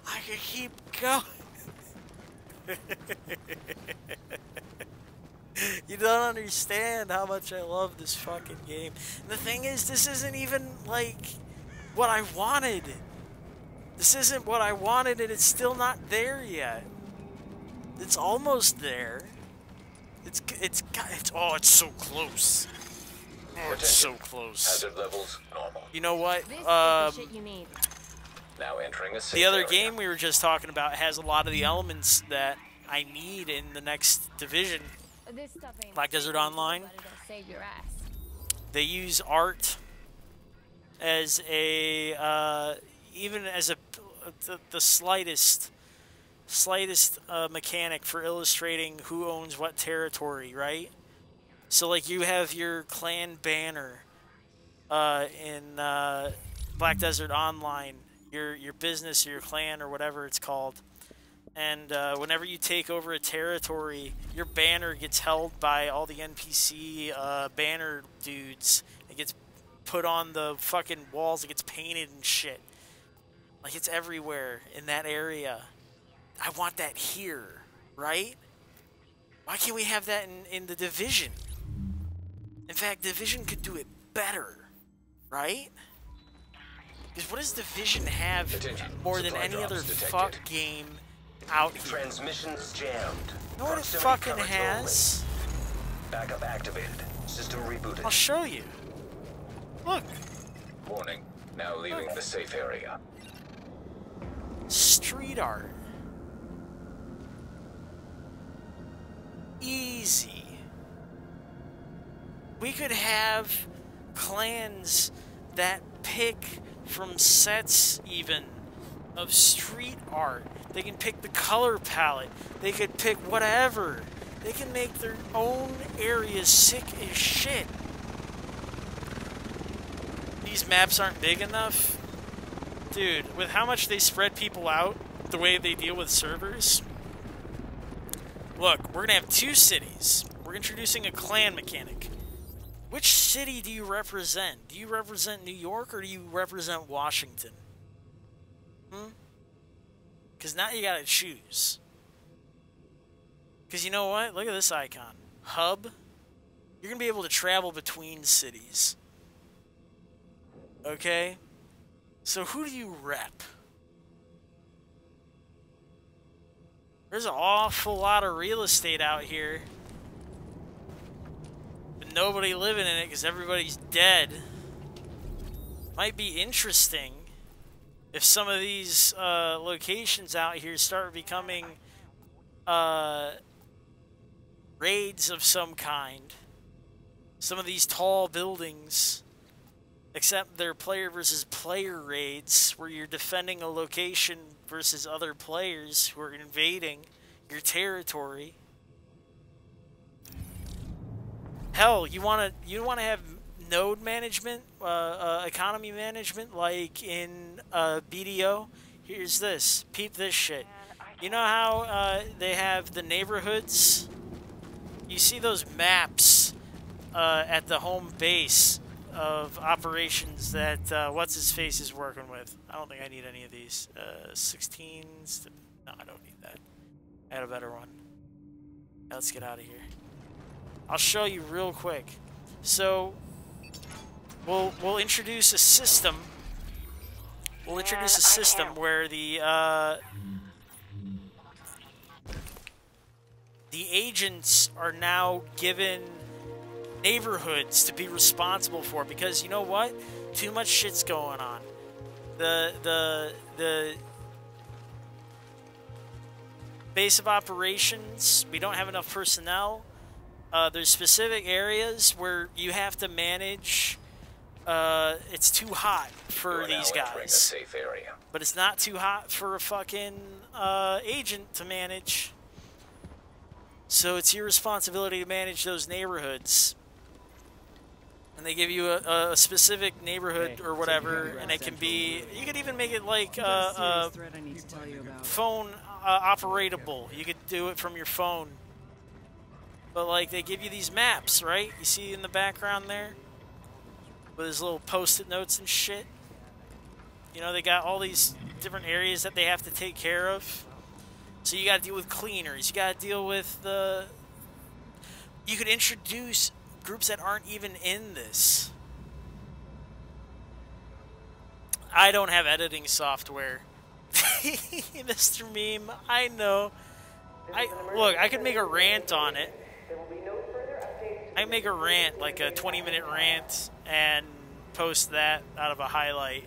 I could keep going. You don't understand how much I love this fucking game. And the thing is, this isn't even, like, what I wanted. This isn't what I wanted, and it's still not there yet. It's almost there. It's oh, it's so close. Oh, it's so close. Hazard levels normal. You know what? This is the shit you need. Now entering entering a safe the other area. game we were just talking about has a lot of the elements that I need in the next division. This stuff ain't Black Desert Online. but it'll save your ass. They use art as a even as the slightest mechanic for illustrating who owns what territory, right? So like you have your clan banner in Black Desert Online, your business or your clan or whatever it's called, and whenever you take over a territory, your banner gets held by all the NPC banner dudes. It gets put on the fucking walls, it gets painted and shit. Like, it's everywhere in that area. I want that here, right? Why can't we have that in the Division? In fact, Division could do it better, right? Because what does Division have more than any other fuck game out here? Transmissions jammed. You know what it Proximity fucking coverage has? only. Backup activated. System rebooted. I'll show you. Look. Warning. Now leaving the safe area. Street art. Easy. We could have clans that pick from sets even of street art. They can pick the color palette. They could pick whatever. They can make their own areas sick as shit. These maps aren't big enough. Dude, with how much they spread people out, the way they deal with servers. Look, we're gonna have 2 cities. We're introducing a clan mechanic. Which city do you represent? Do you represent New York or do you represent Washington? Because now you gotta choose. Because you know what? Look at this icon. Hub. You're gonna be able to travel between cities. Okay? So who do you rep? There's an awful lot of real estate out here. But nobody living in it because everybody's dead. Might be interesting if some of these locations out here start becoming raids of some kind. Some of these tall buildings, except they're player versus player raids, where you're defending a location versus other players who are invading your territory. Hell, you wanna have node management, economy management, like in BDO? Here's this. Peep this shit. You know how they have the neighborhoods? You see those maps at the home base of operations that what's-his-face is working with. I don't think I need any of these. 16s. No, I don't need that. I had a better one. Now let's get out of here. I'll show you real quick. So, we'll introduce a system. We'll introduce a system where the agents are now given neighborhoods to be responsible for, because you know what? Too much shit's going on. The base of operations, we don't have enough personnel. There's specific areas where you have to manage. It's too hot for these guys, Safe area. but it's not too hot for a fucking agent to manage. So it's your responsibility to manage those neighborhoods. And they give you a specific neighborhood or whatever, and it can be, you could even make it like phone operatable. You could do it from your phone. But like, they give you these maps, right? You see in the background there? With his little post-it notes and shit. You know, they got all these different areas that they have to take care of. So you got to deal with cleaners. You got to deal with the... You could introduce groups that aren't even in this. I don't have editing software. Mr. Meme, I know. Look, I could make a rant on it. I make a rant, like a 20-minute rant, and post that out of a highlight.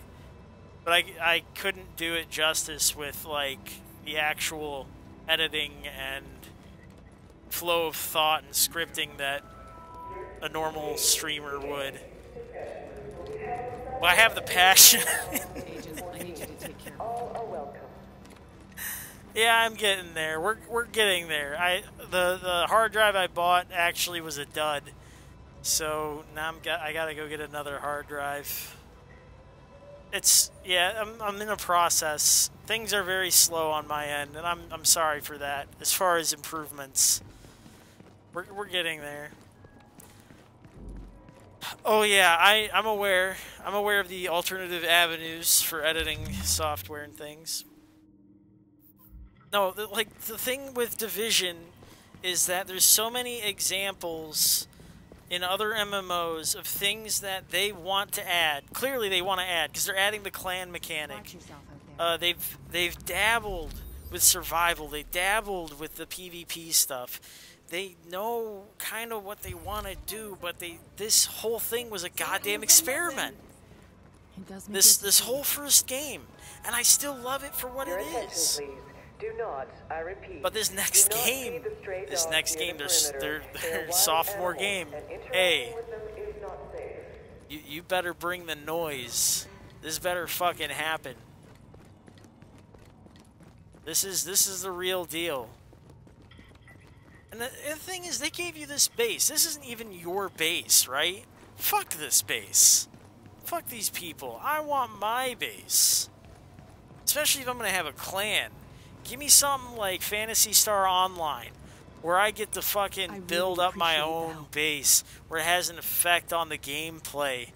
but I couldn't do it justice with, like, the actual editing and flow of thought and scripting that a normal streamer would. Well, I have the passion. Agent, I need you to take care of it. Yeah, I'm getting there. We're getting there. The hard drive I bought actually was a dud, so now I gotta go get another hard drive. I'm in a process. Things are very slow on my end, and I'm sorry for that. As far as improvements, we're getting there. Oh yeah, I'm aware. I'm aware of the alternative avenues for editing software and things. No, the thing with Division is that there's so many examples in other MMOs of things that they want to add. Clearly they want to add, because they're adding the clan mechanic. They've dabbled with survival. They dabbled with the PvP stuff. They know kind of what they want to do, but this whole thing was a goddamn experiment. This whole first game, and I still love it for what it is. Do not, I repeat. But this next game, their sophomore game. Hey, you better bring the noise. This better fucking happen. This is the real deal. And the thing is, they gave you this base. This isn't even your base, right? Fuck this base. Fuck these people. I want my base. Especially if I'm gonna have a clan. Give me something like Phantasy Star Online, where I get to fucking build up my own base, where it has an effect on the gameplay.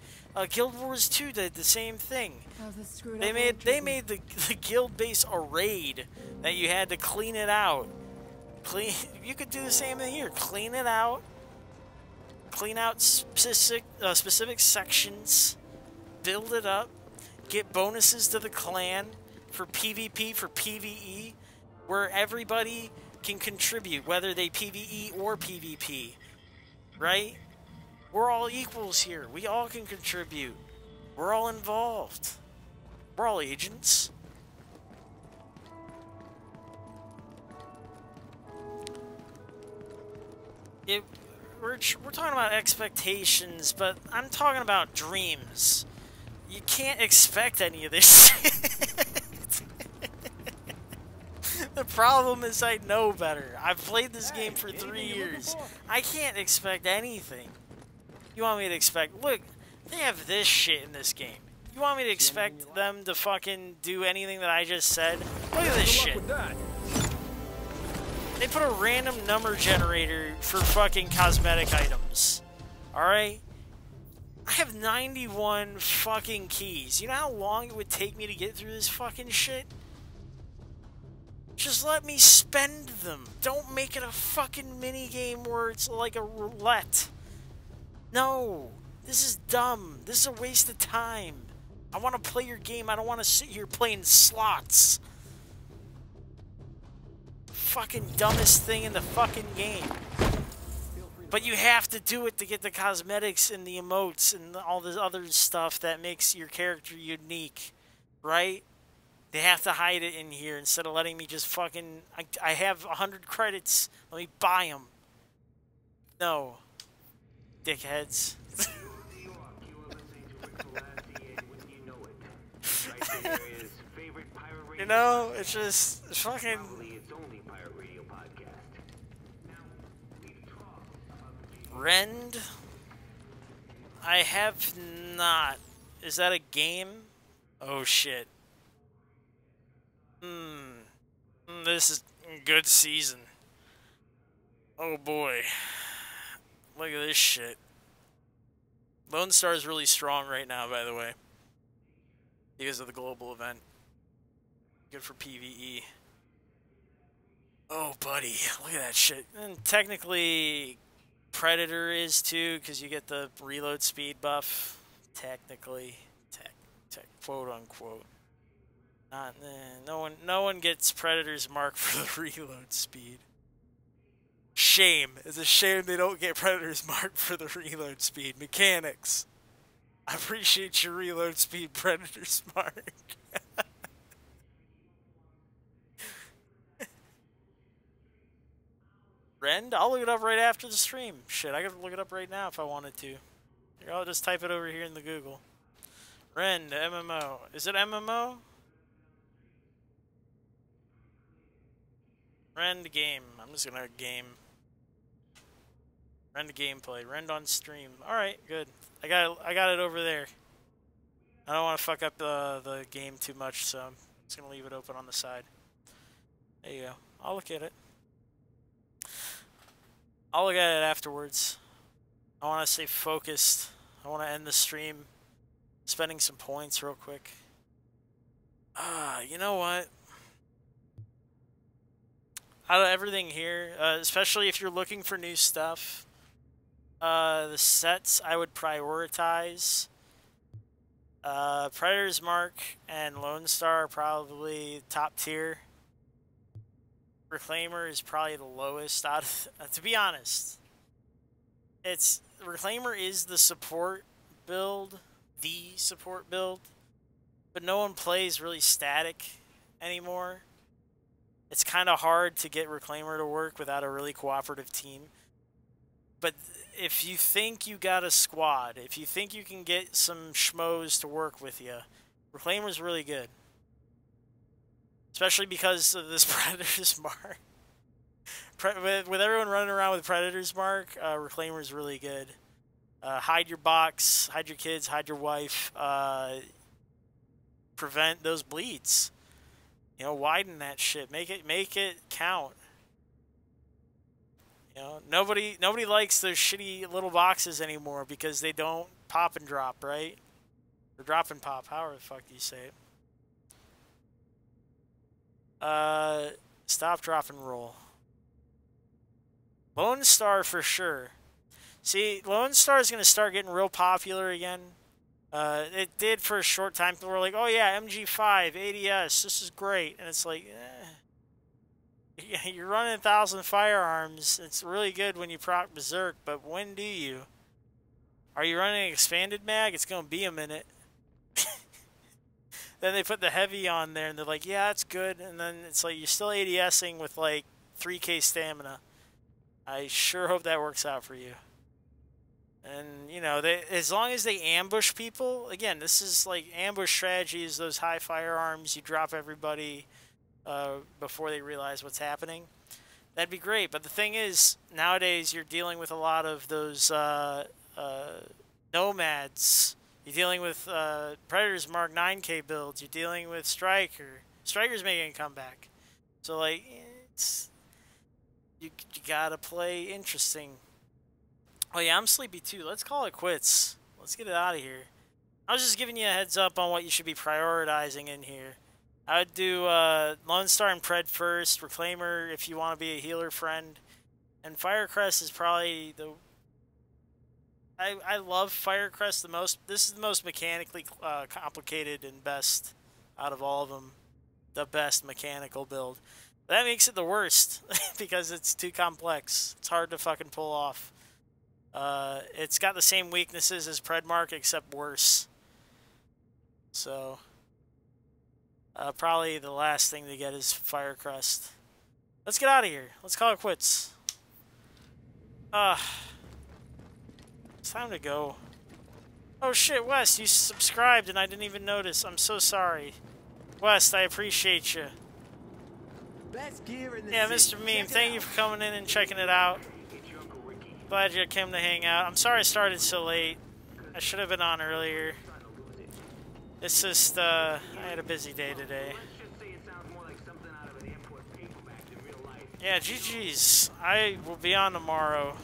Guild Wars 2 did the same thing. They made the guild base a raid that you had to clean it out. You could do the same thing here. Clean it out. Clean out specific sections. Build it up. Get bonuses to the clan for PvP, for PvE, where everybody can contribute, whether they PvE or PvP, right? We're all equals here. We all can contribute. We're all involved. We're all agents. We're talking about expectations, but I'm talking about dreams. You can't expect any of this shit. The problem is I know better. I've played this game for 3 years. I can't expect anything. You want me to expect... Look, they have this shit in this game. You want me to expect them to fucking do anything that I just said? Look at this shit. They put a random number generator for fucking cosmetic items. Alright? I have 91 fucking keys. You know how long it would take me to get through this fucking shit? Just let me spend them. Don't make it a fucking minigame where it's like a roulette. No. This is dumb. This is a waste of time. I want to play your game. I don't want to sit here playing slots. Fucking dumbest thing in the fucking game. But you have to do it to get the cosmetics and the emotes and all this other stuff that makes your character unique. Right? They have to hide it in here instead of letting me just fucking... I have 100 credits. Let me buy them. No. Dickheads. You know, it's just... It's fucking... Rend? I have not. Is that a game? Oh shit. This is a good season. Oh boy. Look at this shit. Lone Star is really strong right now, by the way. Because of the global event. Good for PvE. Oh buddy, look at that shit. And technically... Predator is too, because you get the reload speed buff. Technically, quote unquote. Not no one gets Predator's mark for the reload speed. Shame. It's a shame they don't get Predator's mark for the reload speed. Mechanics. I appreciate your reload speed, Predator's mark. Rend? I'll look it up right after the stream. Shit, I could look it up right now if I wanted to. Here, I'll just type it over here in the Google. Rend, MMO. Is it MMO? Rend game. I'm just gonna game. Rend gameplay. Rend on stream. Alright, good. I got it over there. I don't want to fuck up the game too much, so I'm just gonna leave it open on the side. There you go. I'll look at it. I'll look at it afterwards. I want to stay focused. I want to end the stream spending some points real quick. You know what? Out of everything here, especially if you're looking for new stuff, the sets I would prioritize. Predator's Mark and Lone Star are probably top tier. Reclaimer is probably the lowest out of, to be honest. Reclaimer is the support build, but no one plays really static anymore. It's kind of hard to get Reclaimer to work without a really cooperative team. But if you think you got a squad, if you think you can get some schmoes to work with you, Reclaimer's really good. Especially because of this Predator's Mark. With everyone running around with Predator's Mark, Reclaimer's really good. Hide your box, hide your kids, hide your wife. Prevent those bleeds. You know, widen that shit. Make it count. You know, nobody likes those shitty little boxes anymore because they don't pop and drop, right? Or drop and pop, however the fuck do you say it. Stop, drop, and roll. Lone Star for sure. See, Lone Star is going to start getting real popular again. It did for a short time. People were like, oh yeah, MG5, ADS, this is great. And it's like, you're running 1,000 firearms. It's really good when you proc Berserk, but when do you? Are you running expanded mag? It's going to be a minute. Then they put the heavy on there, and they're like, yeah, that's good. And then it's like, you're still ADSing with, like, 3k stamina. I sure hope that works out for you. And, you know, as long as they ambush people, again, this is, like, ambush strategies, those high firearms, you drop everybody before they realize what's happening. That'd be great. But the thing is, nowadays, you're dealing with a lot of those nomads. You're dealing with Predator's Mark 9K builds. You're dealing with Striker. Striker's making a comeback. So, like, you gotta play interesting. Oh, yeah, I'm sleepy, too. Let's call it quits. Let's get it out of here. I was just giving you a heads up on what you should be prioritizing in here. I would do Lone Star and Pred first. Reclaimer if you want to be a healer friend. And Firecrest is probably the... I love Firecrest the most. This is the most mechanically complicated and best out of all of them. The best mechanical build. But that makes it the worst because it's too complex. It's hard to fucking pull off. It's got the same weaknesses as Predmark except worse. So, probably the last thing to get is Firecrest. Let's get out of here. Let's call it quits. It's time to go. Oh shit, West, you subscribed and I didn't even notice. I'm so sorry. West, I appreciate you. Best gear in the yeah, Mr. Meme, thank you for coming in and checking it out. Glad you came to hang out. I'm sorry I started so late. I should have been on earlier. It's just, I had a busy day today. Yeah, GG's. I will be on tomorrow.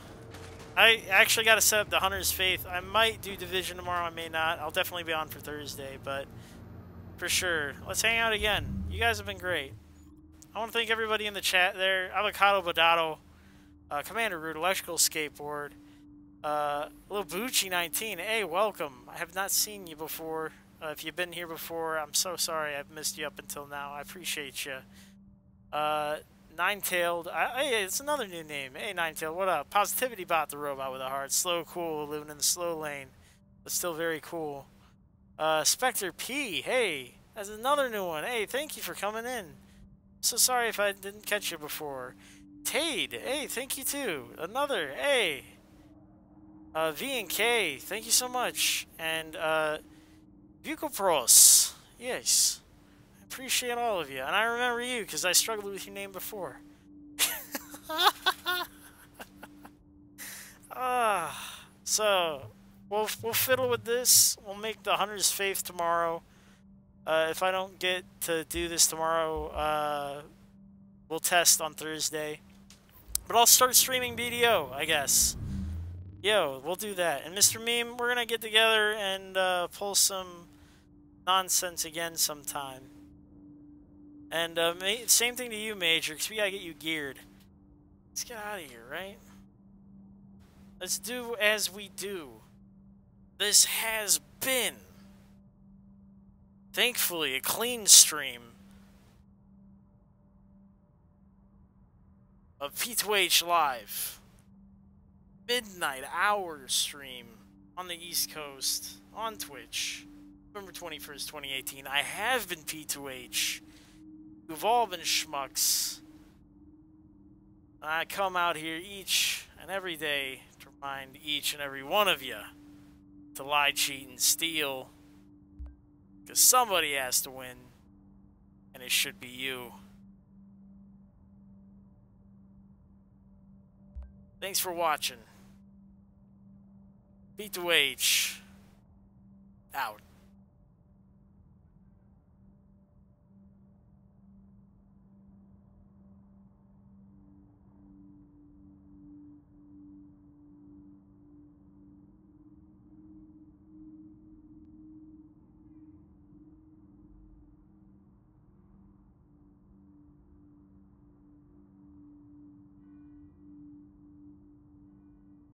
I actually got to set up the Hunter's Faith. I might do Division tomorrow, I may not. I'll definitely be on for Thursday, but for sure. Let's hang out again. You guys have been great. I want to thank everybody in the chat there. Avocado Bodado, Commander Root, Electrical Skateboard, Little Bucci 19. Hey, welcome. I have not seen you before. If you've been here before, I'm so sorry I've missed you up until now. I appreciate you. Nine-tailed. Hey, it's another new name. Hey, Nine-tailed, what up? Positivity Bot, the robot with a heart. Slow, cool, living in the slow lane, but still very cool. Spectre P. Hey, that's another new one. Hey, thank you for coming in. So sorry if I didn't catch you before. Tade, hey, thank you too. Another, hey. V and K, thank you so much. And Bukopros, yes. I appreciate all of you. And I remember you because I struggled with your name before. So we'll fiddle with this. We'll make the Hunter's Faith tomorrow. If I don't get to do this tomorrow, we'll test on Thursday. But I'll start streaming BDO, I guess. Yo, we'll do that. And Mr. Meme, we're gonna get together and pull some nonsense again sometime. And same thing to you, Major, because we gotta get you geared. Let's get out of here, right? Let's do as we do. This has been, thankfully, a clean stream of P2H Live. Midnight hour stream on the East Coast on Twitch. November 21st, 2018. I have been P2H. You've all been schmucks. I come out here each and every day to remind each and every one of you to lie, cheat, and steal. Because somebody has to win, and it should be you. Thanks for watching. P2H out.